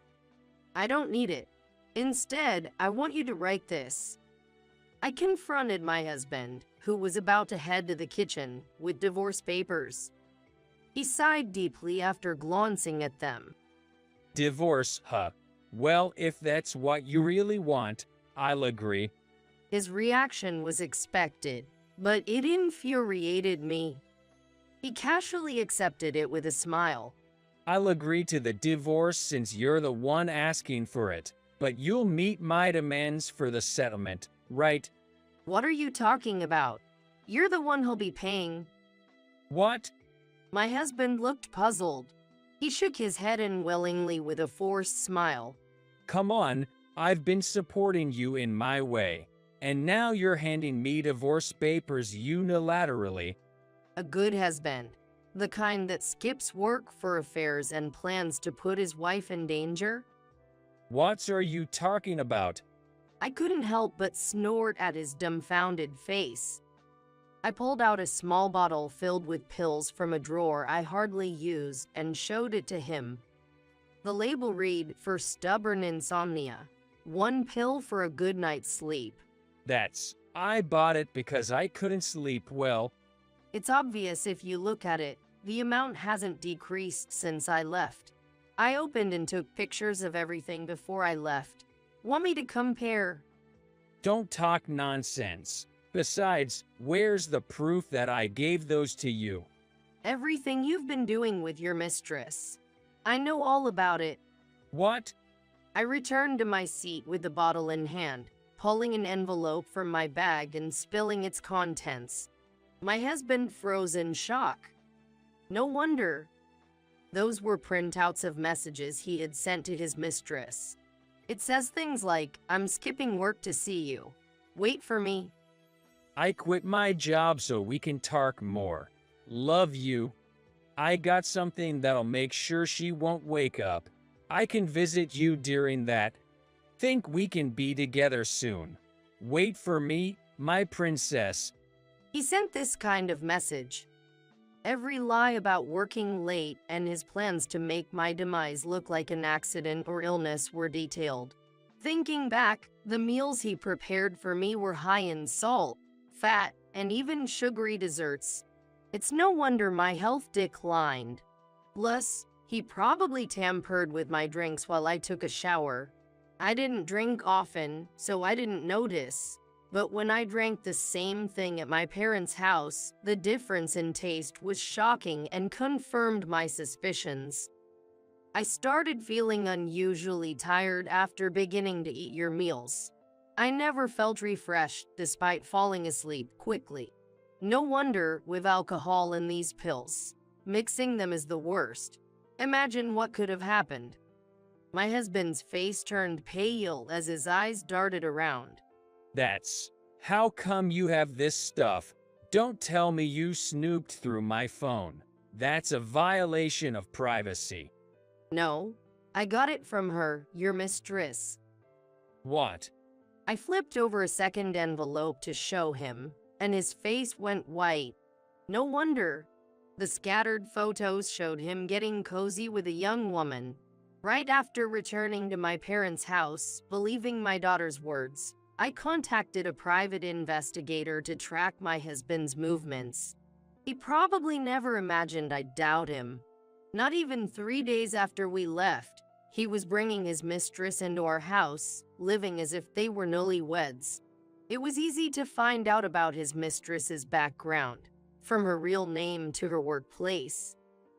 I don't need it. Instead, I want you to write this. I confronted my husband, who was about to head to the kitchen with divorce papers. He sighed deeply after glancing at them. Divorce, huh? Well, if that's what you really want, I'll agree. His reaction was expected, but it infuriated me. He casually accepted it with a smile. I'll agree to the divorce since you're the one asking for it, but you'll meet my demands for the settlement, right? What are you talking about? You're the one who'll be paying. What? My husband looked puzzled. He shook his head unwillingly with a forced smile. Come on, I've been supporting you in my way, and now you're handing me divorce papers unilaterally. A good husband, the kind that skips work for affairs and plans to put his wife in danger? What are you talking about? I couldn't help but snort at his dumbfounded face. I pulled out a small bottle filled with pills from a drawer I hardly used and showed it to him. The label read, "For stubborn insomnia, 1 pill for a good night's sleep." I bought it because I couldn't sleep well. It's obvious if you look at it, the amount hasn't decreased since I left. I opened and took pictures of everything before I left. Want me to compare? Don't talk nonsense. Besides, where's the proof that I gave those to you? Everything you've been doing with your mistress. I know all about it. What? I returned to my seat with the bottle in hand, pulling an envelope from my bag and spilling its contents. My husband froze in shock. No wonder. Those were printouts of messages he had sent to his mistress. It says things like, "I'm skipping work to see you. Wait for me." I quit my job so we can talk more. Love you. I got something that'll make sure she won't wake up. I can visit you during that. Think we can be together soon. Wait for me, my princess. He sent this kind of message. Every lie about working late and his plans to make my demise look like an accident or illness were detailed. Thinking back, the meals he prepared for me were high in salt, fat, and even sugary desserts. It's no wonder my health declined. Plus, he probably tampered with my drinks while I took a shower. I didn't drink often, so I didn't notice. But when I drank the same thing at my parents' house, the difference in taste was shocking and confirmed my suspicions. I started feeling unusually tired after beginning to eat your meals. I never felt refreshed despite falling asleep quickly. No wonder with alcohol in these pills. Mixing them is the worst. Imagine what could have happened. My husband's face turned pale as his eyes darted around. How come you have this stuff? Don't tell me you snooped through my phone. That's a violation of privacy. No, I got it from her, your mistress. What? I flipped over a second envelope to show him, and his face went white. No wonder. The scattered photos showed him getting cozy with a young woman. Right after returning to my parents' house, believing my daughter's words, I contacted a private investigator to track my husband's movements. He probably never imagined I'd doubt him. Not even 3 days after we left, he was bringing his mistress into our house, living as if they were newlyweds. It was easy to find out about his mistress's background, from her real name to her workplace.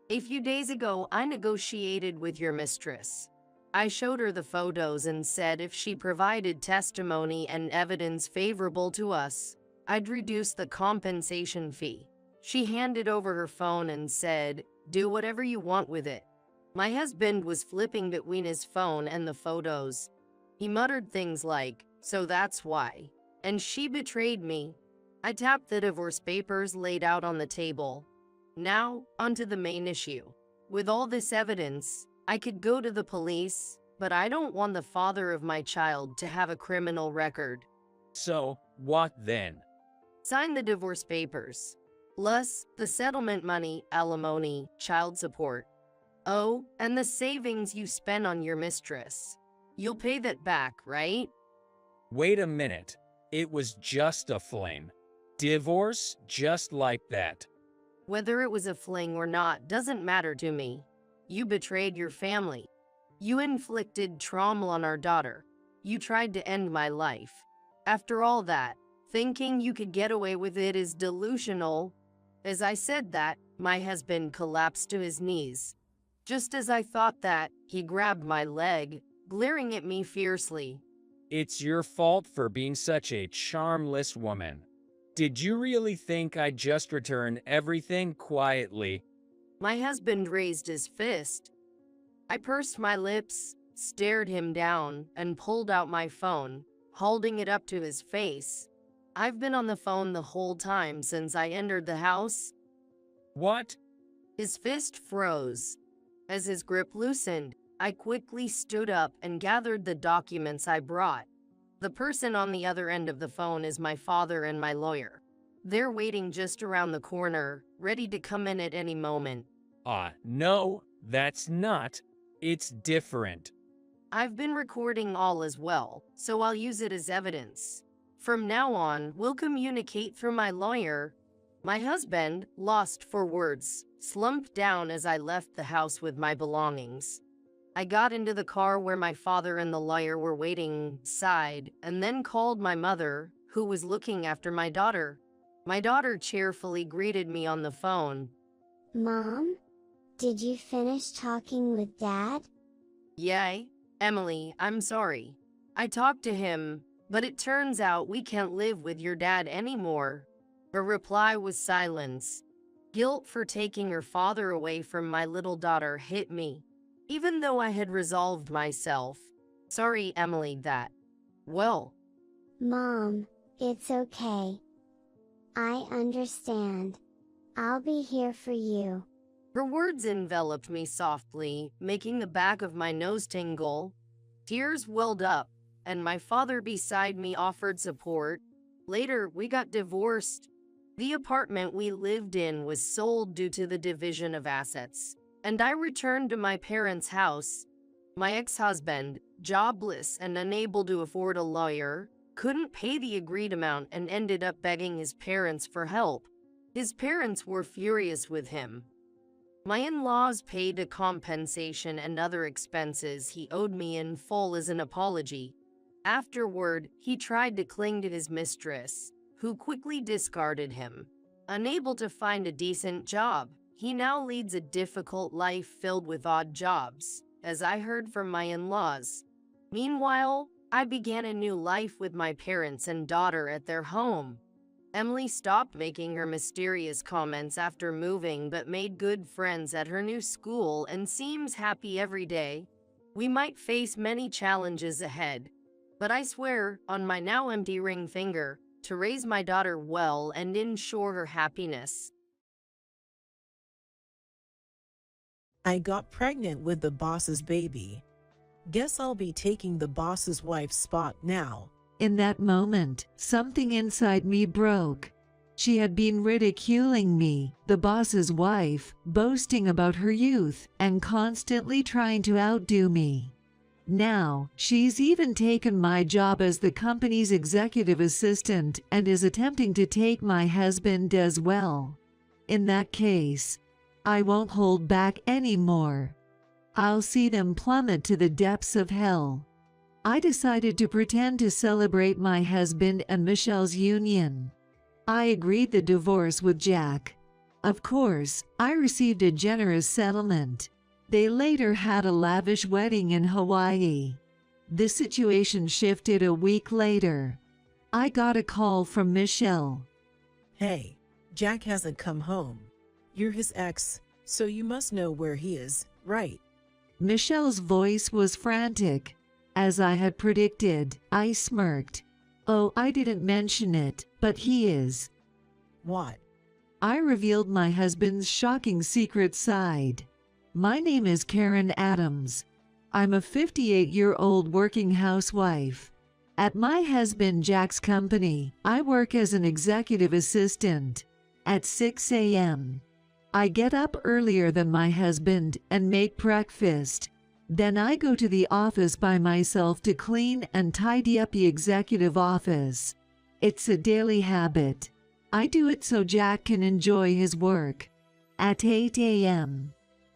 A few days ago, I negotiated with your mistress. I showed her the photos and said if she provided testimony and evidence favorable to us, I'd reduce the compensation fee. She handed over her phone and said, "Do whatever you want with it." My husband was flipping between his phone and the photos. He muttered things like, "So that's why." And she betrayed me. I tapped the divorce papers laid out on the table. Now, onto the main issue. With all this evidence, I could go to the police, but I don't want the father of my child to have a criminal record. So, what then? Sign the divorce papers. Plus, the settlement money, alimony, child support. Oh, and the savings you spent on your mistress. You'll pay that back, right? Wait a minute. It was just a fling. Divorce just like that. Whether it was a fling or not doesn't matter to me. You betrayed your family. You inflicted trauma on our daughter. You tried to end my life. After all that, thinking you could get away with it is delusional. As I said that, my husband collapsed to his knees. Just as I thought that, he grabbed my leg, glaring at me fiercely. It's your fault for being such a charmless woman. Did you really think I'd just return everything quietly? My husband raised his fist. I pursed my lips, stared him down, and pulled out my phone, holding it up to his face. I've been on the phone the whole time since I entered the house. What? His fist froze. As his grip loosened, I quickly stood up and gathered the documents I brought. The person on the other end of the phone is my father and my lawyer. They're waiting just around the corner, ready to come in at any moment. No, that's not. It's different. I've been recording all as well, so I'll use it as evidence. From now on, we'll communicate through my lawyer. My husband, lost for words, slumped down as I left the house with my belongings. I got into the car where my father and the lawyer were waiting, sighed, and then called my mother, who was looking after my daughter. My daughter cheerfully greeted me on the phone. Mom? Did you finish talking with Dad? Yay, Emily, I'm sorry. I talked to him, but it turns out we can't live with your dad anymore. Her reply was silence. Guilt for taking her father away from my little daughter hit me, even though I had resolved myself. Sorry, Emily, that. Well. Mom, it's okay. I understand. I'll be here for you. Her words enveloped me softly, making the back of my nose tingle. Tears welled up, and my father beside me offered support. Later, we got divorced. The apartment we lived in was sold due to the division of assets, and I returned to my parents' house. My ex-husband, jobless and unable to afford a lawyer, couldn't pay the agreed amount and ended up begging his parents for help. His parents were furious with him. My in-laws paid a compensation and other expenses he owed me in full as an apology. Afterward, he tried to cling to his mistress, who quickly discarded him. Unable to find a decent job, he now leads a difficult life filled with odd jobs, as I heard from my in-laws. Meanwhile, I began a new life with my parents and daughter at their home. Emily stopped making her mysterious comments after moving but made good friends at her new school and seems happy every day. We might face many challenges ahead, but I swear, on my now empty ring finger, to raise my daughter well and ensure her happiness. I got pregnant with the boss's baby. Guess I'll be taking the boss's wife's spot now. In that moment, something inside me broke. She had been ridiculing me, the boss's wife, boasting about her youth, and constantly trying to outdo me. Now, she's even taken my job as the company's executive assistant and is attempting to take my husband as well. In that case, I won't hold back anymore. I'll see them plummet to the depths of hell. I decided to pretend to celebrate my husband and Michelle's union. I agreed the divorce with Jack. Of course, I received a generous settlement. They later had a lavish wedding in Hawaii. The situation shifted a week later. I got a call from Michelle. Hey, Jack hasn't come home. You're his ex, so you must know where he is, right? Michelle's voice was frantic. As I had predicted, I smirked. Oh, I didn't mention it, but he is. What? I revealed my husband's shocking secret side. My name is Karen Adams. I'm a 58-year-old working housewife. At my husband Jack's company, I work as an executive assistant. At 6 a.m., I get up earlier than my husband and make breakfast. Then I go to the office by myself to clean and tidy up the executive office. It's a daily habit. I do it so Jack can enjoy his work. At 8 a.m.,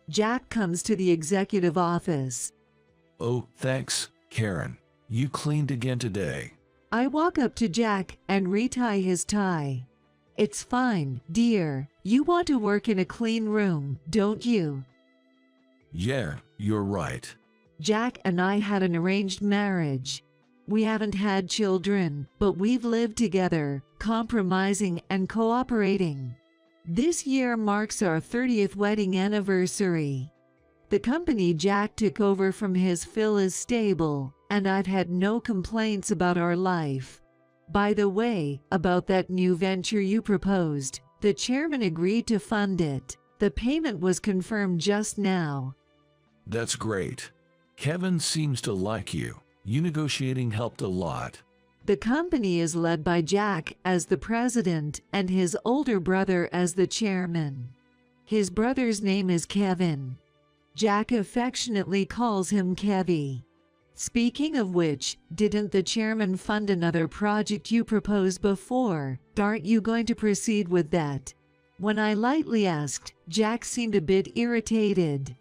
Jack comes to the executive office. Oh, thanks, Karen. You cleaned again today. I walk up to Jack and retie his tie. It's fine, dear. You want to work in a clean room, don't you? Yeah, you're right. Jack and I had an arranged marriage. We haven't had children, but we've lived together, compromising and cooperating. This year marks our 30th wedding anniversary. The company Jack took over from his Phil is stable, and I've had no complaints about our life. By the way, about that new venture you proposed, the chairman agreed to fund it. The payment was confirmed just now. That's great. Kevin seems to like you. You negotiating helped a lot. The company is led by Jack as the president and his older brother as the chairman. His brother's name is Kevin. Jack affectionately calls him Kevy. Speaking of which, didn't the chairman fund another project you proposed before? Aren't you going to proceed with that? When I lightly asked, Jack seemed a bit irritated.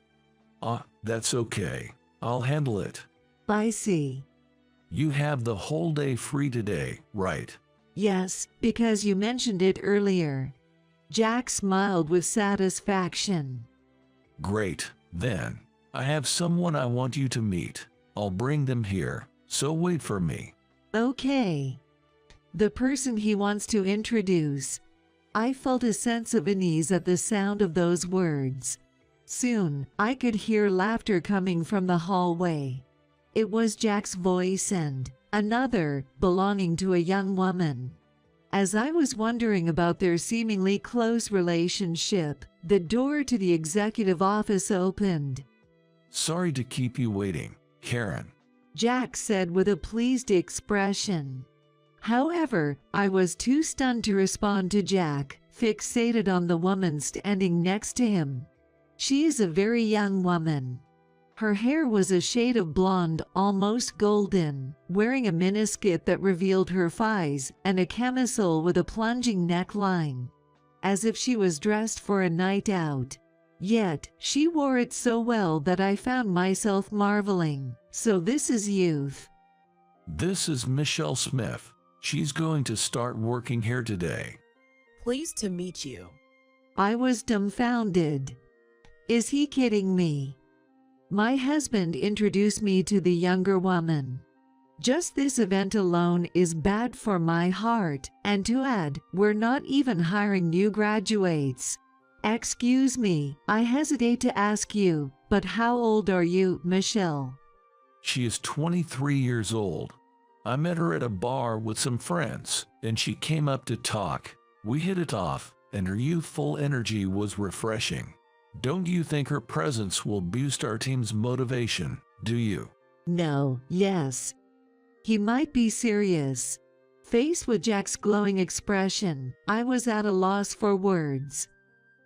That's okay. I'll handle it. I see. You have the whole day free today, right? Yes, because you mentioned it earlier. Jack smiled with satisfaction. Great, then. I have someone I want you to meet. I'll bring them here, so wait for me. Okay. The person he wants to introduce. I felt a sense of unease at the sound of those words. Soon, I could hear laughter coming from the hallway. It was Jack's voice and another, belonging to a young woman. As I was wondering about their seemingly close relationship, the door to the executive office opened. Sorry to keep you waiting, Karen. Jack said with a pleased expression. However, I was too stunned to respond to Jack, fixated on the woman standing next to him. She is a very young woman. Her hair was a shade of blonde, almost golden, wearing a miniskirt that revealed her thighs and a camisole with a plunging neckline, as if she was dressed for a night out. Yet, she wore it so well that I found myself marveling. So this is youth. This is Michelle Smith. She's going to start working here today. Pleased to meet you. I was dumbfounded. Is he kidding me? My husband introduced me to the younger woman. Just this event alone is bad for my heart, and to add, we're not even hiring new graduates. Excuse me, I hesitate to ask you, but how old are you, Michelle? She is 23 years old. I met her at a bar with some friends, and she came up to talk. We hit it off, and her youthful energy was refreshing. Don't you think her presence will boost our team's motivation, do you? No, yes. He might be serious. Faced with Jack's glowing expression, I was at a loss for words.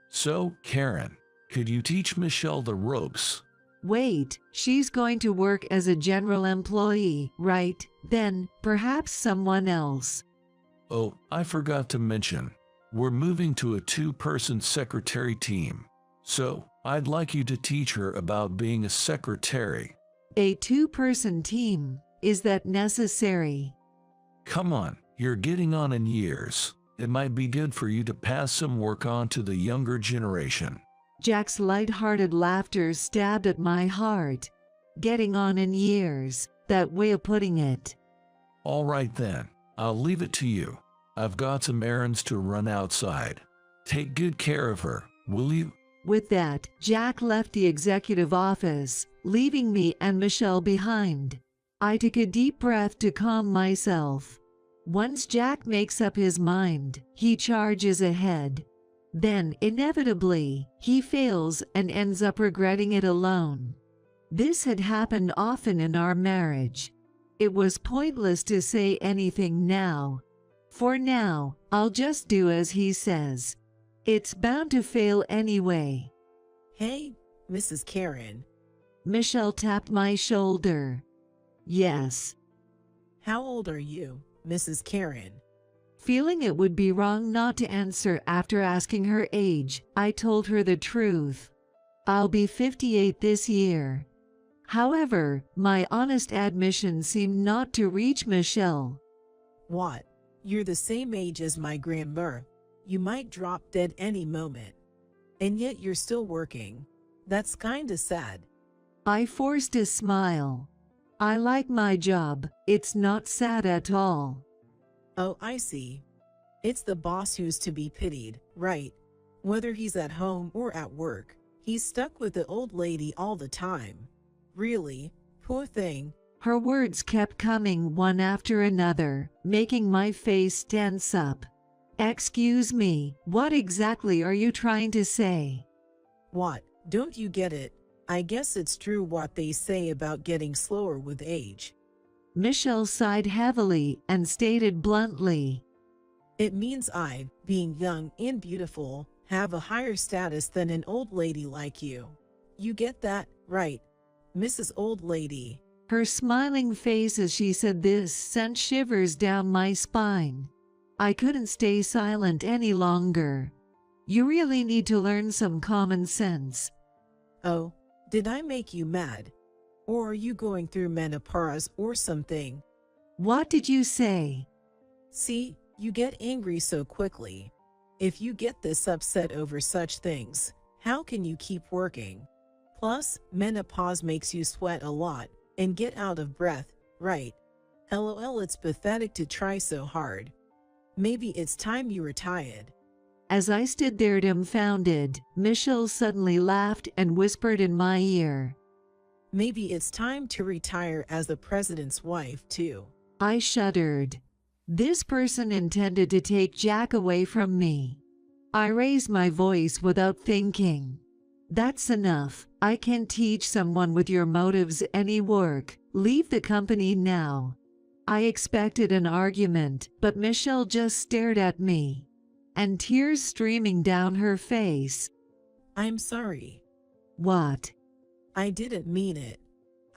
So, Karen, could you teach Michelle the ropes? Wait, she's going to work as a general employee, right? Then, perhaps someone else. Oh, I forgot to mention, we're moving to a 2-person secretary team. So, I'd like you to teach her about being a secretary. A 2-person team? Is that necessary? Come on, you're getting on in years. It might be good for you to pass some work on to the younger generation. Jack's light-hearted laughter stabbed at my heart. Getting on in years, that way of putting it. All right then, I'll leave it to you. I've got some errands to run outside. Take good care of her, will you? With that, Jack left the executive office, leaving me and Michelle behind. I took a deep breath to calm myself. Once Jack makes up his mind, he charges ahead. Then, inevitably, he fails and ends up regretting it alone. This had happened often in our marriage. It was pointless to say anything now. For now, I'll just do as he says. It's bound to fail anyway. Hey, Mrs. Karen. Michelle tapped my shoulder. Yes. How old are you, Mrs. Karen? Feeling it would be wrong not to answer after asking her age, I told her the truth. I'll be 58 this year. However, my honest admission seemed not to reach Michelle. What? You're the same age as my grandmother. You might drop dead any moment. And yet you're still working. That's kinda sad. I forced a smile. I like my job. It's not sad at all. Oh, I see. It's the boss who's to be pitied, right? Whether he's at home or at work, he's stuck with the old lady all the time. Really, poor thing. Her words kept coming one after another, making my face tense up. Excuse me, what exactly are you trying to say? What? Don't you get it? I guess it's true what they say about getting slower with age. Michelle sighed heavily and stated bluntly. It means I, being young and beautiful, have a higher status than an old lady like you. You get that, right, Mrs. Old Lady? Her smiling face as she said this sent shivers down my spine. I couldn't stay silent any longer. You really need to learn some common sense. Oh, did I make you mad? Or are you going through menopause or something? What did you say? See, you get angry so quickly. If you get this upset over such things, how can you keep working? Plus, menopause makes you sweat a lot and get out of breath, right? LOL, it's pathetic to try so hard. Maybe it's time you retired. As I stood there dumbfounded, Michelle suddenly laughed and whispered in my ear. Maybe it's time to retire as the president's wife, too. I shuddered. This person intended to take Jack away from me. I raised my voice without thinking. That's enough. I can't teach someone with your motives any work. Leave the company now. I expected an argument, but Michelle just stared at me, and tears streaming down her face. I'm sorry. What? I didn't mean it.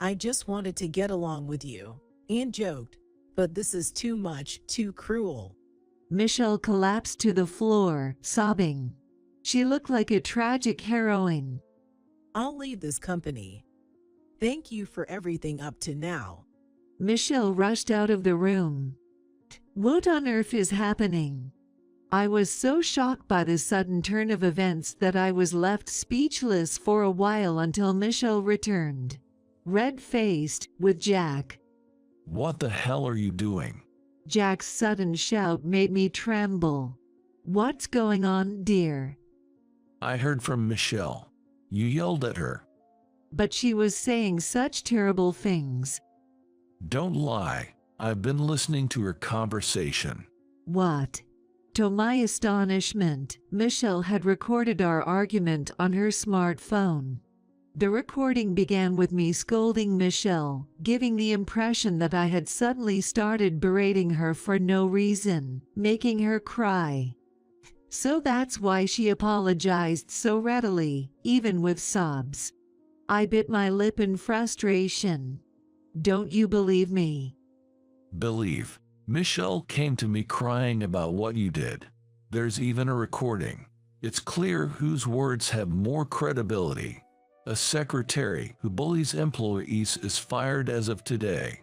I just wanted to get along with you, and joked, but this is too much, too cruel. Michelle collapsed to the floor, sobbing. She looked like a tragic heroine. I'll leave this company. Thank you for everything up to now. Michelle rushed out of the room. What on earth is happening? I was so shocked by the sudden turn of events that I was left speechless for a while until Michelle returned, red-faced, with Jack. What the hell are you doing? Jack's sudden shout made me tremble. What's going on, dear? I heard from Michelle. You yelled at her. But she was saying such terrible things. Don't lie. I've been listening to her conversation. What? To my astonishment, Michelle had recorded our argument on her smartphone. The recording began with me scolding Michelle, giving the impression that I had suddenly started berating her for no reason, making her cry. So that's why she apologized so readily, even with sobs. I bit my lip in frustration. Don't you believe me? Believe. Michelle came to me crying about what you did. There's even a recording. It's clear whose words have more credibility. A secretary who bullies employees is fired as of today.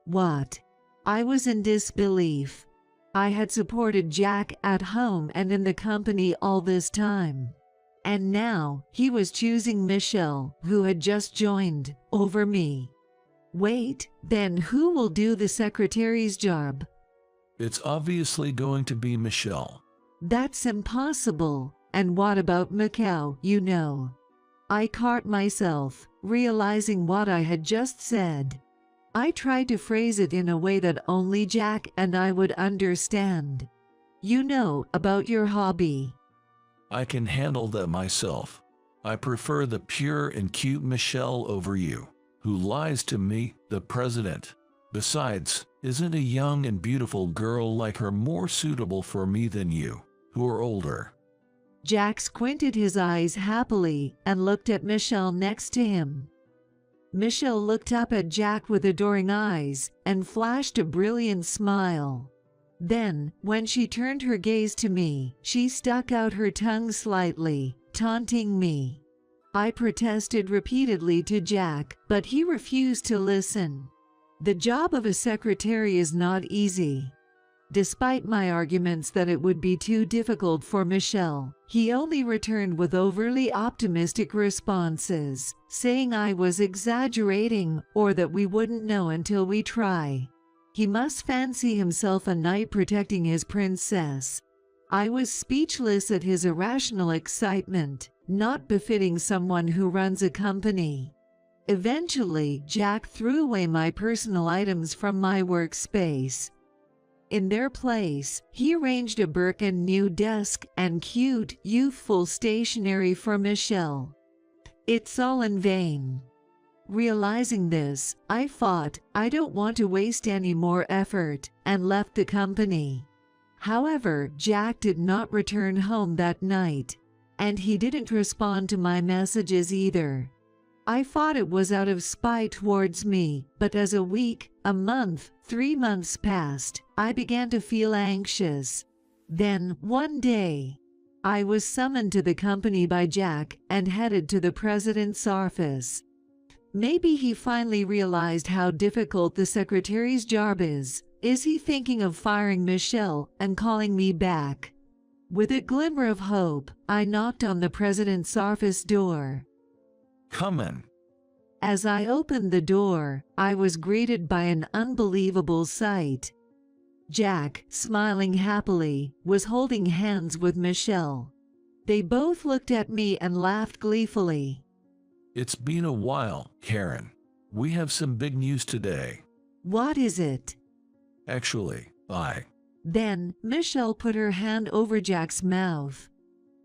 What? I was in disbelief. I had supported Jack at home and in the company all this time. And now, he was choosing Michelle, who had just joined, over me. Wait, then who will do the secretary's job? It's obviously going to be Michelle. That's impossible. And what about Macau, you know? I caught myself, realizing what I had just said. I tried to phrase it in a way that only Jack and I would understand. You know, about your hobby. I can handle that myself. I prefer the pure and cute Michelle over you, who lies to me, the president. Besides, isn't a young and beautiful girl like her more suitable for me than you, who are older? Jack squinted his eyes happily and looked at Michelle next to him. Michelle looked up at Jack with adoring eyes and flashed a brilliant smile. Then, when she turned her gaze to me, she stuck out her tongue slightly, taunting me. I protested repeatedly to Jack, but he refused to listen. The job of a secretary is not easy. Despite my arguments that it would be too difficult for Michelle, he only returned with overly optimistic responses, saying I was exaggerating or that we wouldn't know until we try. He must fancy himself a knight protecting his princess. I was speechless at his irrational excitement, not befitting someone who runs a company. Eventually, Jack threw away my personal items from my workspace. In their place, he arranged a brand new desk and cute, youthful stationery for Michelle. It's all in vain. Realizing this, I thought, I don't want to waste any more effort, and left the company. However, Jack did not return home that night, and he didn't respond to my messages either. I thought it was out of spite towards me, but as a week, a month, 3 months passed, I began to feel anxious. Then, one day, I was summoned to the company by Jack and headed to the president's office. Maybe he finally realized how difficult the secretary's job is. Is he thinking of firing Michelle and calling me back? With a glimmer of hope, I knocked on the president's office door. Come in. As I opened the door, I was greeted by an unbelievable sight. Jack, smiling happily, was holding hands with Michelle. They both looked at me and laughed gleefully. It's been a while, Karen. We have some big news today. What is it? Actually, Then, Michelle put her hand over Jack's mouth.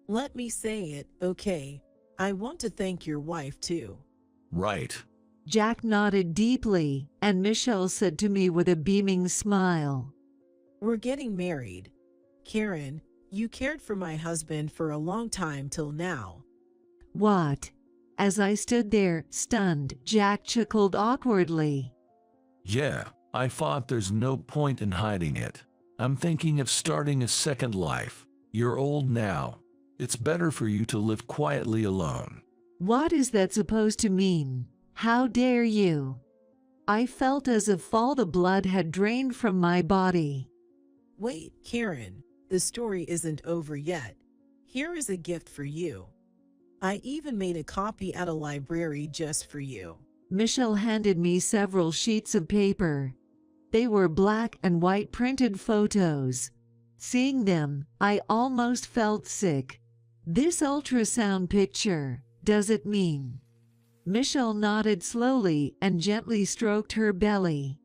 Let me say it, okay? I want to thank your wife too. Right. Jack nodded deeply, and Michelle said to me with a beaming smile. We're getting married. Karen, you cared for my husband for a long time till now. What? As I stood there, stunned, Jack chuckled awkwardly. Yeah, I thought there's no point in hiding it. I'm thinking of starting a second life. You're old now. It's better for you to live quietly alone. What is that supposed to mean? How dare you? I felt as if all the blood had drained from my body. Wait, Karen, the story isn't over yet. Here is a gift for you. I even made a copy at a library just for you. Michelle handed me several sheets of paper. They were black and white printed photos. Seeing them, I almost felt sick. This ultrasound picture, does it mean? Michelle nodded slowly and gently stroked her belly.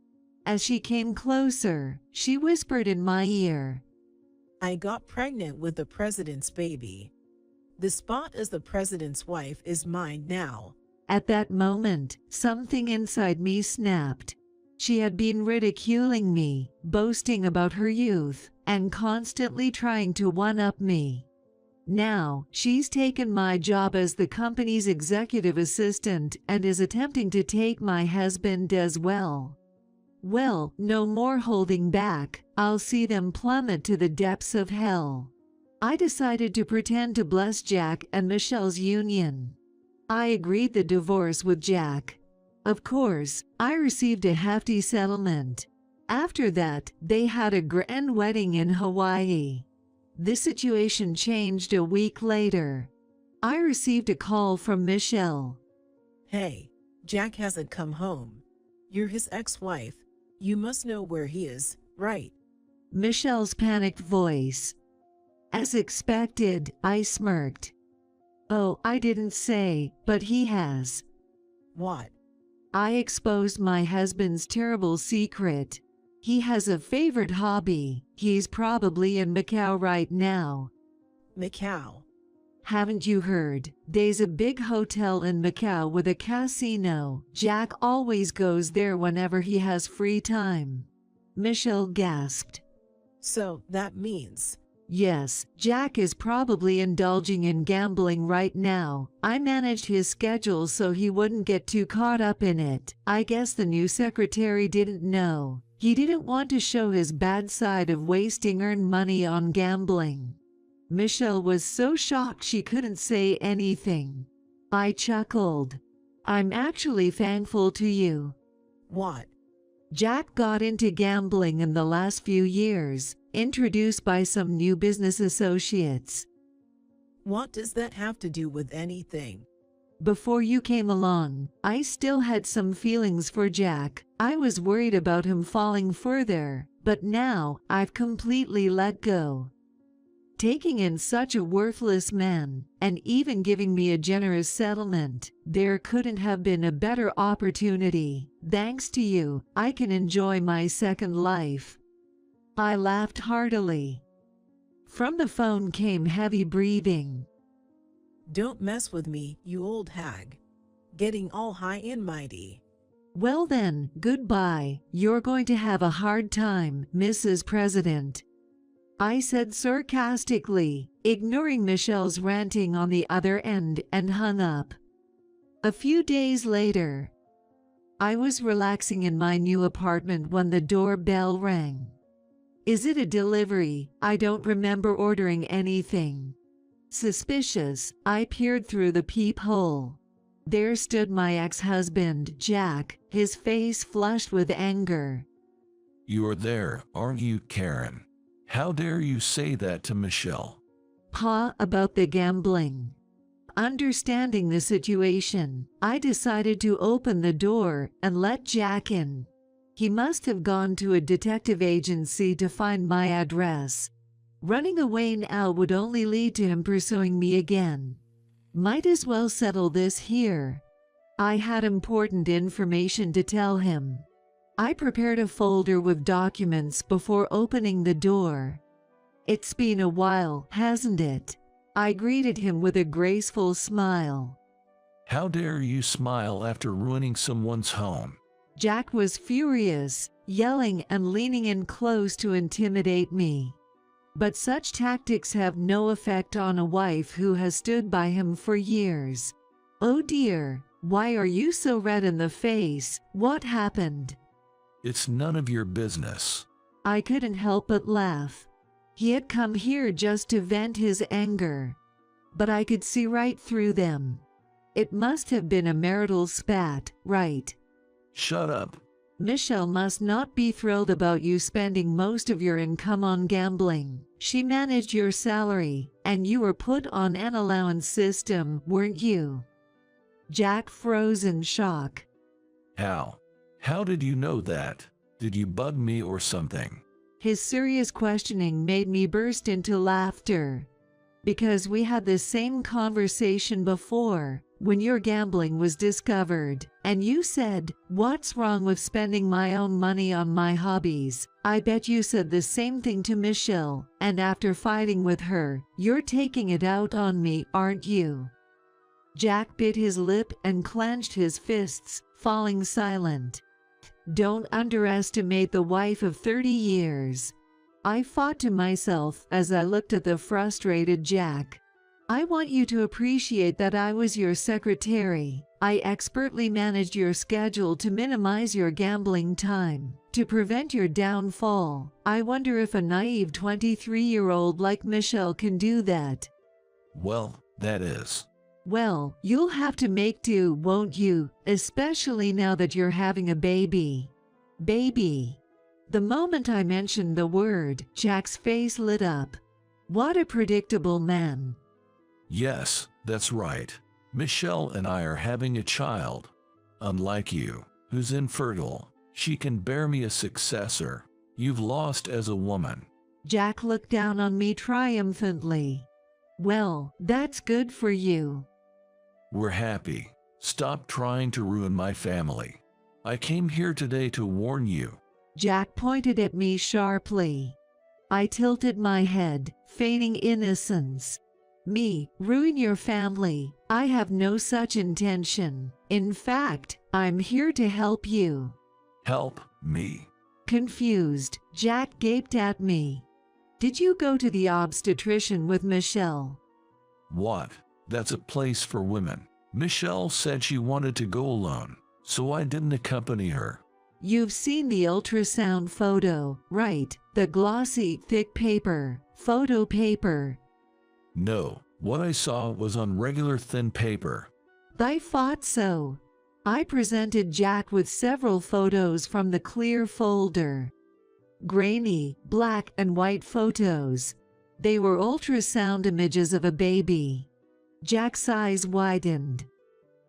As she came closer, she whispered in my ear. I got pregnant with the president's baby. The spot as the president's wife is mine now. At that moment, something inside me snapped. She had been ridiculing me, boasting about her youth, and constantly trying to one-up me. Now, she's taken my job as the company's executive assistant and is attempting to take my husband as well. Well, no more holding back. I'll see them plummet to the depths of hell. I decided to pretend to bless Jack and Michelle's union. I agreed the divorce with Jack. Of course, I received a hefty settlement. After that, they had a grand wedding in Hawaii. The situation changed a week later. I received a call from Michelle. Hey, Jack hasn't come home. You're his ex-wife. You must know where he is, right? Michelle's panicked voice. As expected, I smirked. Oh, I didn't say, but he has. What? I exposed my husband's terrible secret. He has a favorite hobby. He's probably in Macau right now. Macau. Haven't you heard? There's a big hotel in Macau with a casino. Jack always goes there whenever he has free time. Michelle gasped. So that means? Yes, Jack is probably indulging in gambling right now. I managed his schedule so he wouldn't get too caught up in it. I guess the new secretary didn't know. He didn't want to show his bad side of wasting earned money on gambling. Michelle was so shocked she couldn't say anything. I chuckled. I'm actually thankful to you. What? Jack got into gambling in the last few years, introduced by some new business associates. What does that have to do with anything? Before you came along, I still had some feelings for Jack. I was worried about him falling further, but now I've completely let go. Taking in such a worthless man, and even giving me a generous settlement, there couldn't have been a better opportunity. Thanks to you, I can enjoy my second life. I laughed heartily. From the phone came heavy breathing. Don't mess with me, you old hag. Getting all high and mighty. Well then, goodbye. You're going to have a hard time, Mrs. President. I said sarcastically, ignoring Michelle's ranting on the other end, and hung up. A few days later, I was relaxing in my new apartment when the doorbell rang. Is it a delivery? I don't remember ordering anything. Suspicious, I peered through the peephole. There stood my ex-husband, Jack, his face flushed with anger. You're there, aren't you, Karen? How dare you say that to Michelle? Pa, about the gambling. Understanding the situation, I decided to open the door and let Jack in. He must have gone to a detective agency to find my address. Running away now would only lead to him pursuing me again. Might as well settle this here. I had important information to tell him. I prepared a folder with documents before opening the door. It's been a while, hasn't it? I greeted him with a graceful smile. How dare you smile after ruining someone's home? Jack was furious, yelling and leaning in close to intimidate me. But such tactics have no effect on a wife who has stood by him for years. Oh dear, why are you so red in the face? What happened? It's none of your business. I couldn't help but laugh. He had come here just to vent his anger. But I could see right through them. It must have been a marital spat, right? Shut up. Michelle must not be thrilled about you spending most of your income on gambling. She managed your salary, and you were put on an allowance system, weren't you? Jack froze in shock. How? How did you know that? Did you bug me or something? His serious questioning made me burst into laughter. Because we had the same conversation before, when your gambling was discovered, and you said, "What's wrong with spending my own money on my hobbies?" I bet you said the same thing to Michelle, and after fighting with her, you're taking it out on me, aren't you? Jack bit his lip and clenched his fists, falling silent. Don't underestimate the wife of 30 years. I thought to myself as I looked at the frustrated Jack. I want you to appreciate that I was your secretary. I expertly managed your schedule to minimize your gambling time, to prevent your downfall. I wonder if a naive 23-year-old like Michelle can do that. Well, that is. Well, you'll have to make do, won't you? Especially now that you're having a baby. Baby. The moment I mentioned the word, Jack's face lit up. What a predictable man. Yes, that's right. Michelle and I are having a child. Unlike you, who's infertile, she can bear me a successor. You've lost as a woman. Jack looked down on me triumphantly. Well, that's good for you. We're happy. Stop trying to ruin my family. I came here today to warn you. Jack pointed at me sharply. I tilted my head, feigning innocence. Me, ruin your family? I have no such intention. In fact, I'm here to help you. Help me. Confused, Jack gaped at me. Did you go to the obstetrician with Michelle? What? That's a place for women. Michelle said she wanted to go alone, so I didn't accompany her. You've seen the ultrasound photo, right? The glossy, thick paper, photo paper. No, what I saw was on regular thin paper. I thought so. I presented Jack with several photos from the clear folder. Grainy, black and white photos. They were ultrasound images of a baby. Jack's eyes widened.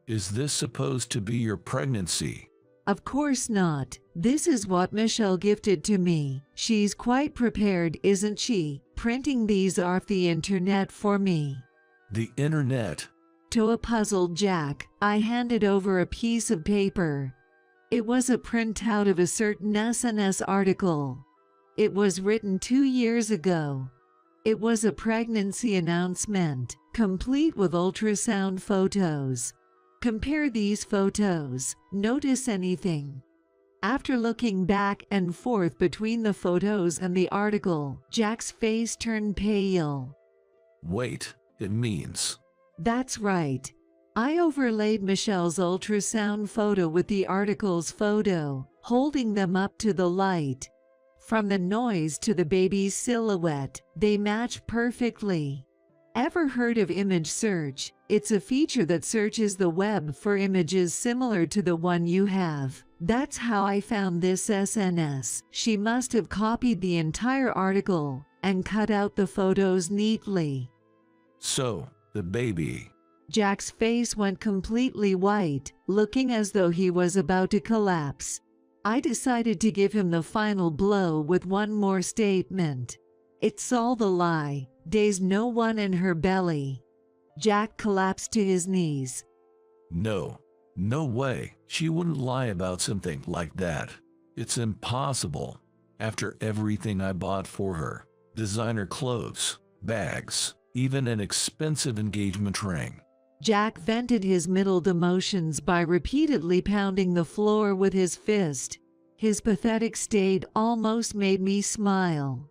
Is this supposed to be your pregnancy? Of course not. This is what Michelle gifted to me. She's quite prepared, isn't she, printing these off the internet for me. The internet? To a puzzled Jack, I handed over a piece of paper. It was a printout of a certain SNS article. It was written 2 years ago. It was a pregnancy announcement, complete with ultrasound photos. Compare these photos. Notice anything? After looking back and forth between the photos and the article, Jack's face turned pale. Wait, it means... That's right. I overlaid Michelle's ultrasound photo with the article's photo, holding them up to the light. From the noise to the baby's silhouette, they match perfectly. Ever heard of image search? It's a feature that searches the web for images similar to the one you have. That's how I found this SNS. She must have copied the entire article and cut out the photos neatly. So, the baby... Jack's face went completely white, looking as though he was about to collapse. I decided to give him the final blow with one more statement. It's all the lie. There's no one in her belly. Jack collapsed to his knees. No way. She wouldn't lie about something like that. It's impossible. After everything I bought for her, designer clothes, bags, even an expensive engagement ring. Jack vented his middled emotions by repeatedly pounding the floor with his fist. His pathetic state almost made me smile.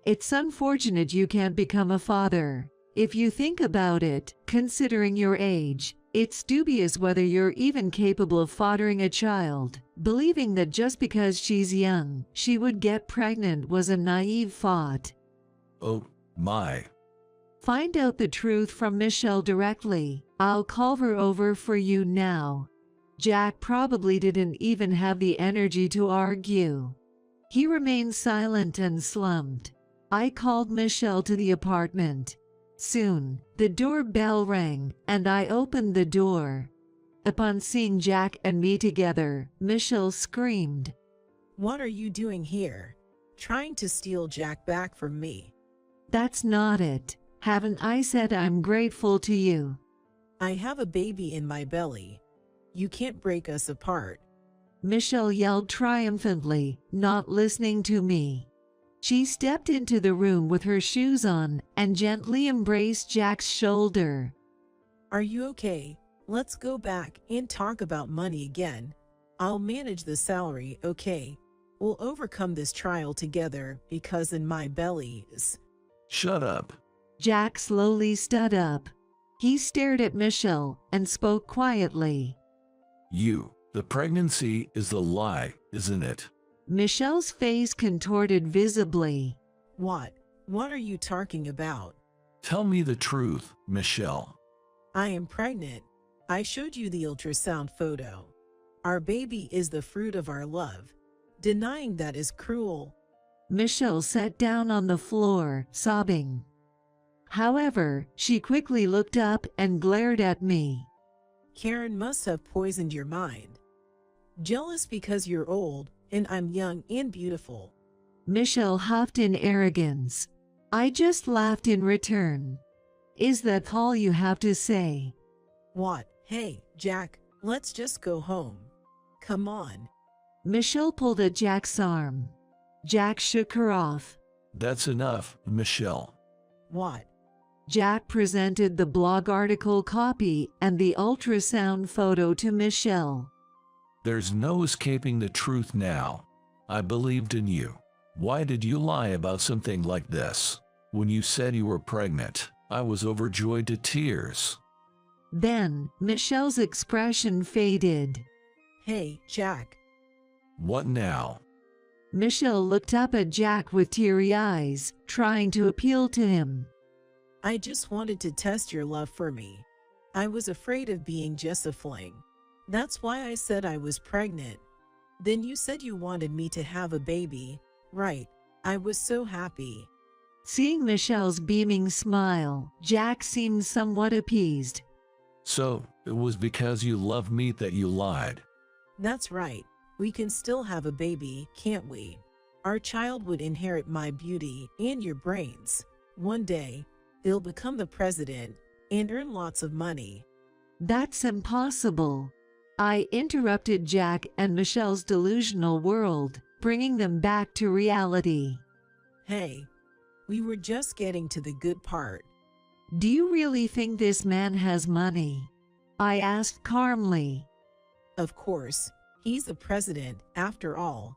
It's unfortunate you can't become a father. If you think about it, considering your age, it's dubious whether you're even capable of fathering a child. Believing that just because she's young, she would get pregnant was a naive thought. Oh, my. Find out the truth from Michelle directly. I'll call her over for you now. Jack probably didn't even have the energy to argue. He remained silent and slumped. I called Michelle to the apartment. Soon, the doorbell rang, and I opened the door. Upon seeing Jack and me together, Michelle screamed. What are you doing here? Trying to steal Jack back from me? That's not it. Haven't I said I'm grateful to you? I have a baby in my belly. You can't break us apart. Michelle yelled triumphantly, not listening to me. She stepped into the room with her shoes on and gently embraced Jack's shoulder. Are you okay? Let's go back and talk about money again. I'll manage the salary, okay? We'll overcome this trial together because in my belly is... Shut up. Jack slowly stood up. He stared at Michelle and spoke quietly. The pregnancy is the lie, isn't it? Michelle's face contorted visibly. What? What are you talking about? Tell me the truth, Michelle. I am pregnant. I showed you the ultrasound photo. Our baby is the fruit of our love. Denying that is cruel. Michelle sat down on the floor, sobbing. However, she quickly looked up and glared at me. Karen must have poisoned your mind. Jealous because you're old and I'm young and beautiful. Michelle huffed in arrogance. I just laughed in return. Is that all you have to say? What? Hey, Jack, Let's just go home. Come on. Michelle pulled at Jack's arm. Jack shook her off. That's enough, Michelle. What? Jack presented the blog article copy and the ultrasound photo to Michelle. There's no escaping the truth now. I believed in you. Why did you lie about something like this? When you said you were pregnant, I was overjoyed to tears. Then, Michelle's expression faded. Hey, Jack. What now? Michelle looked up at Jack with teary eyes, trying to appeal to him. I just wanted to test your love for me. I was afraid of being just a fling. That's why I said I was pregnant. Then you said you wanted me to have a baby, right? I was so happy. Seeing Michelle's beaming smile, Jack seemed somewhat appeased. So, it was because you loved me that you lied. That's right. We can still have a baby, can't we? Our child would inherit my beauty and your brains. One day, they'll become the president and earn lots of money. That's impossible. I interrupted Jack and Michelle's delusional world, bringing them back to reality. Hey, we were just getting to the good part. Do you really think this man has money? I asked calmly. Of course, he's the president, after all.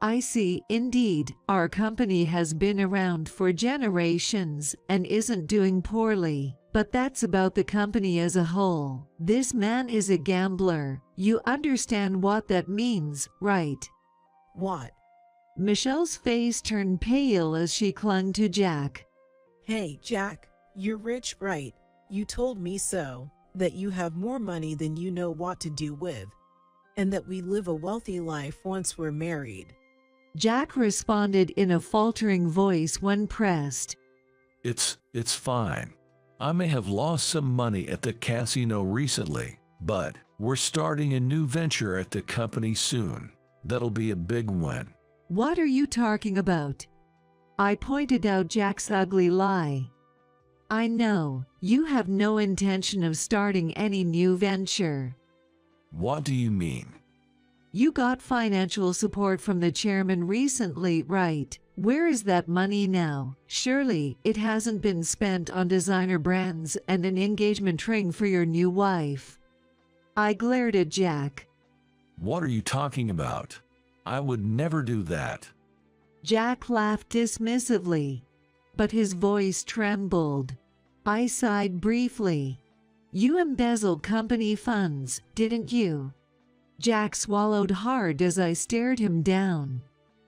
I see, indeed, our company has been around for generations and isn't doing poorly. But that's about the company as a whole. This man is a gambler. You understand what that means, right? What? Michelle's face turned pale as she clung to Jack. Hey, Jack, you're rich, right? You told me so, that you have more money than you know what to do with, and that we live a wealthy life once we're married. Jack responded in a faltering voice when pressed. It's fine. I may have lost some money at the casino recently, but we're starting a new venture at the company soon. That'll be a big win. What are you talking about? I pointed out Jack's ugly lie. I know, you have no intention of starting any new venture. What do you mean? You got financial support from the chairman recently, right? Where is that money now? Surely it hasn't been spent on designer brands and an engagement ring for your new wife. I glared at Jack. What are you talking about? I would never do that. Jack laughed dismissively, but his voice trembled. I sighed briefly. You embezzled company funds, didn't you? Jack swallowed hard as I stared him down.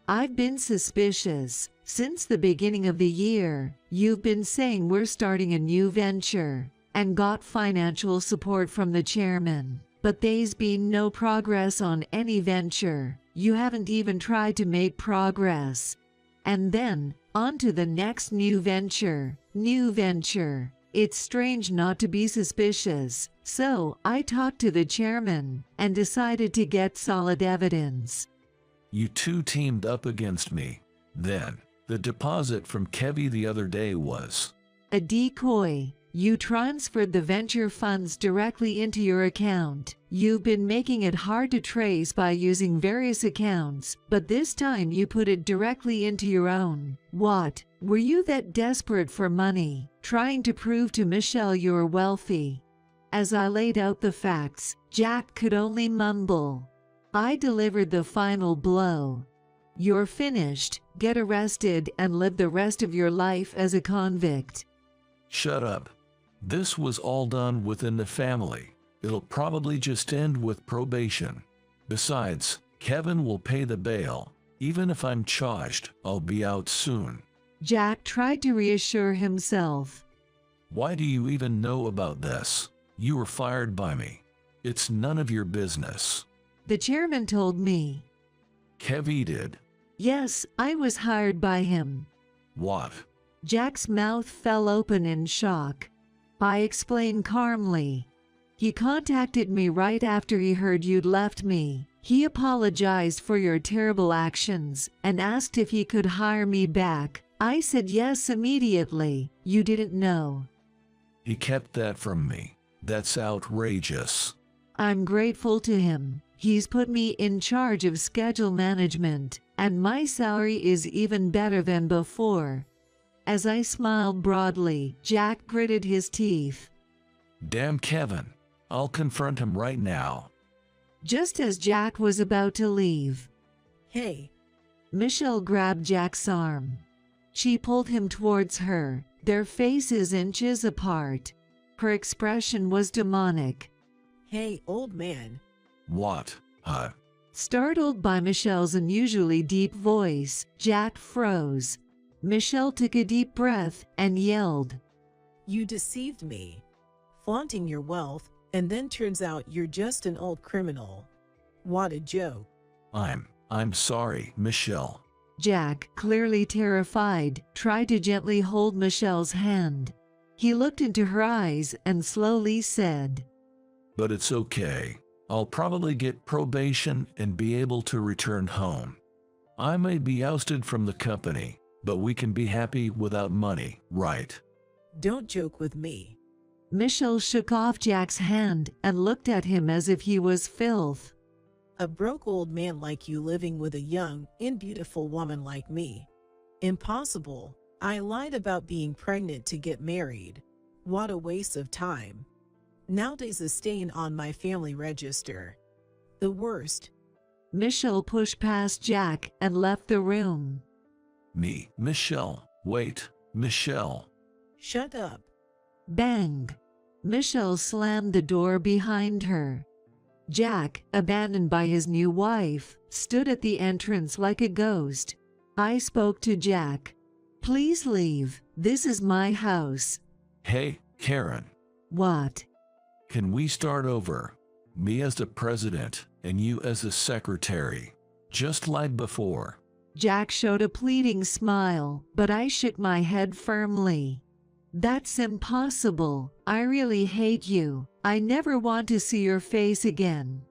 I've been suspicious. Since the beginning of the year, you've been saying we're starting a new venture and got financial support from the chairman. But there's been no progress on any venture. You haven't even tried to make progress. And then, on to the next new venture. It's strange not to be suspicious. So, I talked to the chairman and decided to get solid evidence. You two teamed up against me. Then, the deposit from Kevy the other day was a decoy. You transferred the venture funds directly into your account. You've been making it hard to trace by using various accounts, but this time you put it directly into your own. What? Were you that desperate for money, trying to prove to Michelle you were wealthy? As I laid out the facts, Jack could only mumble. I delivered the final blow. You're finished. Get arrested and live the rest of your life as a convict. Shut up. This was all done within the family. It'll probably just end with probation. Besides, Kevin will pay the bail. Even if I'm charged, I'll be out soon. Jack tried to reassure himself. Why do you even know about this? You were fired by me. It's none of your business. The chairman told me. Kevy did. Yes, I was hired by him. What? Jack's mouth fell open in shock. I explained calmly. He contacted me right after he heard you'd left me. He apologized for your terrible actions and asked if he could hire me back. I said yes immediately. You didn't know. He kept that from me. That's outrageous. I'm grateful to him. He's put me in charge of schedule management, and my salary is even better than before. As I smiled broadly, Jack gritted his teeth. Damn Kevin. I'll confront him right now. Just as Jack was about to leave, Hey, Michelle grabbed Jack's arm. She pulled him towards her, their faces inches apart. Her expression was demonic. hey, old man. What? Startled by Michelle's unusually deep voice, Jack froze. Michelle took a deep breath and yelled, You deceived me, flaunting your wealth, and then turns out you're just an old criminal. What a joke. I'm sorry, Michelle. Jack, clearly terrified, tried to gently hold Michelle's hand. He looked into her eyes and slowly said, But it's okay. I'll probably get probation and be able to return home. I may be ousted from the company, but we can be happy without money, right? Don't joke with me. Michelle shook off Jack's hand and looked at him as if he was filth. A broke old man like you living with a young and beautiful woman like me. Impossible. I lied about being pregnant to get married. What a waste of time. Nowadays a stain on my family register. The worst. Michelle pushed past Jack and left the room. Michelle. Wait, Michelle. Shut up. Bang! Michelle slammed the door behind her. Jack, abandoned by his new wife, stood at the entrance like a ghost. I spoke to Jack. Please leave. This is my house. Hey, Karen. What? Can we start over? Me as the president and you as the secretary. Just like before. Jack showed a pleading smile, but I shook my head firmly. That's impossible. I really hate you. I never want to see your face again.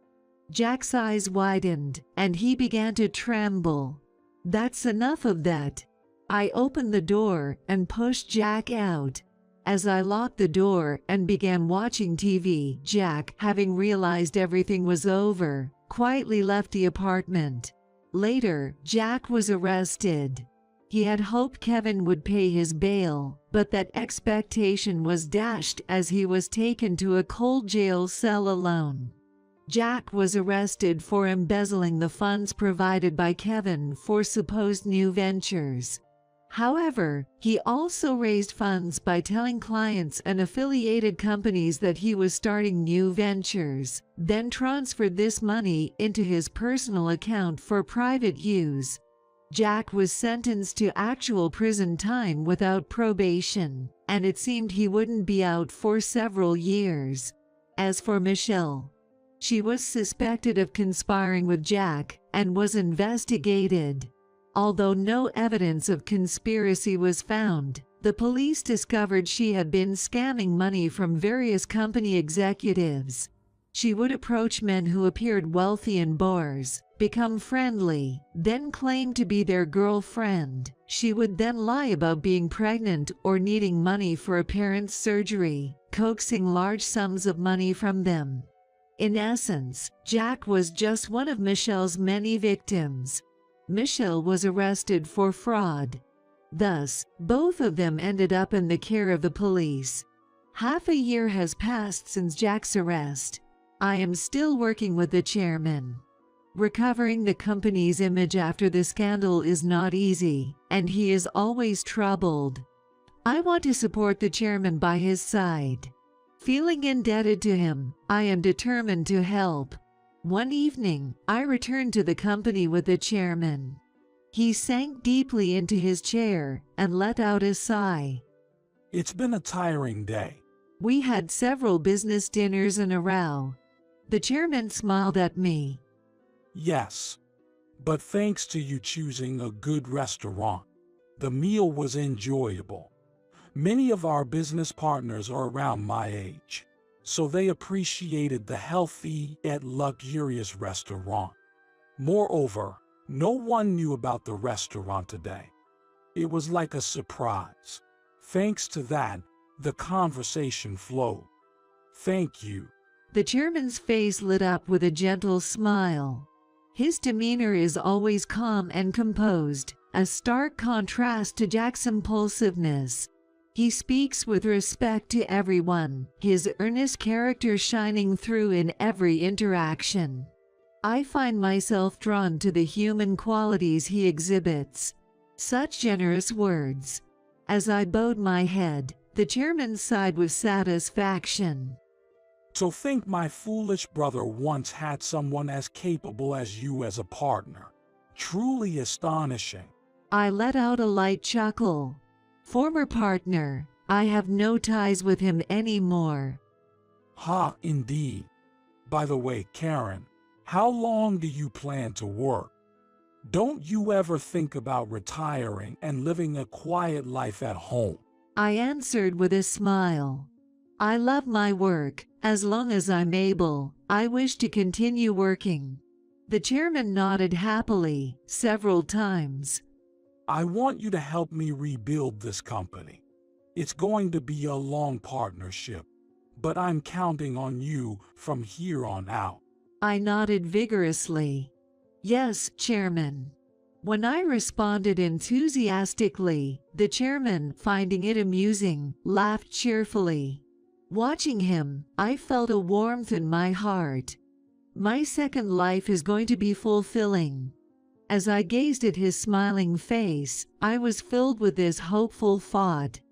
Jack's eyes widened, and he began to tremble. That's enough of that. I opened the door and pushed Jack out. As I locked the door and began watching TV, Jack, having realized everything was over, quietly left the apartment. Later, Jack was arrested. He had hoped Kevin would pay his bail, but that expectation was dashed as he was taken to a cold jail cell alone. Jack was arrested for embezzling the funds provided by Kevin for supposed new ventures. However, he also raised funds by telling clients and affiliated companies that he was starting new ventures, then transferred this money into his personal account for private use. Jack was sentenced to actual prison time without probation, and it seemed he wouldn't be out for several years. As for Michelle, she was suspected of conspiring with Jack and was investigated. Although no evidence of conspiracy was found, the police discovered she had been scamming money from various company executives. She would approach men who appeared wealthy in bars, become friendly, then claim to be their girlfriend. She would then lie about being pregnant or needing money for a parent's surgery, coaxing large sums of money from them. In essence, Jack was just one of Michelle's many victims. Michelle was arrested for fraud. Thus, both of them ended up in the care of the police. Half a year has passed since Jack's arrest. I am still working with the chairman. Recovering the company's image after the scandal is not easy, and he is always troubled. I want to support the chairman by his side. Feeling indebted to him, I am determined to help. One evening, I returned to the company with the chairman. He sank deeply into his chair and let out a sigh. It's been a tiring day. We had several business dinners in a row. The chairman smiled at me. Yes, but thanks to you choosing a good restaurant, the meal was enjoyable. Many of our business partners are around my age, so they appreciated the healthy yet luxurious restaurant. Moreover, no one knew about the restaurant today. It was like a surprise. Thanks to that, the conversation flowed. Thank you. The chairman's face lit up with a gentle smile. His demeanor is always calm and composed, a stark contrast to Jack's impulsiveness. He speaks with respect to everyone, his earnest character shining through in every interaction. I find myself drawn to the human qualities he exhibits. Such generous words. As I bowed my head, the chairman sighed with satisfaction. To think my foolish brother once had someone as capable as you as a partner. Truly astonishing. I let out a light chuckle. Former partner, I have no ties with him anymore. Ha, indeed. By the way, Karen, how long do you plan to work? Don't you ever think about retiring and living a quiet life at home? I answered with a smile. I love my work. As long as I'm able, I wish to continue working. The chairman nodded happily, several times. I want you to help me rebuild this company. It's going to be a long partnership, but I'm counting on you from here on out. I nodded vigorously. Yes, Chairman. When I responded enthusiastically, the chairman, finding it amusing, laughed cheerfully. Watching him, I felt a warmth in my heart. My second life is going to be fulfilling. As I gazed at his smiling face, I was filled with this hopeful thought.